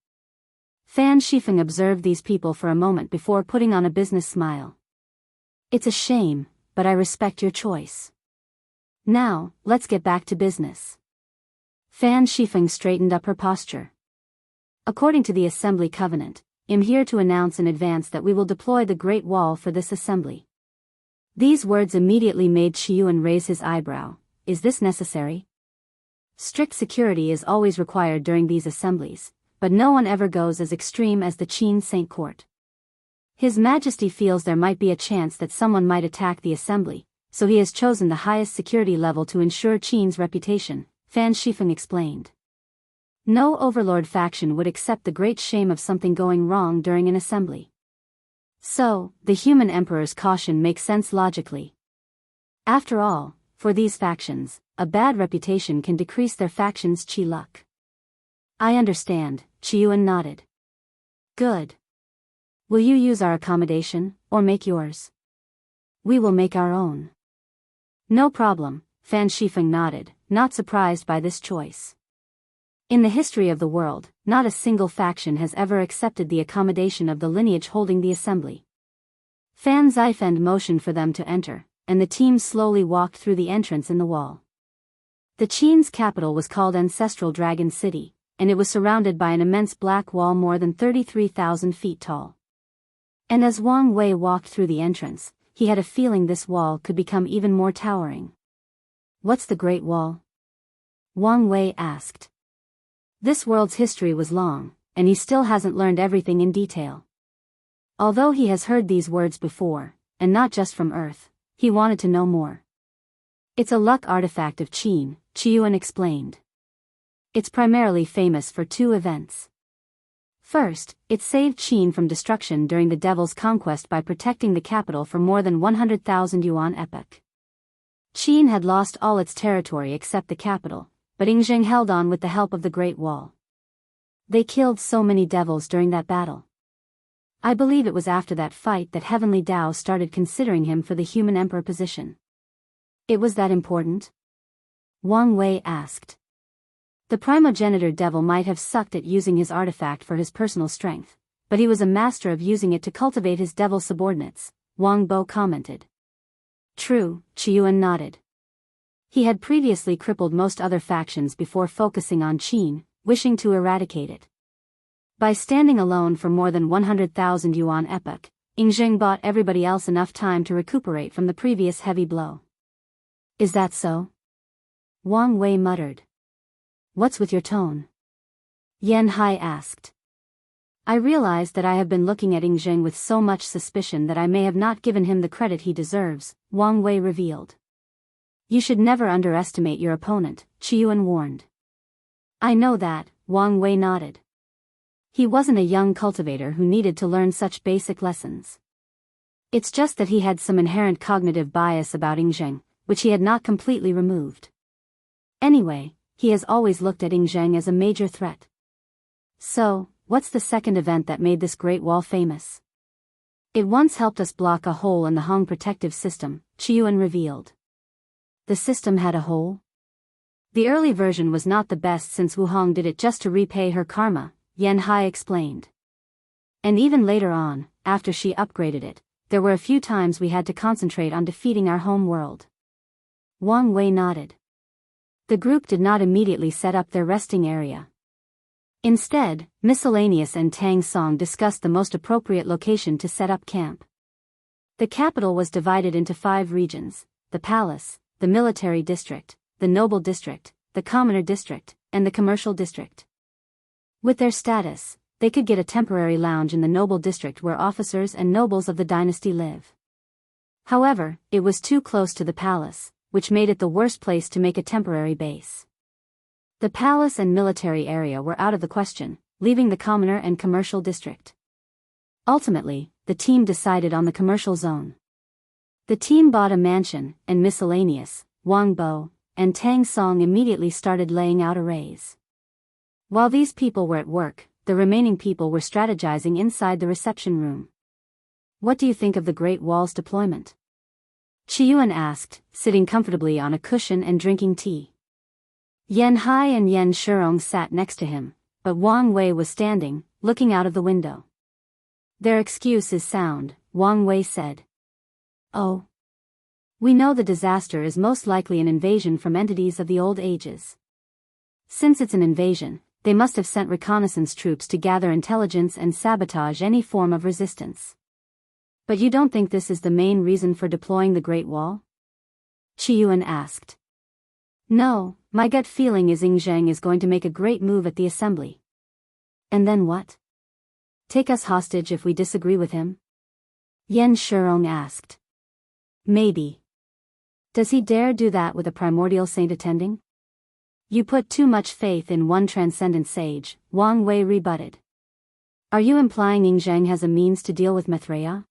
Fan Shifeng observed these people for a moment before putting on a business smile. It's a shame, but I respect your choice. Now, let's get back to business. Fan Shifeng straightened up her posture. According to the Assembly Covenant, I'm here to announce in advance that we will deploy the Great Wall for this assembly. These words immediately made Qiuan raise his eyebrow. Is this necessary? Strict security is always required during these assemblies, but no one ever goes as extreme as the Qin Saint Court. His Majesty feels there might be a chance that someone might attack the assembly, so he has chosen the highest security level to ensure Qin's reputation, Fan Shifeng explained. No overlord faction would accept the great shame of something going wrong during an assembly. So, the human emperor's caution makes sense logically. After all, for these factions, a bad reputation can decrease their faction's chi luck. I understand, Qiuan nodded. Good. Will you use our accommodation, or make yours? We will make our own. No problem, Fan Shifeng nodded, not surprised by this choice. In the history of the world, not a single faction has ever accepted the accommodation of the lineage holding the assembly. Fan Zifend motioned for them to enter, and the team slowly walked through the entrance in the wall. The Qin's capital was called Ancestral Dragon City, and it was surrounded by an immense black wall more than 33,000 feet tall. And as Wang Wei walked through the entrance, he had a feeling this wall could become even more towering. What's the Great Wall? Wang Wei asked. This world's history was long, and he still hasn't learned everything in detail. Although he has heard these words before, and not just from Earth, he wanted to know more. It's a luck artifact of Qin, Qiuan explained. It's primarily famous for two events. First, it saved Qin from destruction during the Devil's Conquest by protecting the capital for more than 100,000 yuan epoch. Qin had lost all its territory except the capital, but Yingzheng held on with the help of the Great Wall. They killed so many devils during that battle. I believe it was after that fight that Heavenly Dao started considering him for the human emperor position. It was that important? Wang Wei asked. The primogenitor devil might have sucked at using his artifact for his personal strength, but he was a master of using it to cultivate his devil subordinates, Wang Bo commented. True, Qiuan nodded. He had previously crippled most other factions before focusing on Qin, wishing to eradicate it. By standing alone for more than 100,000 yuan epoch, Yingzheng bought everybody else enough time to recuperate from the previous heavy blow. Is that so? Wang Wei muttered. What's with your tone? Yan Hai asked. I realized that I have been looking at Yingzheng with so much suspicion that I may have not given him the credit he deserves, Wang Wei revealed. You should never underestimate your opponent, Qiuan warned. I know that, Wang Wei nodded. He wasn't a young cultivator who needed to learn such basic lessons. It's just that he had some inherent cognitive bias about Yingzheng, which he had not completely removed. Anyway, he has always looked at Yingzheng as a major threat. So, what's the second event that made this Great Wall famous? It once helped us block a hole in the Hong protective system, Qiuan revealed. The system had a hole? The early version was not the best since Wu Hong did it just to repay her karma, Yan Hai explained. And even later on, after she upgraded it, there were a few times we had to concentrate on defeating our home world. Wang Wei nodded. The group did not immediately set up their resting area. Instead, Miscellaneous and Tang Song discussed the most appropriate location to set up camp. The capital was divided into 5 regions: the palace, the military district, the noble district, the commoner district, and the commercial district. With their status, they could get a temporary lounge in the noble district where officers and nobles of the dynasty live. However, it was too close to the palace, which made it the worst place to make a temporary base. The palace and military area were out of the question, leaving the commoner and commercial district. Ultimately, the team decided on the commercial zone. The team bought a mansion, and miscellaneous, Wang Bo and Tang Song immediately started laying out arrays. While these people were at work, the remaining people were strategizing inside the reception room. What do you think of the Great Wall's deployment? Qiyuan asked, sitting comfortably on a cushion and drinking tea. Yan Hai and Yan Shirong sat next to him, but Wang Wei was standing, looking out of the window. Their excuse is sound, Wang Wei said. Oh. We know the disaster is most likely an invasion from entities of the old ages. Since it's an invasion, they must have sent reconnaissance troops to gather intelligence and sabotage any form of resistance. But you don't think this is the main reason for deploying the Great Wall? Qiyuan asked. No, my gut feeling is Zheng is going to make a great move at the assembly. And then what? Take us hostage if we disagree with him? Yan Shirong asked. Maybe. Does he dare do that with a primordial saint attending? You put too much faith in one transcendent sage, Wang Wei rebutted. Are you implying Zheng has a means to deal with Maitreya?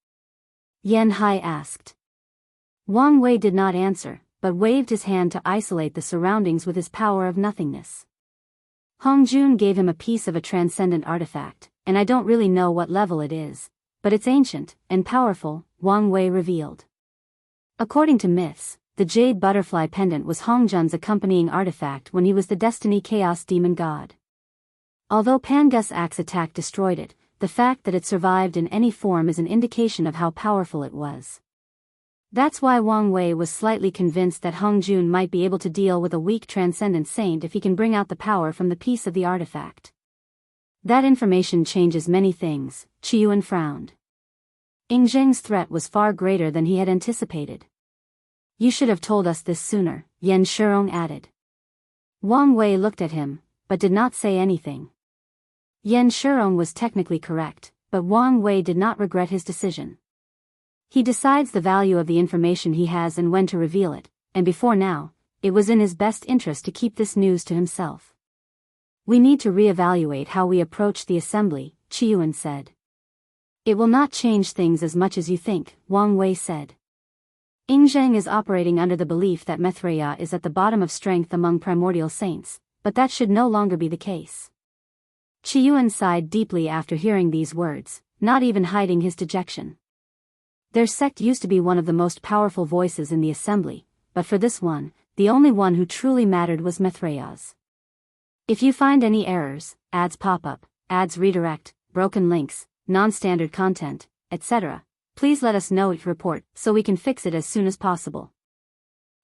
Yan Hai asked. Wang Wei did not answer, but waved his hand to isolate the surroundings with his power of nothingness. Hong Jun gave him a piece of a transcendent artifact, and I don't really know what level it is, but it's ancient and powerful, Wang Wei revealed. According to myths, the jade butterfly pendant was Hong Jun's accompanying artifact when he was the Destiny Chaos Demon God. Although Pangus' axe attack destroyed it, the fact that it survived in any form is an indication of how powerful it was. That's why Wang Wei was slightly convinced that Hong Jun might be able to deal with a weak transcendent saint if he can bring out the power from the piece of the artifact. That information changes many things, Qiyuan frowned. Zheng's threat was far greater than he had anticipated. You should have told us this sooner, Yan Shirong added. Wang Wei looked at him, but did not say anything. Yan Shirong was technically correct, but Wang Wei did not regret his decision. He decides the value of the information he has and when to reveal it, and before now, it was in his best interest to keep this news to himself. We need to reevaluate how we approach the assembly, Qiyuan said. It will not change things as much as you think, Wang Wei said. Zheng is operating under the belief that Maitreya is at the bottom of strength among primordial saints, but that should no longer be the case. Qiyuan sighed deeply after hearing these words, not even hiding his dejection. Their sect used to be one of the most powerful voices in the assembly, but for this one, the only one who truly mattered was Maitreya's. If you find any errors, ads pop up, ads redirect, broken links, non-standard content, etc., please let us know each report so we can fix it as soon as possible.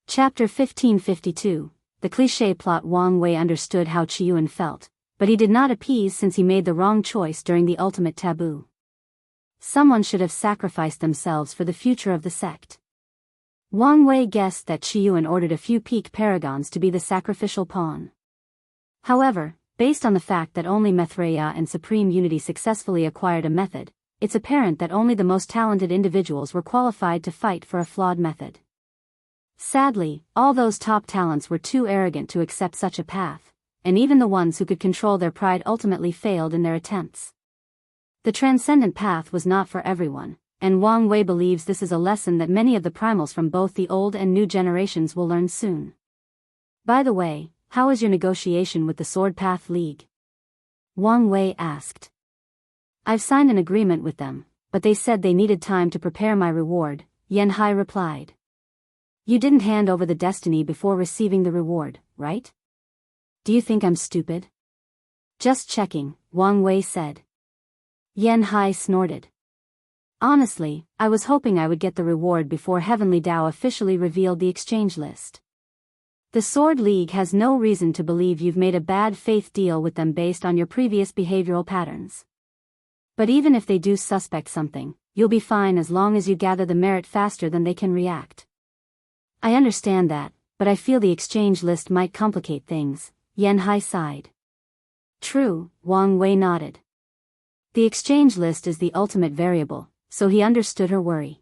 Chapter 1552, The Cliche Plot. Wang Wei understood how Qiyuan felt, but he did not appease since he made the wrong choice during the ultimate taboo. Someone should have sacrificed themselves for the future of the sect. Wang Wei guessed that Qiyuan ordered a few peak paragons to be the sacrificial pawn. However, based on the fact that only Maitreya and Supreme Unity successfully acquired a method, it's apparent that only the most talented individuals were qualified to fight for a flawed method. Sadly, all those top talents were too arrogant to accept such a path, and even the ones who could control their pride ultimately failed in their attempts. The transcendent path was not for everyone, and Wang Wei believes this is a lesson that many of the primals from both the old and new generations will learn soon. By the way, how is your negotiation with the Sword Path League? Wang Wei asked. I've signed an agreement with them, but they said they needed time to prepare my reward, Yan Hai replied. You didn't hand over the destiny before receiving the reward, right? Do you think I'm stupid? Just checking, Wang Wei said. Yan Hai snorted. Honestly, I was hoping I would get the reward before Heavenly Dao officially revealed the exchange list. The Sword League has no reason to believe you've made a bad faith deal with them based on your previous behavioral patterns. But even if they do suspect something, you'll be fine as long as you gather the merit faster than they can react. I understand that, but I feel the exchange list might complicate things, Yan Hai sighed. True, Wang Wei nodded. The exchange list is the ultimate variable, so he understood her worry.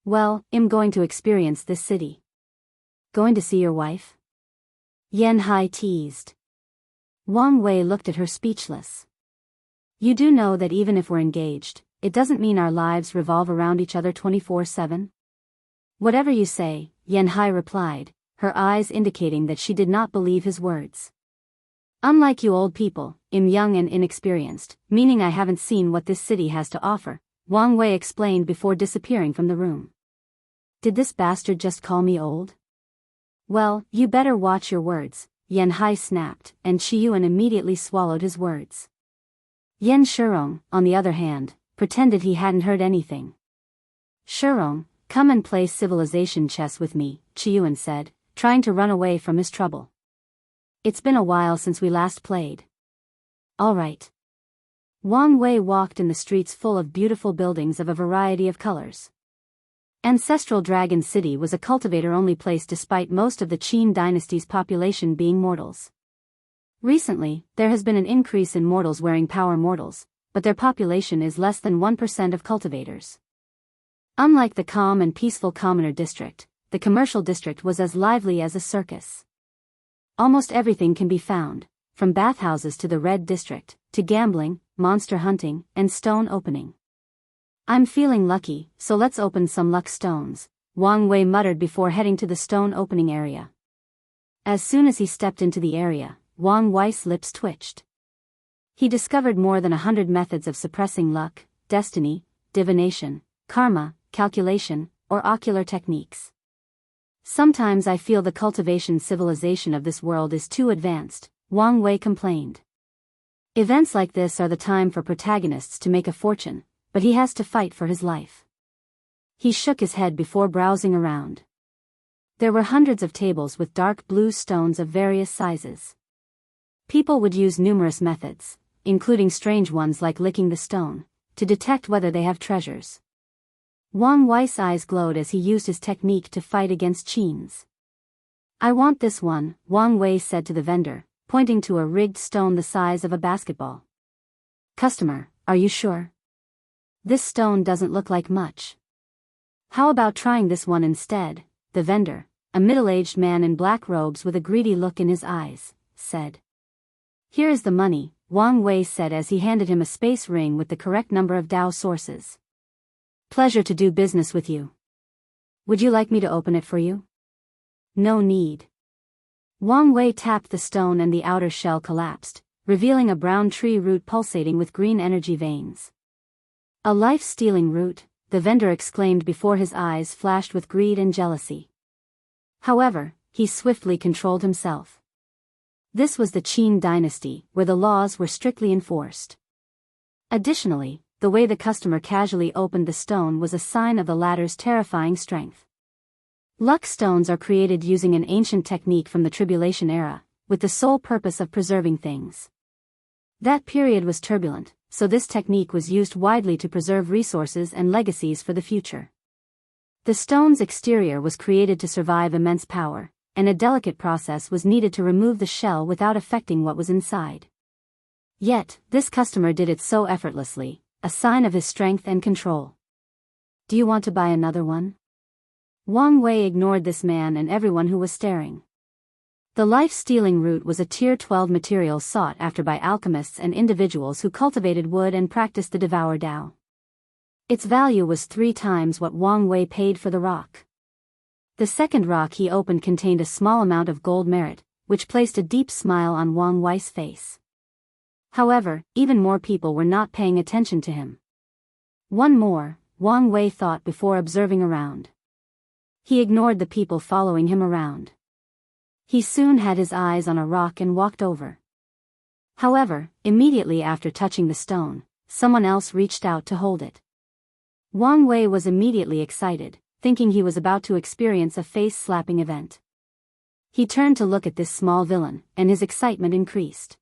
Well, I'm going to experience this city. Going to see your wife? Yan Hai teased. Wang Wei looked at her speechless. You do know that even if we're engaged, it doesn't mean our lives revolve around each other 24/7? Whatever you say, Yan Hai replied, her eyes indicating that she did not believe his words. Unlike you old people, I'm young and inexperienced, meaning I haven't seen what this city has to offer, Wang Wei explained before disappearing from the room. Did this bastard just call me old? Well, you better watch your words, Yan Hai snapped, and Qiyuan immediately swallowed his words. Yan Shirong, on the other hand, pretended he hadn't heard anything. Shirong, come and play civilization chess with me, Qiyuan said, trying to run away from his trouble. It's been a while since we last played. All right. Wang Wei walked in the streets full of beautiful buildings of a variety of colors. Ancestral Dragon City was a cultivator-only place despite most of the Qin dynasty's population being mortals. Recently, there has been an increase in mortals wearing power mortals, but their population is less than 1% of cultivators. Unlike the calm and peaceful commoner district, the commercial district was as lively as a circus. Almost everything can be found, from bathhouses to the Red District, to gambling, monster hunting, and stone opening. I'm feeling lucky, so let's open some luck stones, Wang Wei muttered before heading to the stone opening area. As soon as he stepped into the area, Wang Wei's lips twitched. He discovered more than 100 methods of suppressing luck, destiny, divination, karma, calculation, or ocular techniques. Sometimes I feel the cultivation civilization of this world is too advanced, Wang Wei complained. Events like this are the time for protagonists to make a fortune, but he has to fight for his life. He shook his head before browsing around. There were hundreds of tables with dark blue stones of various sizes. People would use numerous methods, including strange ones like licking the stone, to detect whether they have treasures. Wang Wei's eyes glowed as he used his technique to fight against Qin's. I want this one, Wang Wei said to the vendor, pointing to a rigged stone the size of a basketball. Customer, are you sure? This stone doesn't look like much. How about trying this one instead? The vendor, a middle-aged man in black robes with a greedy look in his eyes, said. Here is the money, Wang Wei said as he handed him a space ring with the correct number of Dao sources. Pleasure to do business with you. Would you like me to open it for you? No need. Wang Wei tapped the stone and the outer shell collapsed, revealing a brown tree root pulsating with green energy veins. A life-stealing root, the vendor exclaimed before his eyes flashed with greed and jealousy. However, he swiftly controlled himself. This was the Qin dynasty, where the laws were strictly enforced. Additionally, the way the customer casually opened the stone was a sign of the latter's terrifying strength. Luck stones are created using an ancient technique from the Tribulation era, with the sole purpose of preserving things. That period was turbulent, so this technique was used widely to preserve resources and legacies for the future. The stone's exterior was created to survive immense power, and a delicate process was needed to remove the shell without affecting what was inside. Yet, this customer did it so effortlessly, a sign of his strength and control. Do you want to buy another one? Wang Wei ignored this man and everyone who was staring. The life-stealing root was a Tier 12 material sought after by alchemists and individuals who cultivated wood and practiced the Devour Dao. Its value was 3 times what Wang Wei paid for the rock. The second rock he opened contained a small amount of gold merit, which placed a deep smile on Wang Wei's face. However, even more people were not paying attention to him. One more, Wang Wei thought before observing around. He ignored the people following him around. He soon had his eyes on a rock and walked over. However, immediately after touching the stone, someone else reached out to hold it. Wang Wei was immediately excited, thinking he was about to experience a face-slapping event. He turned to look at this small villain, and his excitement increased.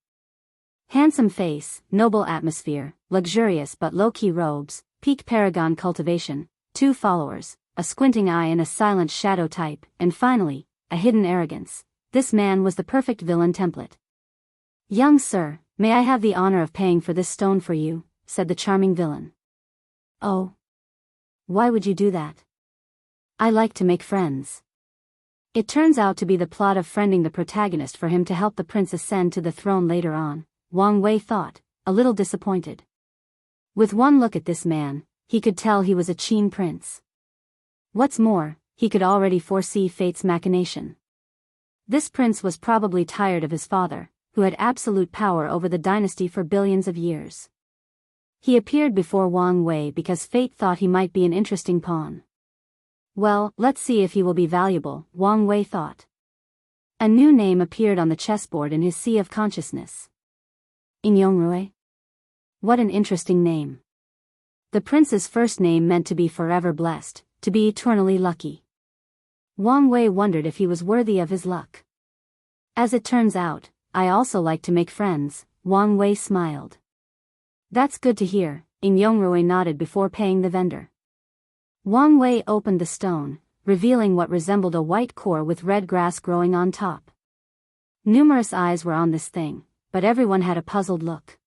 Handsome face, noble atmosphere, luxurious but low-key robes, peak paragon cultivation, 2 followers, a squinting eye and a silent shadow type, and finally, a hidden arrogance. This man was the perfect villain template. Young sir, may I have the honor of paying for this stone for you, said the charming villain. Oh. Why would you do that? I like to make friends. It turns out to be the plot of friending the protagonist for him to help the prince ascend to the throne later on, Wang Wei thought, a little disappointed. With one look at this man, he could tell he was a Qin prince. What's more, he could already foresee fate's machination. This prince was probably tired of his father, who had absolute power over the dynasty for billions of years. He appeared before Wang Wei because fate thought he might be an interesting pawn. Well, let's see if he will be valuable, Wang Wei thought. A new name appeared on the chessboard in his sea of consciousness. Ingyongrui? What an interesting name. The prince's first name meant to be forever blessed, to be eternally lucky. Wang Wei wondered if he was worthy of his luck. As it turns out, I also like to make friends, Wang Wei smiled. That's good to hear, Ingyongrui nodded before paying the vendor. Wang Wei opened the stone, revealing what resembled a white core with red grass growing on top. Numerous eyes were on this thing, but everyone had a puzzled look.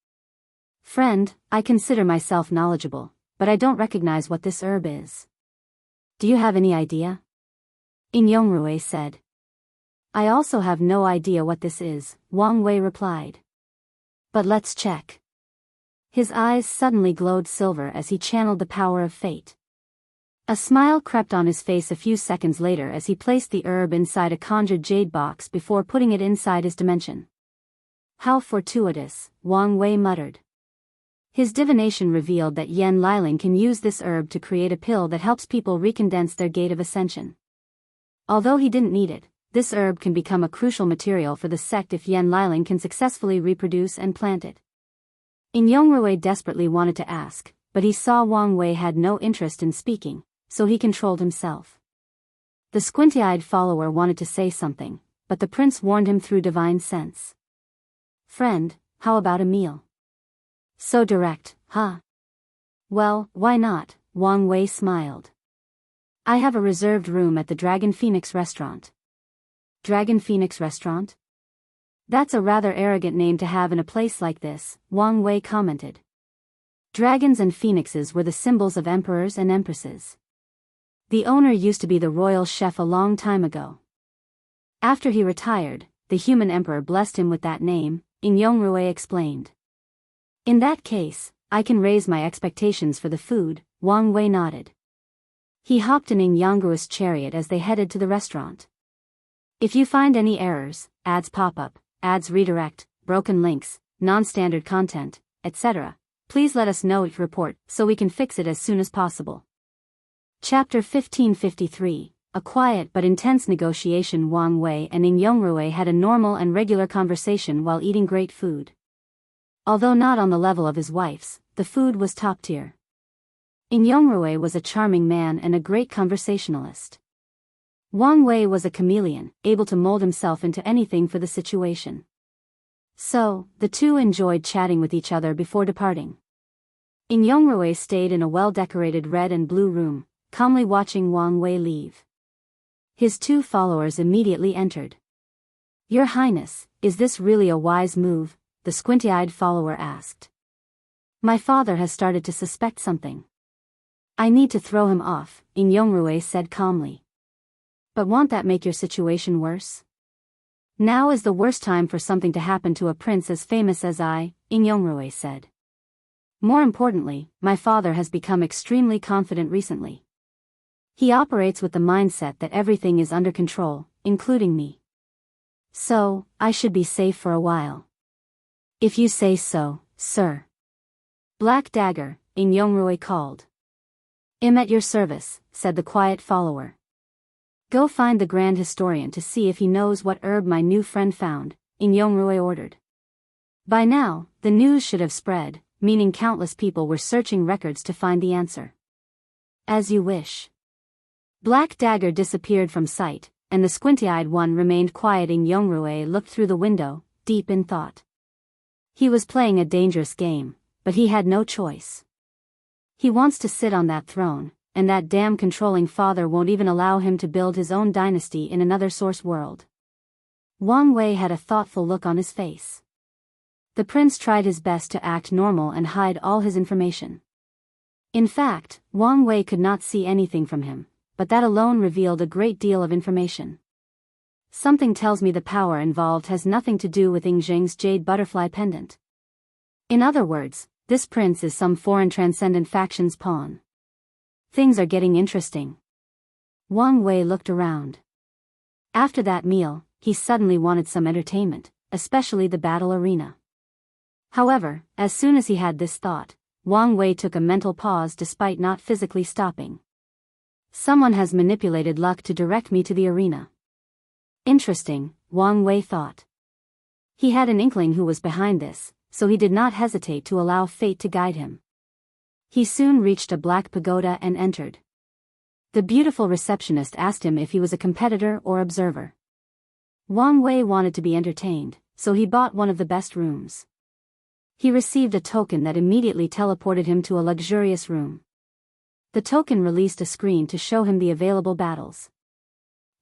Friend, I consider myself knowledgeable, but I don't recognize what this herb is. Do you have any idea? Ingyongrui said. I also have no idea what this is, Wang Wei replied. But let's check. His eyes suddenly glowed silver as he channeled the power of fate. A smile crept on his face a few seconds later as he placed the herb inside a conjured jade box before putting it inside his dimension. How fortuitous, Wang Wei muttered. His divination revealed that Yan Liling can use this herb to create a pill that helps people recondense their gate of ascension. Although he didn't need it, this herb can become a crucial material for the sect if Yan Liling can successfully reproduce and plant it. Ingyongrui desperately wanted to ask, but he saw Wang Wei had no interest in speaking, so he controlled himself. The squinty-eyed follower wanted to say something, but the prince warned him through divine sense. Friend, how about a meal? So direct, huh? Well, why not? Wang Wei smiled. I have a reserved room at the Dragon Phoenix restaurant. Dragon Phoenix restaurant? That's a rather arrogant name to have in a place like this, Wang Wei commented. Dragons and phoenixes were the symbols of emperors and empresses. The owner used to be the royal chef a long time ago. After he retired, the human emperor blessed him with that name, Ingyongrui explained. In that case, I can raise my expectations for the food, Wang Wei nodded. He hopped in Ingyongrui's chariot as they headed to the restaurant. If you find any errors, ads pop up, ads redirect, broken links, non-standard content, etc., please let us know each report so we can fix it as soon as possible. Chapter 1553, a quiet but intense negotiation. Wang Wei and Ingyongrui had a normal and regular conversation while eating great food. Although not on the level of his wife's, the food was top tier. Ingyongrui was a charming man and a great conversationalist. Wang Wei was a chameleon, able to mold himself into anything for the situation. So, the two enjoyed chatting with each other before departing. Ingyongrui stayed in a well-decorated red and blue room, calmly watching Wang Wei leave. His two followers immediately entered. Your Highness, is this really a wise move? The squinty-eyed follower asked. My father has started to suspect something. I need to throw him off, Ingyongrui said calmly. But won't that make your situation worse? Now is the worst time for something to happen to a prince as famous as I, Ingyongrui said. More importantly, my father has become extremely confident recently. He operates with the mindset that everything is under control, including me. So, I should be safe for a while. If you say so, sir. Black Dagger, Ingyongrui called. I'm at your service, said the quiet follower. Go find the Grand Historian to see if he knows what herb my new friend found, Ingyongrui ordered. By now, the news should have spread, meaning countless people were searching records to find the answer. As you wish. Black Dagger disappeared from sight, and the squinty-eyed one remained quiet. Ingyongrui looked through the window, deep in thought. He was playing a dangerous game, but he had no choice. He wants to sit on that throne, and that damn controlling father won't even allow him to build his own dynasty in another source world. Wang Wei had a thoughtful look on his face. The prince tried his best to act normal and hide all his information. In fact, Wang Wei could not see anything from him, but that alone revealed a great deal of information. Something tells me the power involved has nothing to do with Yingzheng's jade butterfly pendant. In other words, this prince is some foreign transcendent faction's pawn. Things are getting interesting. Wang Wei looked around. After that meal, he suddenly wanted some entertainment, especially the battle arena. However, as soon as he had this thought, Wang Wei took a mental pause despite not physically stopping. Someone has manipulated luck to direct me to the arena. Interesting, Wang Wei thought. He had an inkling who was behind this, so he did not hesitate to allow fate to guide him. He soon reached a black pagoda and entered. The beautiful receptionist asked him if he was a competitor or observer. Wang Wei wanted to be entertained, so he bought one of the best rooms. He received a token that immediately teleported him to a luxurious room. The token released a screen to show him the available battles.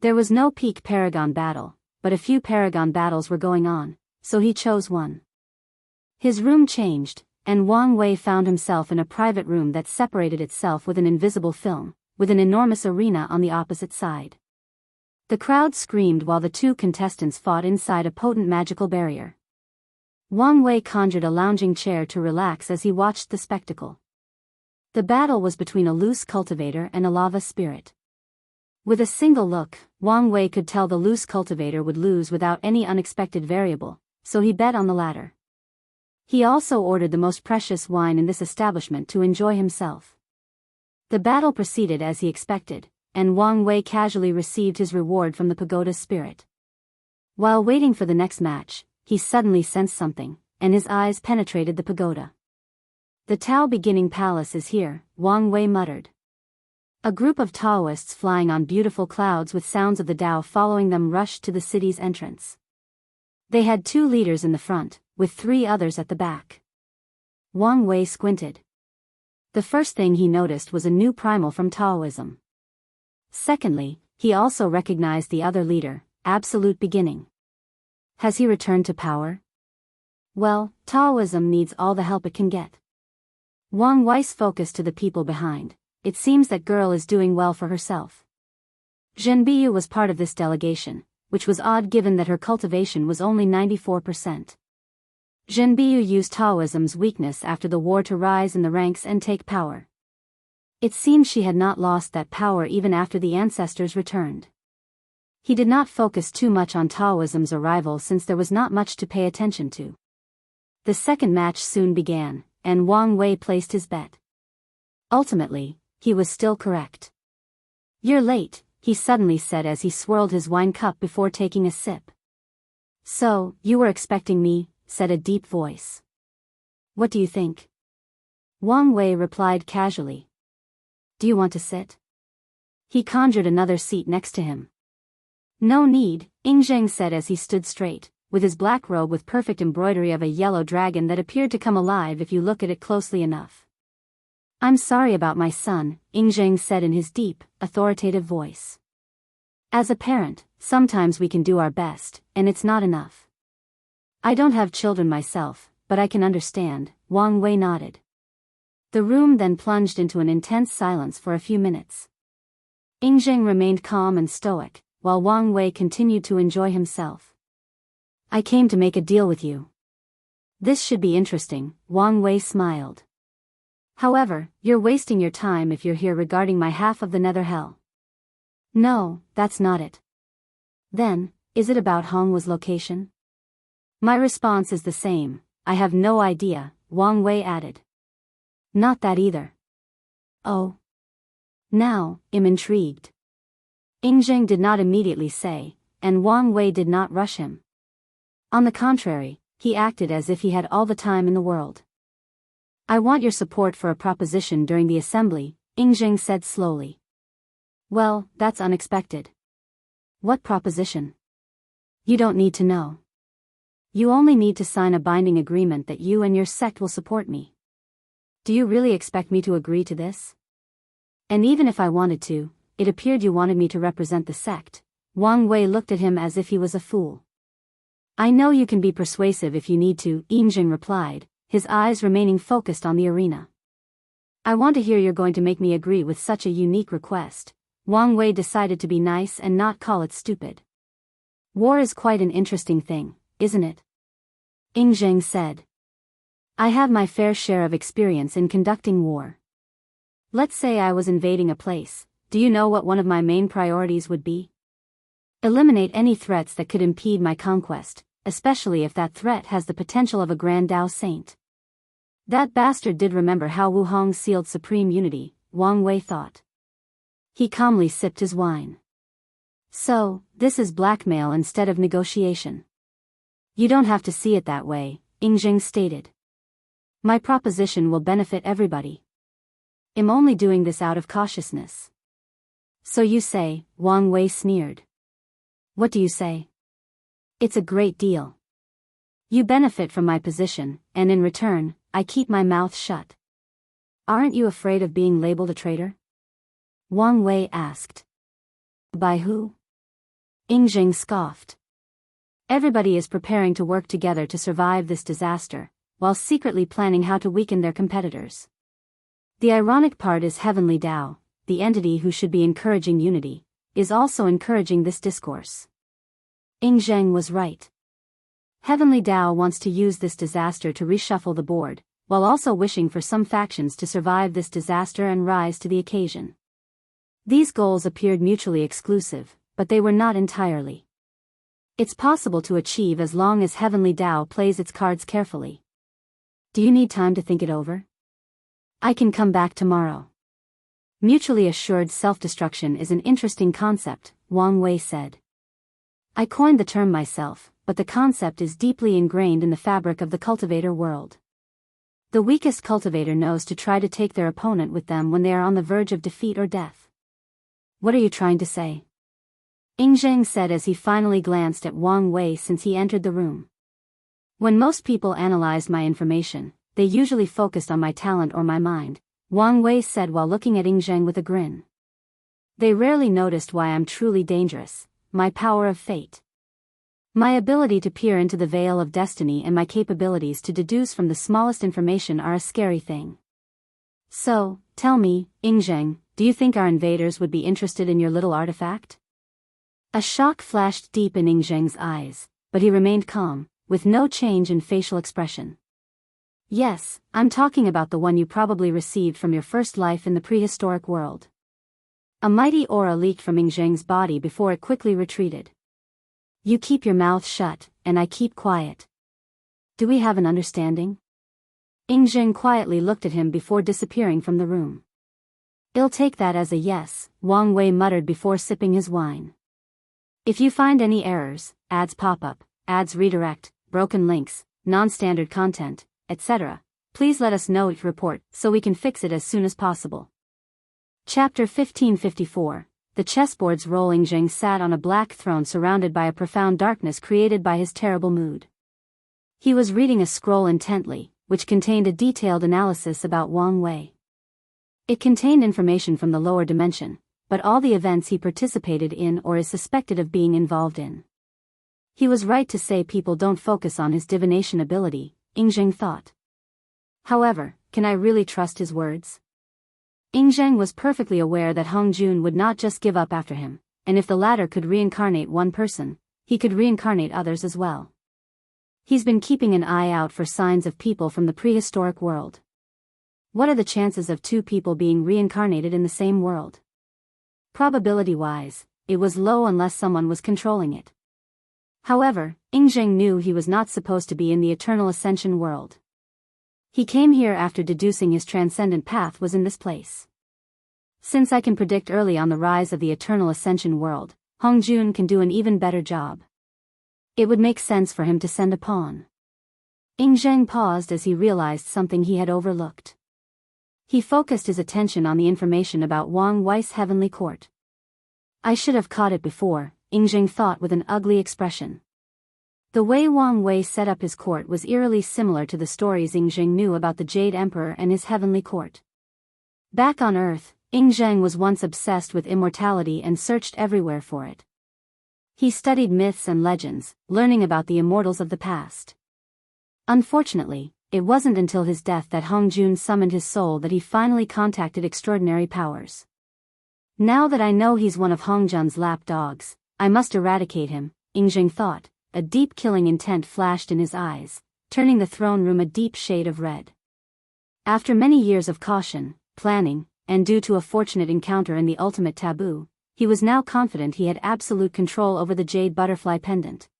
There was no peak Paragon battle, but a few Paragon battles were going on, so he chose one. His room changed, and Wang Wei found himself in a private room that separated itself with an invisible film, with an enormous arena on the opposite side. The crowd screamed while the two contestants fought inside a potent magical barrier. Wang Wei conjured a lounging chair to relax as he watched the spectacle. The battle was between a loose cultivator and a lava spirit. With a single look, Wang Wei could tell the loose cultivator would lose without any unexpected variable, so he bet on the latter. He also ordered the most precious wine in this establishment to enjoy himself. The battle proceeded as he expected, and Wang Wei casually received his reward from the pagoda's spirit. While waiting for the next match, he suddenly sensed something, and his eyes penetrated the pagoda. The Tao beginning palace is here, Wang Wei muttered. A group of Taoists flying on beautiful clouds with sounds of the Tao following them rushed to the city's entrance. They had 2 leaders in the front, with 3 others at the back. Wang Wei squinted. The first thing he noticed was a new primal from Taoism. Secondly, he also recognized the other leader, Absolute Beginning. Has he returned to power? Well, Taoism needs all the help it can get. Wang Wei's focused to the people behind. It seems that girl is doing well for herself. Zhenbiyu was part of this delegation, which was odd given that her cultivation was only 94%. Zhenbiyu used Taoism's weakness after the war to rise in the ranks and take power. It seemed she had not lost that power even after the ancestors returned. He did not focus too much on Taoism's arrival since there was not much to pay attention to. The second match soon began, and Wang Wei placed his bet. Ultimately, he was still correct. "You're late," he suddenly said as he swirled his wine cup before taking a sip. "So, you were expecting me," said a deep voice. "What do you think?" Wang Wei replied casually. "Do you want to sit?" He conjured another seat next to him. "No need," Yingzheng said as he stood straight, with his black robe with perfect embroidery of a yellow dragon that appeared to come alive if you look at it closely enough. "I'm sorry about my son," Yingzheng said in his deep, authoritative voice. "As a parent, sometimes we can do our best, and it's not enough. I don't have children myself, but I can understand," Wang Wei nodded. The room then plunged into an intense silence for a few minutes. Yingzheng remained calm and stoic, while Wang Wei continued to enjoy himself. "I came to make a deal with you. This should be interesting," Wang Wei smiled. "However, you're wasting your time if you're here regarding my half of the Nether Hell." "No, that's not it." "Then, is it about Hongwa's location?" "My response is the same, I have no idea," Wang Wei added. "Not that either." "Oh. Now, I'm intrigued." Yingzheng did not immediately say, and Wang Wei did not rush him. On the contrary, he acted as if he had all the time in the world. "I want your support for a proposition during the assembly," Yingzheng said slowly. "Well, that's unexpected." "What proposition?" "You don't need to know. You only need to sign a binding agreement that you and your sect will support me." "Do you really expect me to agree to this?" "And even if I wanted to, it appeared you wanted me to represent the sect." Wang Wei looked at him as if he was a fool. "I know you can be persuasive if you need to," Yingzheng replied, his eyes remaining focused on the arena. "I want to hear you're going to make me agree with such a unique request," Wang Wei decided to be nice and not call it stupid. War is quite an interesting thing, isn't it? Ying said. I have my fair share of experience in conducting war. Let's say I was invading a place, do you know what one of my main priorities would be? Eliminate any threats that could impede my conquest, especially if that threat has the potential of a grand Tao saint. That bastard did remember how Wu Hong sealed supreme unity, Wang Wei thought. He calmly sipped his wine. So, this is blackmail instead of negotiation. You don't have to see it that way, Ying stated. My proposition will benefit everybody. I'm only doing this out of cautiousness. So you say, Wang Wei sneered. What do you say? It's a great deal. You benefit from my position, and in return, I keep my mouth shut. Aren't you afraid of being labeled a traitor? Wang Wei asked. By who? Ying scoffed. Everybody is preparing to work together to survive this disaster, while secretly planning how to weaken their competitors. The ironic part is Heavenly Tao, the entity who should be encouraging unity, is also encouraging this discourse. Ying was right. Heavenly Tao wants to use this disaster to reshuffle the board, while also wishing for some factions to survive this disaster and rise to the occasion. These goals appeared mutually exclusive, but they were not entirely. It's possible to achieve as long as Heavenly Tao plays its cards carefully. Do you need time to think it over? I can come back tomorrow. Mutually assured self-destruction is an interesting concept, Wang Wei said. I coined the term myself, but the concept is deeply ingrained in the fabric of the cultivator world. The weakest cultivator knows to try to take their opponent with them when they are on the verge of defeat or death. What are you trying to say? Ying said as he finally glanced at Wang Wei since he entered the room. When most people analyzed my information, they usually focused on my talent or my mind, Wang Wei said while looking at Ying with a grin. They rarely noticed why I'm truly dangerous, my power of fate. My ability to peer into the veil of destiny and my capabilities to deduce from the smallest information are a scary thing. So, tell me, Ying, do you think our invaders would be interested in your little artifact? A shock flashed deep in Ying's eyes, but he remained calm, with no change in facial expression. Yes, I'm talking about the one you probably received from your first life in the prehistoric world. A mighty aura leaked from Ying's body before it quickly retreated. You keep your mouth shut, and I keep quiet. Do we have an understanding? Ying quietly looked at him before disappearing from the room. I'll take that as a yes, Wang Wei muttered before sipping his wine. If you find any errors, ads pop up, ads redirect, broken links, non-standard content, etc., please let us know each report so we can fix it as soon as possible. Chapter 1554. The chessboard's role. Ying sat on a black throne surrounded by a profound darkness created by his terrible mood. He was reading a scroll intently, which contained a detailed analysis about Wang Wei. It contained information from the lower dimension, but all the events he participated in or is suspected of being involved in. He was right to say people don't focus on his divination ability, Ying thought. However, can I really trust his words? Ying was perfectly aware that Hong Jun would not just give up after him, and if the latter could reincarnate one person, he could reincarnate others as well. He's been keeping an eye out for signs of people from the prehistoric world. What are the chances of two people being reincarnated in the same world? Probability-wise, it was low unless someone was controlling it. However, Ying knew he was not supposed to be in the Eternal Ascension world. He came here after deducing his transcendent path was in this place. Since I can predict early on the rise of the Eternal Ascension world, Hong Jun can do an even better job. It would make sense for him to send a pawn. Ying paused as he realized something he had overlooked. He focused his attention on the information about Wang Wei's heavenly court. I should have caught it before, Ying thought with an ugly expression. The way Wang Wei set up his court was eerily similar to the stories Ying knew about the Jade Emperor and his heavenly court. Back on Earth, Ying was once obsessed with immortality and searched everywhere for it. He studied myths and legends, learning about the immortals of the past. Unfortunately, it wasn't until his death that Hong Jun summoned his soul that he finally contacted extraordinary powers. Now that I know he's one of Hongjun's lap dogs, I must eradicate him, Ingjing thought. A deep killing intent flashed in his eyes, turning the throne room a deep shade of red. After many years of caution, planning, and due to a fortunate encounter in the ultimate taboo, he was now confident he had absolute control over the jade butterfly pendant.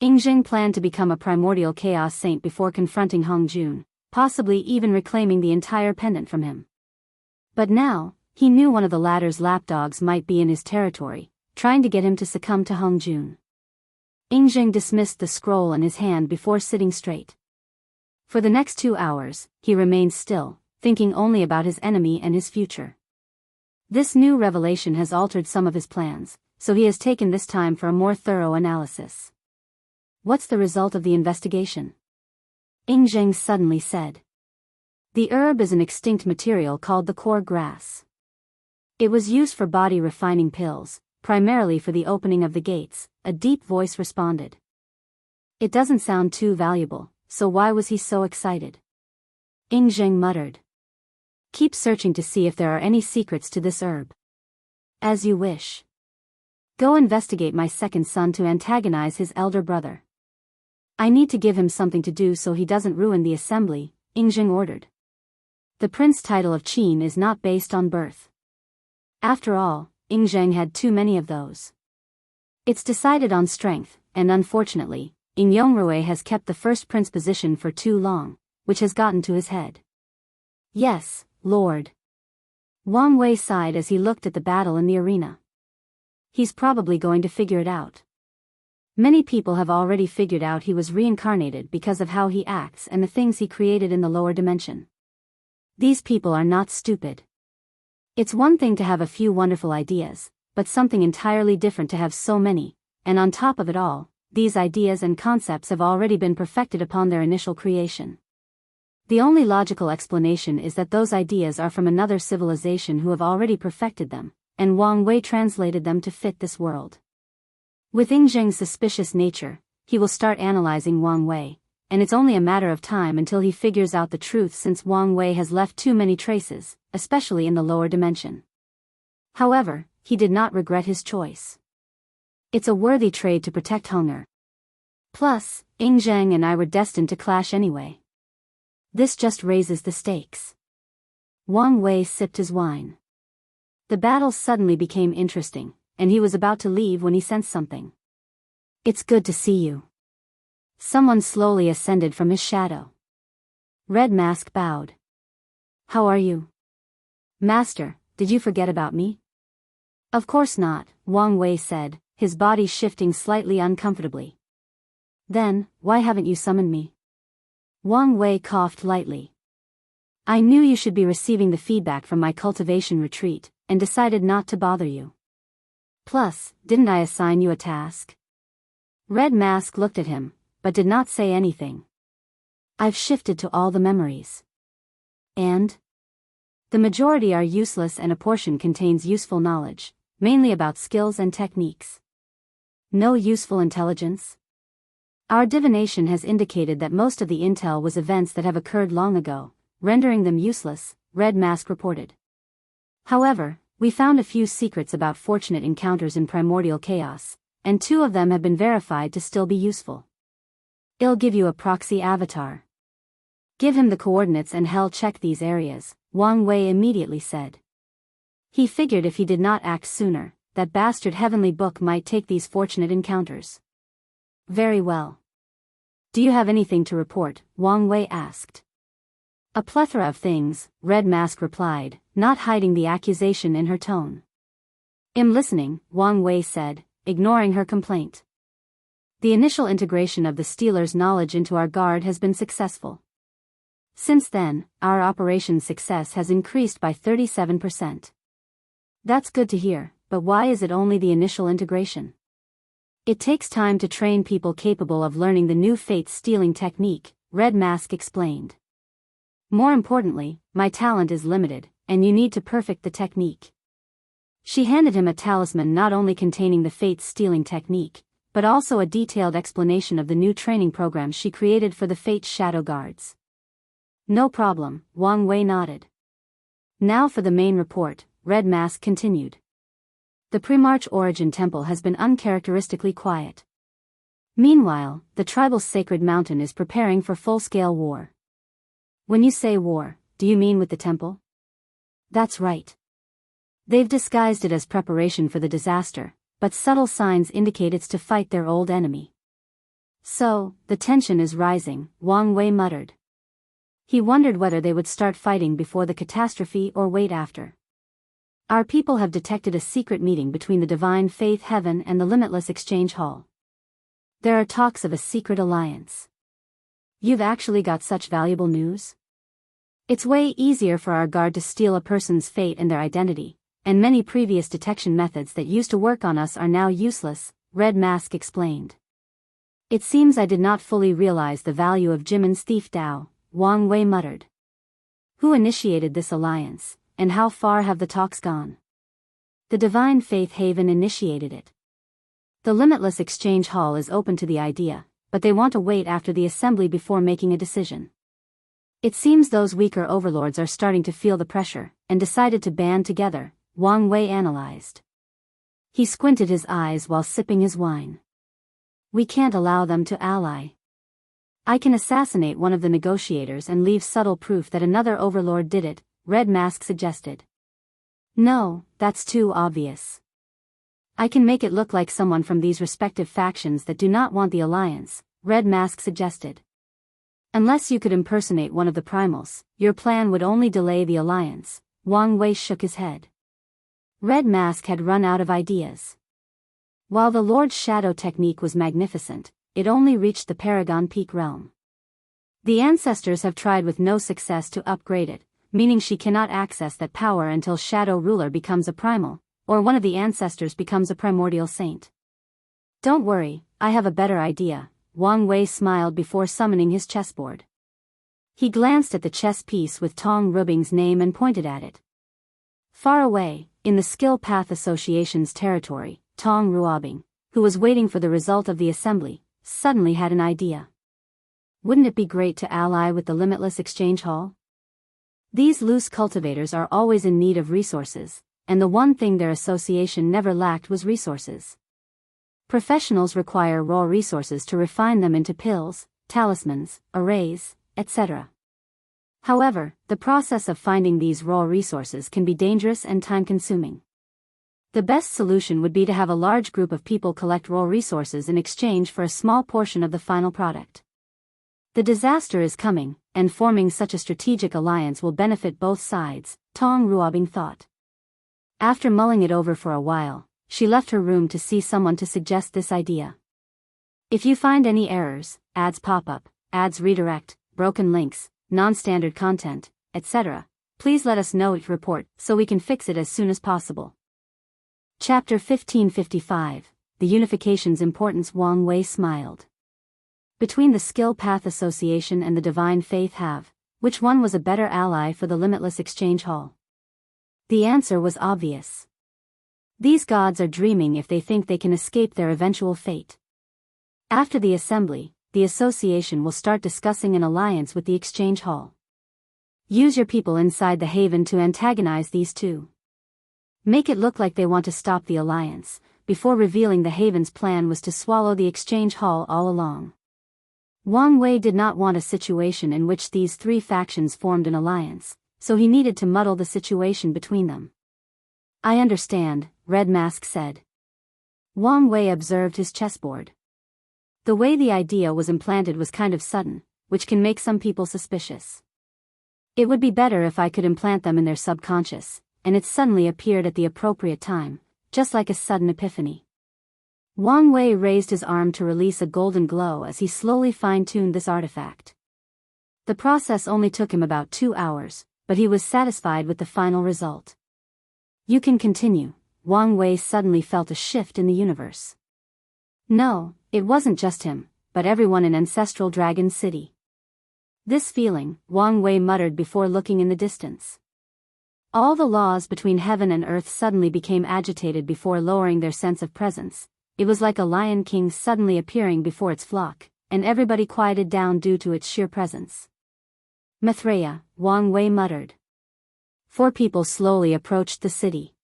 Ingjing planned to become a primordial chaos saint before confronting Hongjun, possibly even reclaiming the entire pendant from him. But now, he knew one of the latter's lapdogs might be in his territory, trying to get him to succumb to Hongjun. Ingjing dismissed the scroll in his hand before sitting straight. For the next 2 hours, he remained still, thinking only about his enemy and his future. This new revelation has altered some of his plans, so he has taken this time for a more thorough analysis. What's the result of the investigation? Ingjing suddenly said. The herb is an extinct material called the core grass. It was used for body refining pills, primarily for the opening of the gates, a deep voice responded. It doesn't sound too valuable, so why was he so excited? Ingjing muttered. Keep searching to see if there are any secrets to this herb. As you wish. Go investigate my second son to antagonize his elder brother. I need to give him something to do so he doesn't ruin the assembly, Ingjing ordered. The prince title of Qin is not based on birth. After all, Ingjing had too many of those. It's decided on strength, and unfortunately, Ing Yongrui has kept the first prince position for too long, which has gotten to his head. Yes, Lord. Wang Wei sighed as he looked at the battle in the arena. He's probably going to figure it out. Many people have already figured out he was reincarnated because of how he acts and the things he created in the lower dimension. These people are not stupid. It's one thing to have a few wonderful ideas, but something entirely different to have so many, and on top of it all, these ideas and concepts have already been perfected upon their initial creation. The only logical explanation is that those ideas are from another civilization who have already perfected them, and Wang Wei translated them to fit this world. With Ingjing's suspicious nature, he will start analyzing Wang Wei, and it's only a matter of time until he figures out the truth since Wang Wei has left too many traces, especially in the lower dimension. However, he did not regret his choice. It's a worthy trade to protect Hunger. Plus, Ingjing and I were destined to clash anyway. This just raises the stakes. Wang Wei sipped his wine. The battle suddenly became interesting, and he was about to leave when he sensed something. It's good to see you. Someone slowly ascended from his shadow. Red Mask bowed. How are you? Master, did you forget about me? Of course not, Wang Wei said, his body shifting slightly uncomfortably. Then, why haven't you summoned me? Wang Wei coughed lightly. I knew you should be receiving the feedback from my cultivation retreat, and decided not to bother you. Plus, didn't I assign you a task? Red Mask looked at him, but did not say anything. I've shifted to all the memories. And? The majority are useless and a portion contains useful knowledge, mainly about skills and techniques. No useful intelligence? Our divination has indicated that most of the intel was events that have occurred long ago, rendering them useless, Red Mask reported. However, we found a few secrets about fortunate encounters in primordial chaos, and 2 of them have been verified to still be useful. I'll give you a proxy avatar. Give him the coordinates and he'll check these areas, Wang Wei immediately said. He figured if he did not act sooner, that bastard heavenly book might take these fortunate encounters. Very well. Do you have anything to report? Wang Wei asked. A plethora of things, Red Mask replied, not hiding the accusation in her tone. I'm listening, Wang Wei said, ignoring her complaint. The initial integration of the stealer's knowledge into our guard has been successful. Since then, our operation's success has increased by 37%. That's good to hear, but why is it only the initial integration? It takes time to train people capable of learning the new fate-stealing technique, Red Mask explained. More importantly, my talent is limited, and you need to perfect the technique. She handed him a talisman not only containing the fate-stealing technique, but also a detailed explanation of the new training program she created for the Fate's Shadow Guards. No problem, Wang Wei nodded. Now for the main report, Red Mask continued. The pre-March origin temple has been uncharacteristically quiet. Meanwhile, the tribal's sacred mountain is preparing for full-scale war. When you say war, do you mean with the temple? That's right. They've disguised it as preparation for the disaster, but subtle signs indicate it's to fight their old enemy. So, the tension is rising, Wang Wei muttered. He wondered whether they would start fighting before the catastrophe or wait after. Our people have detected a secret meeting between the Divine Faith Heaven and the Limitless Exchange Hall. There are talks of a secret alliance. You've actually got such valuable news? It's way easier for our guard to steal a person's fate and their identity, and many previous detection methods that used to work on us are now useless, Red Mask explained. It seems I did not fully realize the value of Jimin's thief Dao, Wang Wei muttered. Who initiated this alliance, and how far have the talks gone? The Divine Faith Haven initiated it. The Limitless Exchange Hall is open to the idea, but they want to wait after the assembly before making a decision. It seems those weaker overlords are starting to feel the pressure, and decided to band together, Wang Wei analyzed. He squinted his eyes while sipping his wine. We can't allow them to ally. I can assassinate one of the negotiators and leave subtle proof that another overlord did it, Red Mask suggested. No, that's too obvious. I can make it look like someone from these respective factions that do not want the alliance, Red Mask suggested. Unless you could impersonate one of the primals, your plan would only delay the alliance, Wang Wei shook his head. Red Mask had run out of ideas. While the Lord's Shadow technique was magnificent, it only reached the Paragon Peak realm. The ancestors have tried with no success to upgrade it, meaning she cannot access that power until Shadow Ruler becomes a primal, or one of the ancestors becomes a primordial saint. Don't worry, I have a better idea, Wang Wei smiled before summoning his chessboard. He glanced at the chess piece with Tong Rubing's name and pointed at it. Far away, in the Skill Path Association's territory, Tong Ruobing, who was waiting for the result of the assembly, suddenly had an idea. Wouldn't it be great to ally with the Limitless Exchange Hall? These loose cultivators are always in need of resources, and the one thing their association never lacked was resources. Professionals require raw resources to refine them into pills, talismans, arrays, etc. However, the process of finding these raw resources can be dangerous and time-consuming. The best solution would be to have a large group of people collect raw resources in exchange for a small portion of the final product. The disaster is coming, and forming such a strategic alliance will benefit both sides, Tong Ruobing thought. After mulling it over for a while, she left her room to see someone to suggest this idea. If you find any errors, ads pop up, ads redirect, broken links, non-standard content, etc., please let us know it report so we can fix it as soon as possible. Chapter 1555, The Unification's Importance. Wang Wei smiled. Between the Skill Path Association and the Divine Faith Have, which one was a better ally for the Limitless Exchange Hall? The answer was obvious. These gods are dreaming if they think they can escape their eventual fate. After the assembly, the association will start discussing an alliance with the Exchange Hall. Use your people inside the Haven to antagonize these two. Make it look like they want to stop the alliance, before revealing the Haven's plan was to swallow the Exchange Hall all along. Wang Wei did not want a situation in which these three factions formed an alliance, so he needed to muddle the situation between them. I understand, Red Mask said. Wang Wei observed his chessboard. The way the idea was implanted was kind of sudden, which can make some people suspicious. It would be better if I could implant them in their subconscious, and it suddenly appeared at the appropriate time, just like a sudden epiphany. Wang Wei raised his arm to release a golden glow as he slowly fine-tuned this artifact. The process only took him about 2 hours, but he was satisfied with the final result. You can continue. Wang Wei suddenly felt a shift in the universe. No, it wasn't just him, but everyone in Ancestral Dragon City. This feeling, Wang Wei muttered before looking in the distance. All the laws between heaven and earth suddenly became agitated before lowering their sense of presence. It was like a lion king suddenly appearing before its flock, and everybody quieted down due to its sheer presence. Maitreya, Wang Wei muttered. 4 people slowly approached the city.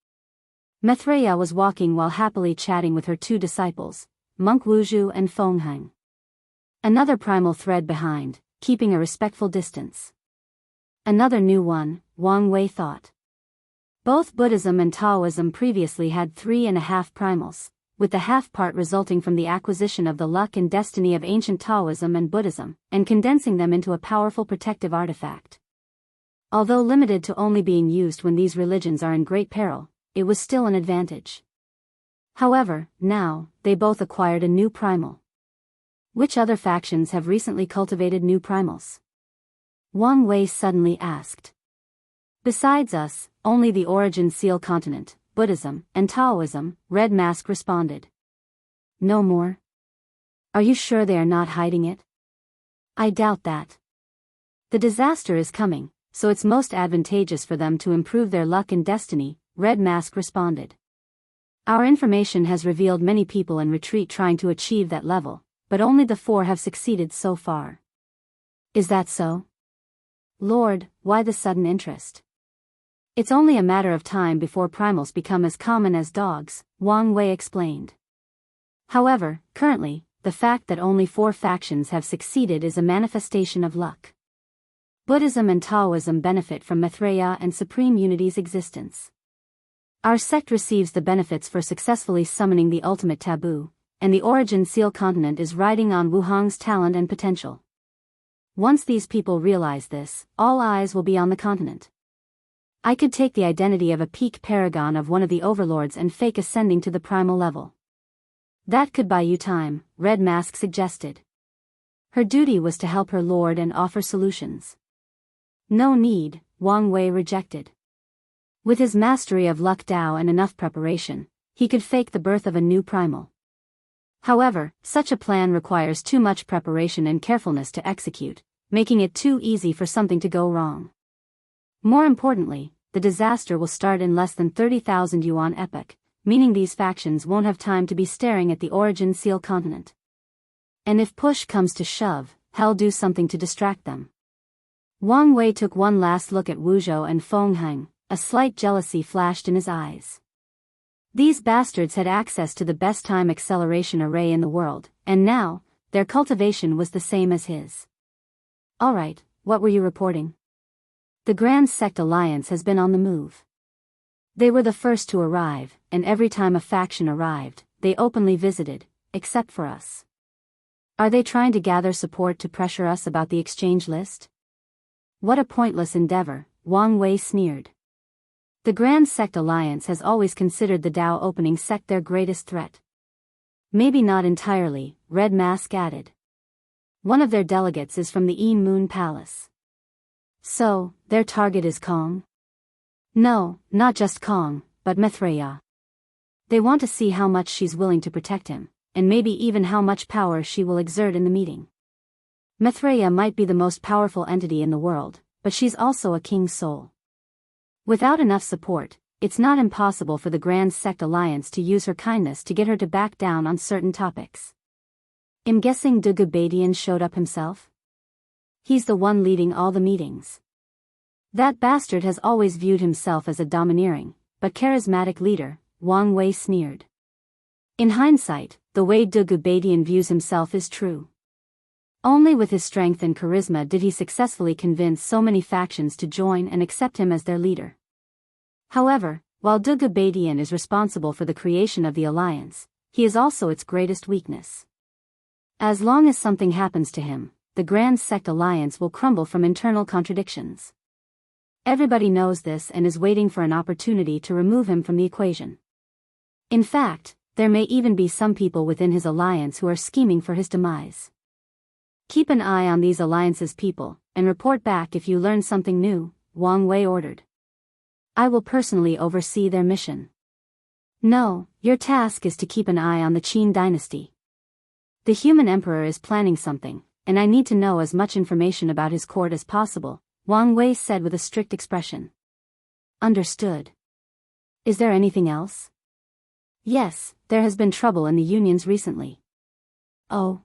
Maitreya was walking while happily chatting with her 2 disciples, Monk Wuzhu and Fengheng. Another primal thread behind, keeping a respectful distance. Another new one, Wang Wei thought. Both Buddhism and Taoism previously had 3.5 primals, with the half part resulting from the acquisition of the luck and destiny of ancient Taoism and Buddhism, and condensing them into a powerful protective artifact. Although limited to only being used when these religions are in great peril, it was still an advantage. However, now, they both acquired a new primal. Which other factions have recently cultivated new primals? Wang Wei suddenly asked. Besides us, only the Origin Seal continent, Buddhism, and Taoism, Red Mask responded. No more? Are you sure they are not hiding it? I doubt that. The disaster is coming, so it's most advantageous for them to improve their luck and destiny, Red Mask responded. Our information has revealed many people in retreat trying to achieve that level, but only the 4 have succeeded so far. Is that so? Lord, why the sudden interest? It's only a matter of time before primals become as common as dogs, Wang Wei explained. However, currently, the fact that only 4 factions have succeeded is a manifestation of luck. Buddhism and Taoism benefit from Maitreya and Supreme Unity's existence. Our sect receives the benefits for successfully summoning the ultimate taboo, and the Origin Seal continent is riding on Wuhang's talent and potential. Once these people realize this, all eyes will be on the continent. I could take the identity of a peak paragon of one of the overlords and fake ascending to the primal level. That could buy you time, Red Mask suggested. Her duty was to help her lord and offer solutions. No need, Wang Wei rejected. With his mastery of luck Dao and enough preparation, he could fake the birth of a new primal. However, such a plan requires too much preparation and carefulness to execute, making it too easy for something to go wrong. More importantly, the disaster will start in less than 30,000 yuan epoch, meaning these factions won't have time to be staring at the Origin Seal continent. And if push comes to shove, hell do something to distract them. Wang Wei took one last look at Wuzhou and Fengheng, a slight jealousy flashed in his eyes. These bastards had access to the best time acceleration array in the world, and now, their cultivation was the same as his. Alright, what were you reporting? The Grand Sect Alliance has been on the move. They were the first to arrive, and every time a faction arrived, they openly visited, except for us. Are they trying to gather support to pressure us about the exchange list? What a pointless endeavor, Wang Wei sneered. The Grand Sect Alliance has always considered the Dao opening sect their greatest threat. Maybe not entirely, Red Mask added. One of their delegates is from the Een Moon Palace. So, their target is Kong? No, not just Kong, but Maitreya. They want to see how much she's willing to protect him, and maybe even how much power she will exert in the meeting. Maitreya might be the most powerful entity in the world, but she's also a king's soul. Without enough support, it's not impossible for the Grand Sect Alliance to use her kindness to get her to back down on certain topics. I'm guessing De Gabadian showed up himself? He's the one leading all the meetings. That bastard has always viewed himself as a domineering, but charismatic leader, Wang Wei sneered. In hindsight, the way De Gabadian views himself is true. Only with his strength and charisma did he successfully convince so many factions to join and accept him as their leader. However, while De Gabadian is responsible for the creation of the alliance, he is also its greatest weakness. As long as something happens to him, the Grand Sect Alliance will crumble from internal contradictions. Everybody knows this and is waiting for an opportunity to remove him from the equation. In fact, there may even be some people within his alliance who are scheming for his demise. Keep an eye on these alliance's people, and report back if you learn something new, Wang Wei ordered. I will personally oversee their mission. No, your task is to keep an eye on the Qin dynasty. The human emperor is planning something, and I need to know as much information about his court as possible, Wang Wei said with a strict expression. Understood. Is there anything else? Yes, there has been trouble in the unions recently. Oh.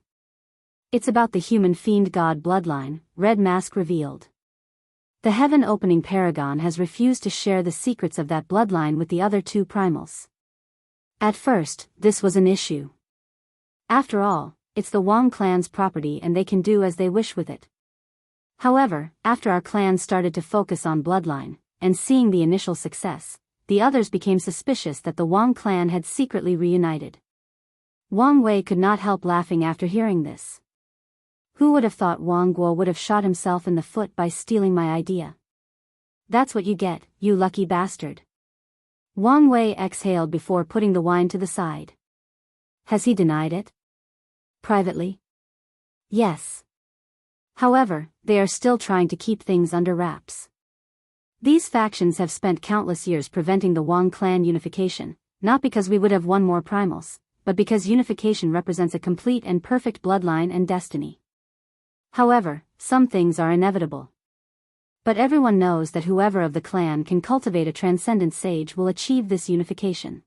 It's about the human fiend god bloodline, Red Mask revealed. The heaven-opening paragon has refused to share the secrets of that bloodline with the other two primals. At first, this was an issue. After all, it's the Wang clan's property and they can do as they wish with it. However, after our clan started to focus on bloodline, and seeing the initial success, the others became suspicious that the Wang clan had secretly reunited. Wang Wei could not help laughing after hearing this. Who would have thought Wang Guo would have shot himself in the foot by stealing my idea? That's what you get, you lucky bastard. Wang Wei exhaled before putting the wine to the side. Has he denied it? Privately? Yes. However, they are still trying to keep things under wraps. These factions have spent countless years preventing the Wang clan unification, not because we would have won more primals, but because unification represents a complete and perfect bloodline and destiny. However, some things are inevitable. But everyone knows that whoever of the clan can cultivate a transcendent sage will achieve this unification.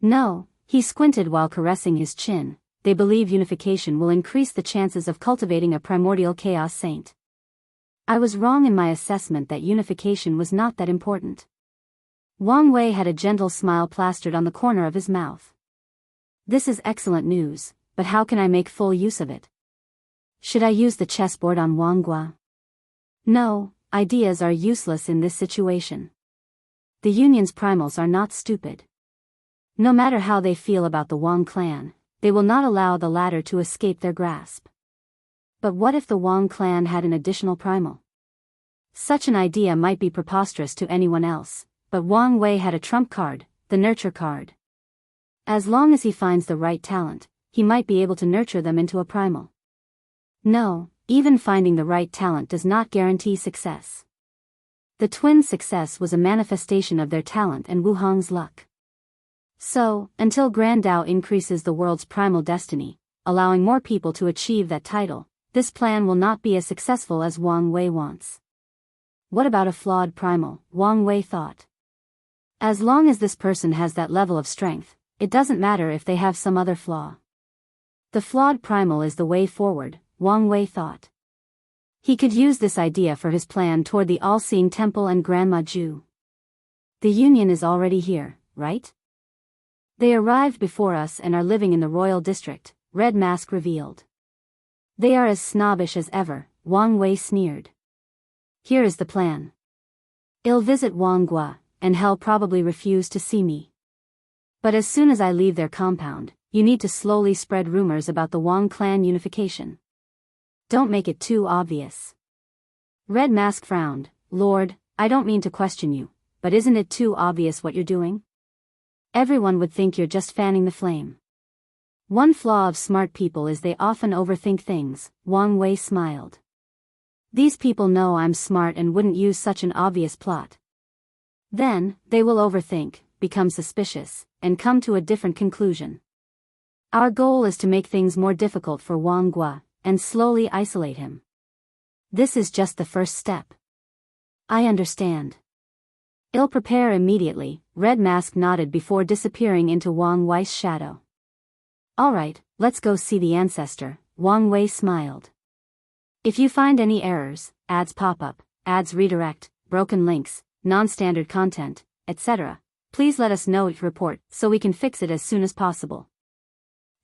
No, he squinted while caressing his chin. They believe unification will increase the chances of cultivating a primordial chaos saint. I was wrong in my assessment that unification was not that important. Wang Wei had a gentle smile plastered on the corner of his mouth. This is excellent news, but how can I make full use of it? Should I use the chessboard on Wang Guo? No, ideas are useless in this situation. The Union's primals are not stupid. No matter how they feel about the Wang clan, they will not allow the latter to escape their grasp. But what if the Wang clan had an additional primal? Such an idea might be preposterous to anyone else, but Wang Wei had a trump card, the nurture card. As long as he finds the right talent, he might be able to nurture them into a primal. No, even finding the right talent does not guarantee success. The twins' success was a manifestation of their talent and Wu Hong's luck. So, until Grand Dao increases the world's primal destiny, allowing more people to achieve that title, this plan will not be as successful as Wang Wei wants. What about a flawed primal? Wang Wei thought. As long as this person has that level of strength, it doesn't matter if they have some other flaw. The flawed primal is the way forward, Wang Wei thought. He could use this idea for his plan toward the all-seeing temple and Grandma Ju. The Union is already here, right? They arrived before us and are living in the royal district, Red Mask revealed. They are as snobbish as ever, Wang Wei sneered. Here is the plan. I'll visit Wang Guo, and he'll probably refuse to see me. But as soon as I leave their compound, you need to slowly spread rumors about the Wang clan unification. Don't make it too obvious. Red Mask frowned. Lord, I don't mean to question you, but isn't it too obvious what you're doing? Everyone would think you're just fanning the flame. One flaw of smart people is they often overthink things, Wang Wei smiled. These people know I'm smart and wouldn't use such an obvious plot. Then, they will overthink, become suspicious, and come to a different conclusion. Our goal is to make things more difficult for Wang Guo, and slowly isolate him. This is just the first step. I understand. I'll prepare immediately, Red Mask nodded before disappearing into Wang Wei's shadow. Alright, let's go see the ancestor, Wang Wei smiled. If you find any errors, ads pop up, ads redirect, broken links, non-standard content, etc., please let us know each report so we can fix it as soon as possible.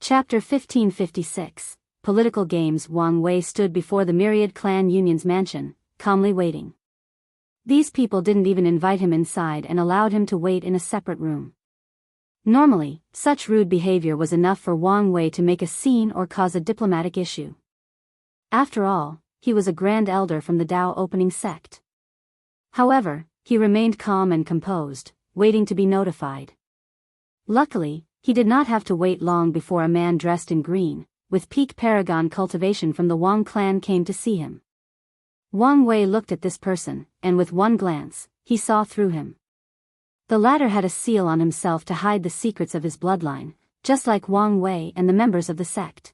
Chapter 1556, Political Games. Wang Wei stood before the Myriad Clan Union's mansion, calmly waiting. These people didn't even invite him inside and allowed him to wait in a separate room. Normally, such rude behavior was enough for Wang Wei to make a scene or cause a diplomatic issue. After all, he was a Grand Elder from the Dao opening sect. However, he remained calm and composed, waiting to be notified. Luckily, he did not have to wait long before a man dressed in green, with peak paragon cultivation from the Wang clan came to see him. Wang Wei looked at this person, and with one glance, he saw through him. The latter had a seal on himself to hide the secrets of his bloodline, just like Wang Wei and the members of the sect.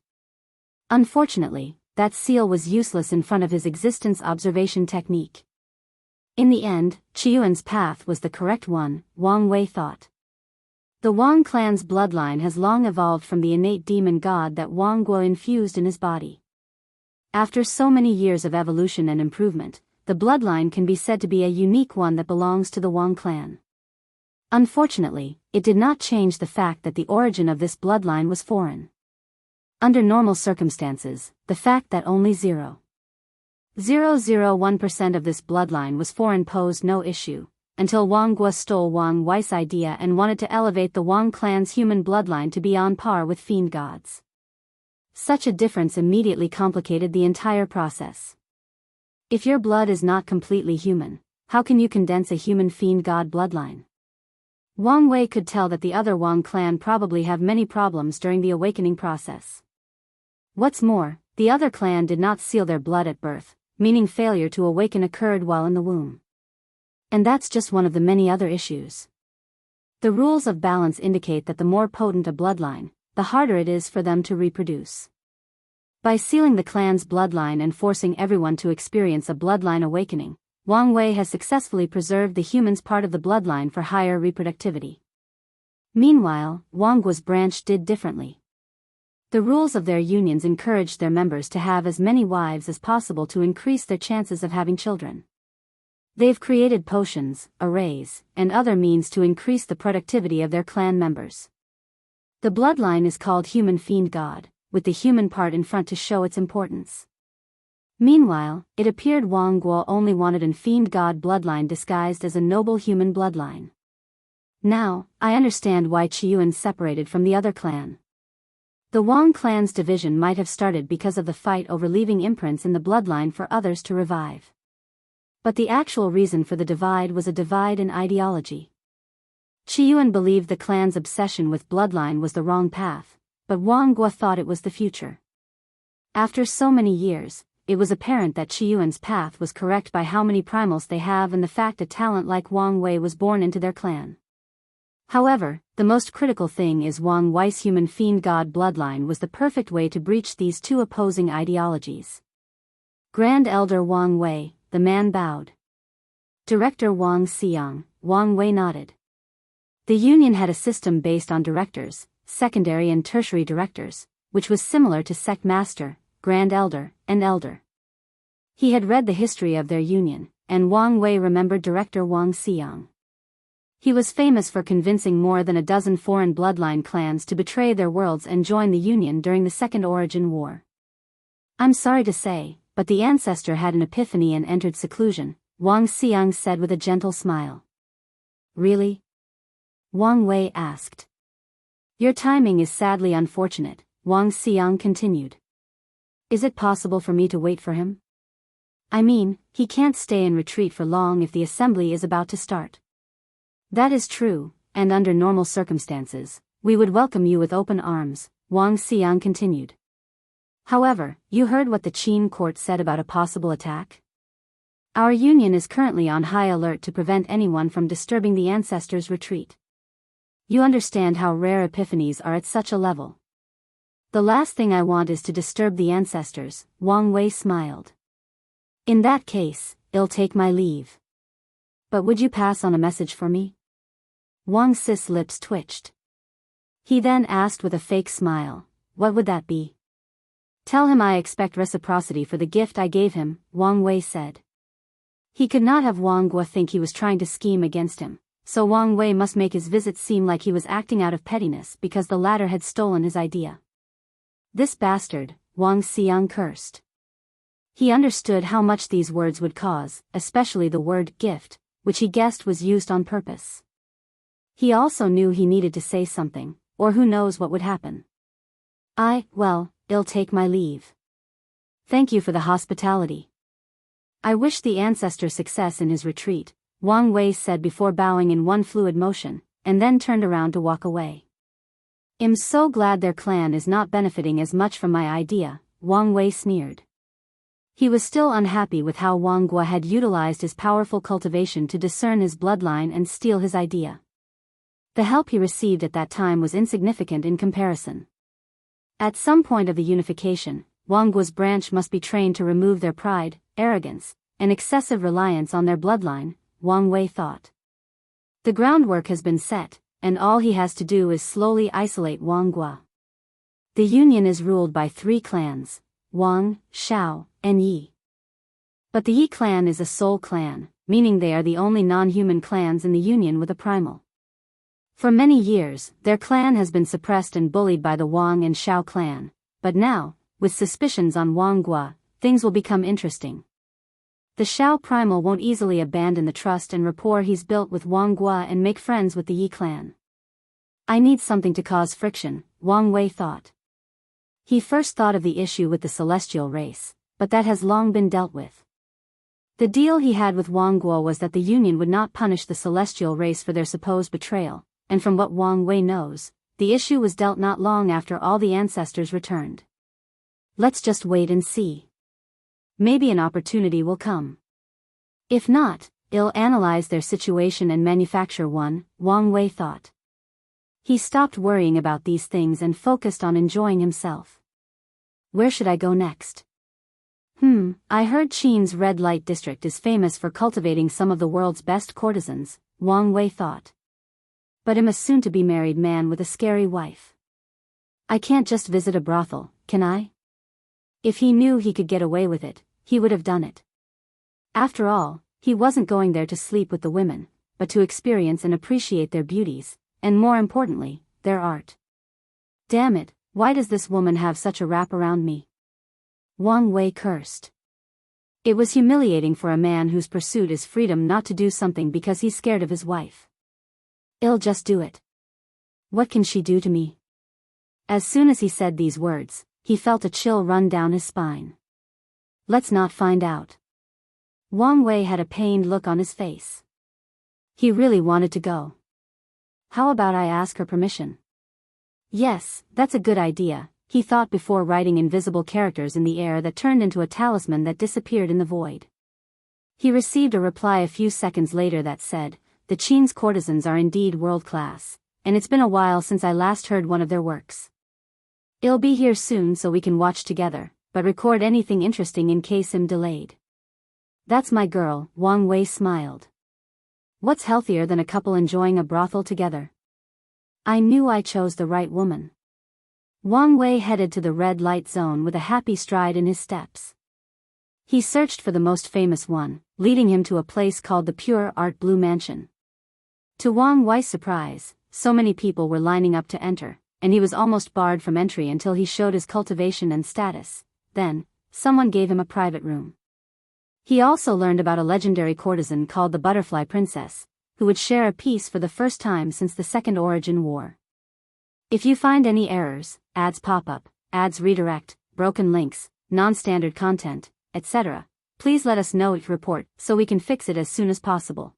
Unfortunately, that seal was useless in front of his existence observation technique. In the end, Qiyuan's path was the correct one, Wang Wei thought. The Wang clan's bloodline has long evolved from the innate demon god that Wang Guo infused in his body. After so many years of evolution and improvement, the bloodline can be said to be a unique one that belongs to the Wang clan. Unfortunately, it did not change the fact that the origin of this bloodline was foreign. Under normal circumstances, the fact that only 0.001% of this bloodline was foreign posed no issue, until Wang Guo stole Wang Wei's idea and wanted to elevate the Wang clan's human bloodline to be on par with fiend gods. Such a difference immediately complicated the entire process. If your blood is not completely human, how can you condense a human fiend god bloodline? Wang Wei could tell that the other Wang clan probably have many problems during the awakening process. What's more, the other clan did not seal their blood at birth, meaning failure to awaken occurred while in the womb. And that's just one of the many other issues. The rules of balance indicate that the more potent a bloodline, the harder it is for them to reproduce. By sealing the clan's bloodline and forcing everyone to experience a bloodline awakening, Wang Wei has successfully preserved the human's part of the bloodline for higher reproductivity. Meanwhile, Wang Guo's branch did differently. The rules of their unions encouraged their members to have as many wives as possible to increase their chances of having children. They've created potions, arrays, and other means to increase the productivity of their clan members. The bloodline is called Human Fiend God, with the human part in front to show its importance. Meanwhile, it appeared Wang Guo only wanted an fiend god bloodline disguised as a noble human bloodline. Now, I understand why Qiyuan separated from the other clan. The Wang clan's division might have started because of the fight over leaving imprints in the bloodline for others to revive. But the actual reason for the divide was a divide in ideology. Qiyuan believed the clan's obsession with bloodline was the wrong path, but Wang Guo thought it was the future. After so many years, it was apparent that Qiyuan's path was correct by how many primals they have and the fact a talent like Wang Wei was born into their clan. However, the most critical thing is Wang Wei's human fiend god bloodline was the perfect way to breach these two opposing ideologies. Grand Elder Wang Wei, the man bowed. Director Wang Xiang, Wang Wei nodded. The union had a system based on directors, secondary and tertiary directors, which was similar to sect master, grand elder, and elder. He had read the history of their union, and Wang Wei remembered director Wang Xiang. He was famous for convincing more than a dozen foreign bloodline clans to betray their worlds and join the union during the Second Origin War. I'm sorry to say, but the ancestor had an epiphany and entered seclusion, Wang Xiang said with a gentle smile. Really? Wang Wei asked. Your timing is sadly unfortunate, Wang Xiang continued. Is it possible for me to wait for him? I mean, he can't stay in retreat for long if the assembly is about to start. That is true, and under normal circumstances, we would welcome you with open arms, Wang Xiang continued. However, you heard what the Qin court said about a possible attack? Our union is currently on high alert to prevent anyone from disturbing the ancestors' retreat. You understand how rare epiphanies are at such a level. The last thing I want is to disturb the ancestors, Wang Wei smiled. In that case, I'll take my leave. But would you pass on a message for me? Wang Xi's lips twitched. He then asked with a fake smile, what would that be? Tell him I expect reciprocity for the gift I gave him, Wang Wei said. He could not have Wang Guo think he was trying to scheme against him, so Wang Wei must make his visit seem like he was acting out of pettiness because the latter had stolen his idea. This bastard, Wang Xiang cursed. He understood how much these words would cause, especially the word gift, which he guessed was used on purpose. He also knew he needed to say something, or who knows what would happen. I'll take my leave. Thank you for the hospitality. I wish the ancestor success in his retreat, Wang Wei said before bowing in one fluid motion, and then turned around to walk away. I'm so glad their clan is not benefiting as much from my idea, Wang Wei sneered. He was still unhappy with how Wang Guo had utilized his powerful cultivation to discern his bloodline and steal his idea. The help he received at that time was insignificant in comparison. At some point of the unification, Wang Guo's branch must be trained to remove their pride, arrogance, and excessive reliance on their bloodline, Wang Wei thought. The groundwork has been set, and all he has to do is slowly isolate Wang Guo. The union is ruled by 3 clans, Wang, Shao, and Yi. But the Yi clan is a soul clan, meaning they are the only non-human clans in the Union with a primal. For many years, their clan has been suppressed and bullied by the Wang and Xiao clan, but now, with suspicions on Wang Gua, things will become interesting. The Xiao primal won't easily abandon the trust and rapport he's built with Wang Gua and make friends with the Yi clan. I need something to cause friction, Wang Wei thought. He first thought of the issue with the celestial race, but that has long been dealt with. The deal he had with Wang Guo was that the Union would not punish the celestial race for their supposed betrayal, and from what Wang Wei knows, the issue was dealt not long after all the ancestors returned. Let's just wait and see. Maybe an opportunity will come. If not, I'll analyze their situation and manufacture one, Wang Wei thought. He stopped worrying about these things and focused on enjoying himself. Where should I go next? I heard Qin's red light district is famous for cultivating some of the world's best courtesans, Wang Wei thought. But I'm a soon-to-be married man with a scary wife. I can't just visit a brothel, can I? If he knew he could get away with it, he would have done it. After all, he wasn't going there to sleep with the women, but to experience and appreciate their beauties, and more importantly, their art. Damn it, why does this woman have such a wrap around me? Wang Wei cursed. It was humiliating for a man whose pursuit is freedom not to do something because he's scared of his wife. I'll just do it. What can she do to me? As soon as he said these words, he felt a chill run down his spine. Let's not find out. Wang Wei had a pained look on his face. He really wanted to go. How about I ask her permission? Yes, that's a good idea, he thought before writing invisible characters in the air that turned into a talisman that disappeared in the void. He received a reply a few seconds later that said, "The Qin's courtesans are indeed world-class, and it's been a while since I last heard one of their works. I'll be here soon so we can watch together, but record anything interesting in case I'm delayed." That's my girl, Wang Wei smiled. What's healthier than a couple enjoying a brothel together? I knew I chose the right woman. Wang Wei headed to the red light zone with a happy stride in his steps. He searched for the most famous one, leading him to a place called the Pure Art Blue Mansion. To Wang Wei's surprise, so many people were lining up to enter, and he was almost barred from entry until he showed his cultivation and status. Then, someone gave him a private room. He also learned about a legendary courtesan called the Butterfly Princess, who would share a piece for the first time since the Second Origin War. If you find any errors, ads pop up, ads redirect, broken links, non-standard content, etc., please let us know each report so we can fix it as soon as possible.